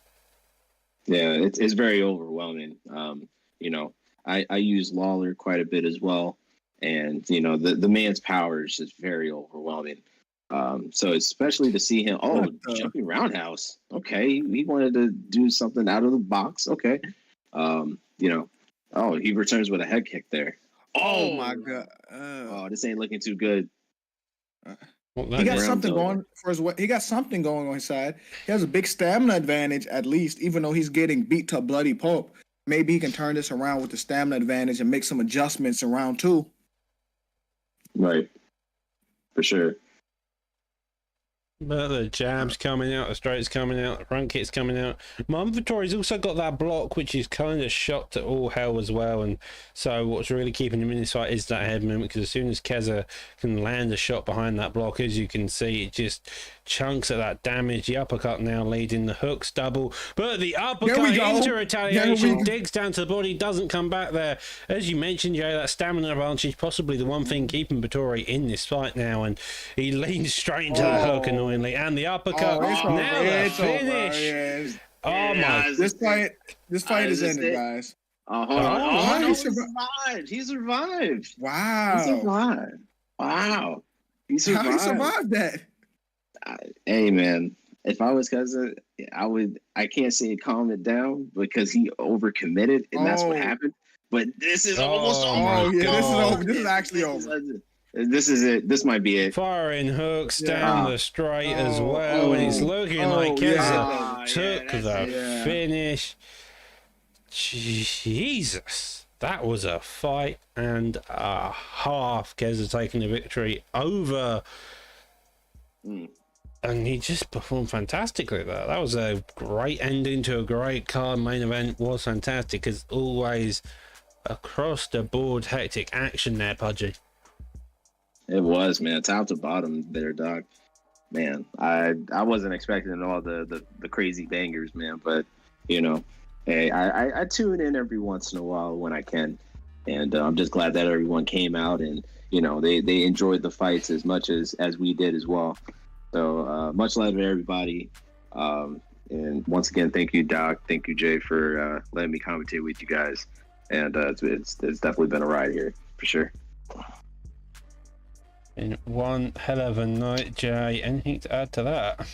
Yeah, it's very overwhelming. You know, I use Lawler quite a bit as well, and you know the man's power is just very overwhelming. So especially to see him, jumping roundhouse. Okay, he wanted to do something out of the box. Okay, you know, he returns with a head kick there. Oh my god! This ain't looking too good. He got something going for his. He got something going on his side. He has a big stamina advantage, at least, even though he's getting beat to a bloody pulp. Maybe he can turn this around with the stamina advantage and make some adjustments in round 2. Right, for sure. But the jab's coming out, the straight's coming out, the front kick's coming out. Marvin Vettori's also got that block, which is kind of shot to all hell as well. And so what's really keeping him in this fight is that head movement, because as soon as Kezza can land a shot behind that block, as you can see, it just chunks of that damage. The uppercut now leading, the hooks double, but the uppercut into retaliation, digs down to the body, doesn't come back there. As you mentioned, Jay, that stamina advantage, possibly the one thing keeping Vettori in this fight now, and he leans straight into the hook annoyingly, and the uppercut, now the finish. Oh my! This fight is ended, guys. He survived. He survived. Wow. He survived. Wow. He survived. How he survived that? Hey man, if I was Kezza, I can't say calm it down because he overcommitted and that's what happened. But this is almost over. This is over. This is actually over. This is it. This might be it. Firing hooks down the straight as well, and it's looking like Kezza took the finish. Jesus, that was a fight and a half. Kezza taking the victory over. And he just performed fantastically there. That was a great ending to a great card. Main event was fantastic as always. Across the board, hectic action there, Pudgy. It was, man. Top to bottom there, dog. Man, I wasn't expecting all the crazy bangers, man. But, you know, hey, I tune in every once in a while when I can. And I'm just glad that everyone came out and, you know, they enjoyed the fights as much as we did as well. So much love to everybody. And once again, thank you, Doc. Thank you, Jay, for letting me commentate with you guys. And it's definitely been a ride here, for sure. In one hell of a night, Jay. Anything to add to that?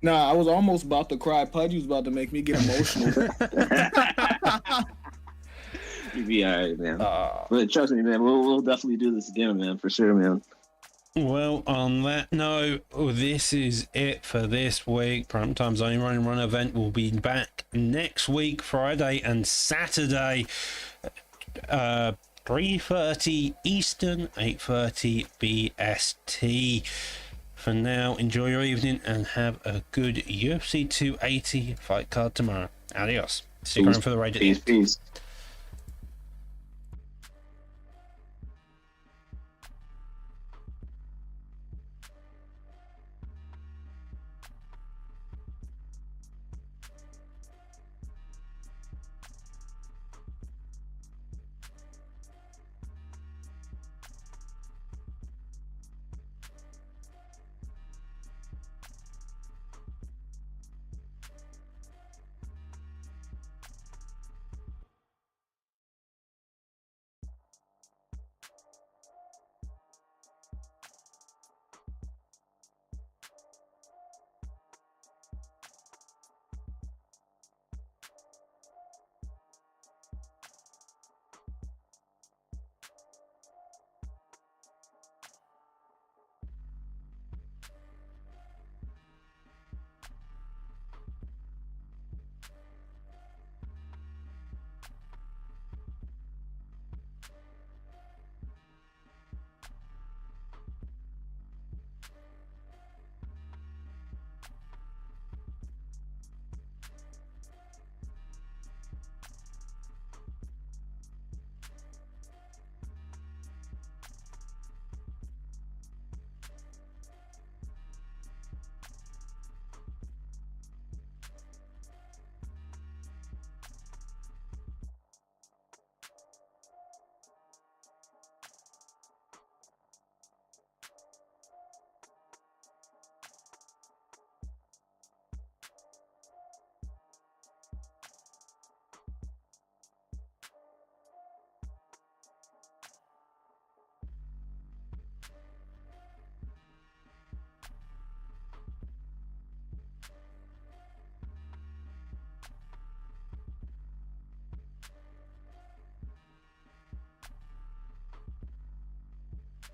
Nah, I was almost about to cry. Pudgy was about to make me get emotional. You'll be all right, man. But trust me, man, we'll definitely do this again, man, for sure, man. Well, on that note, this is it for this week. Primetime's Only Run event will be back next week, Friday and Saturday, 3:30 Eastern, 8:30 BST. For now, enjoy your evening and have a good UFC 280 fight card tomorrow. Adios. Stick around for the raid. Peace.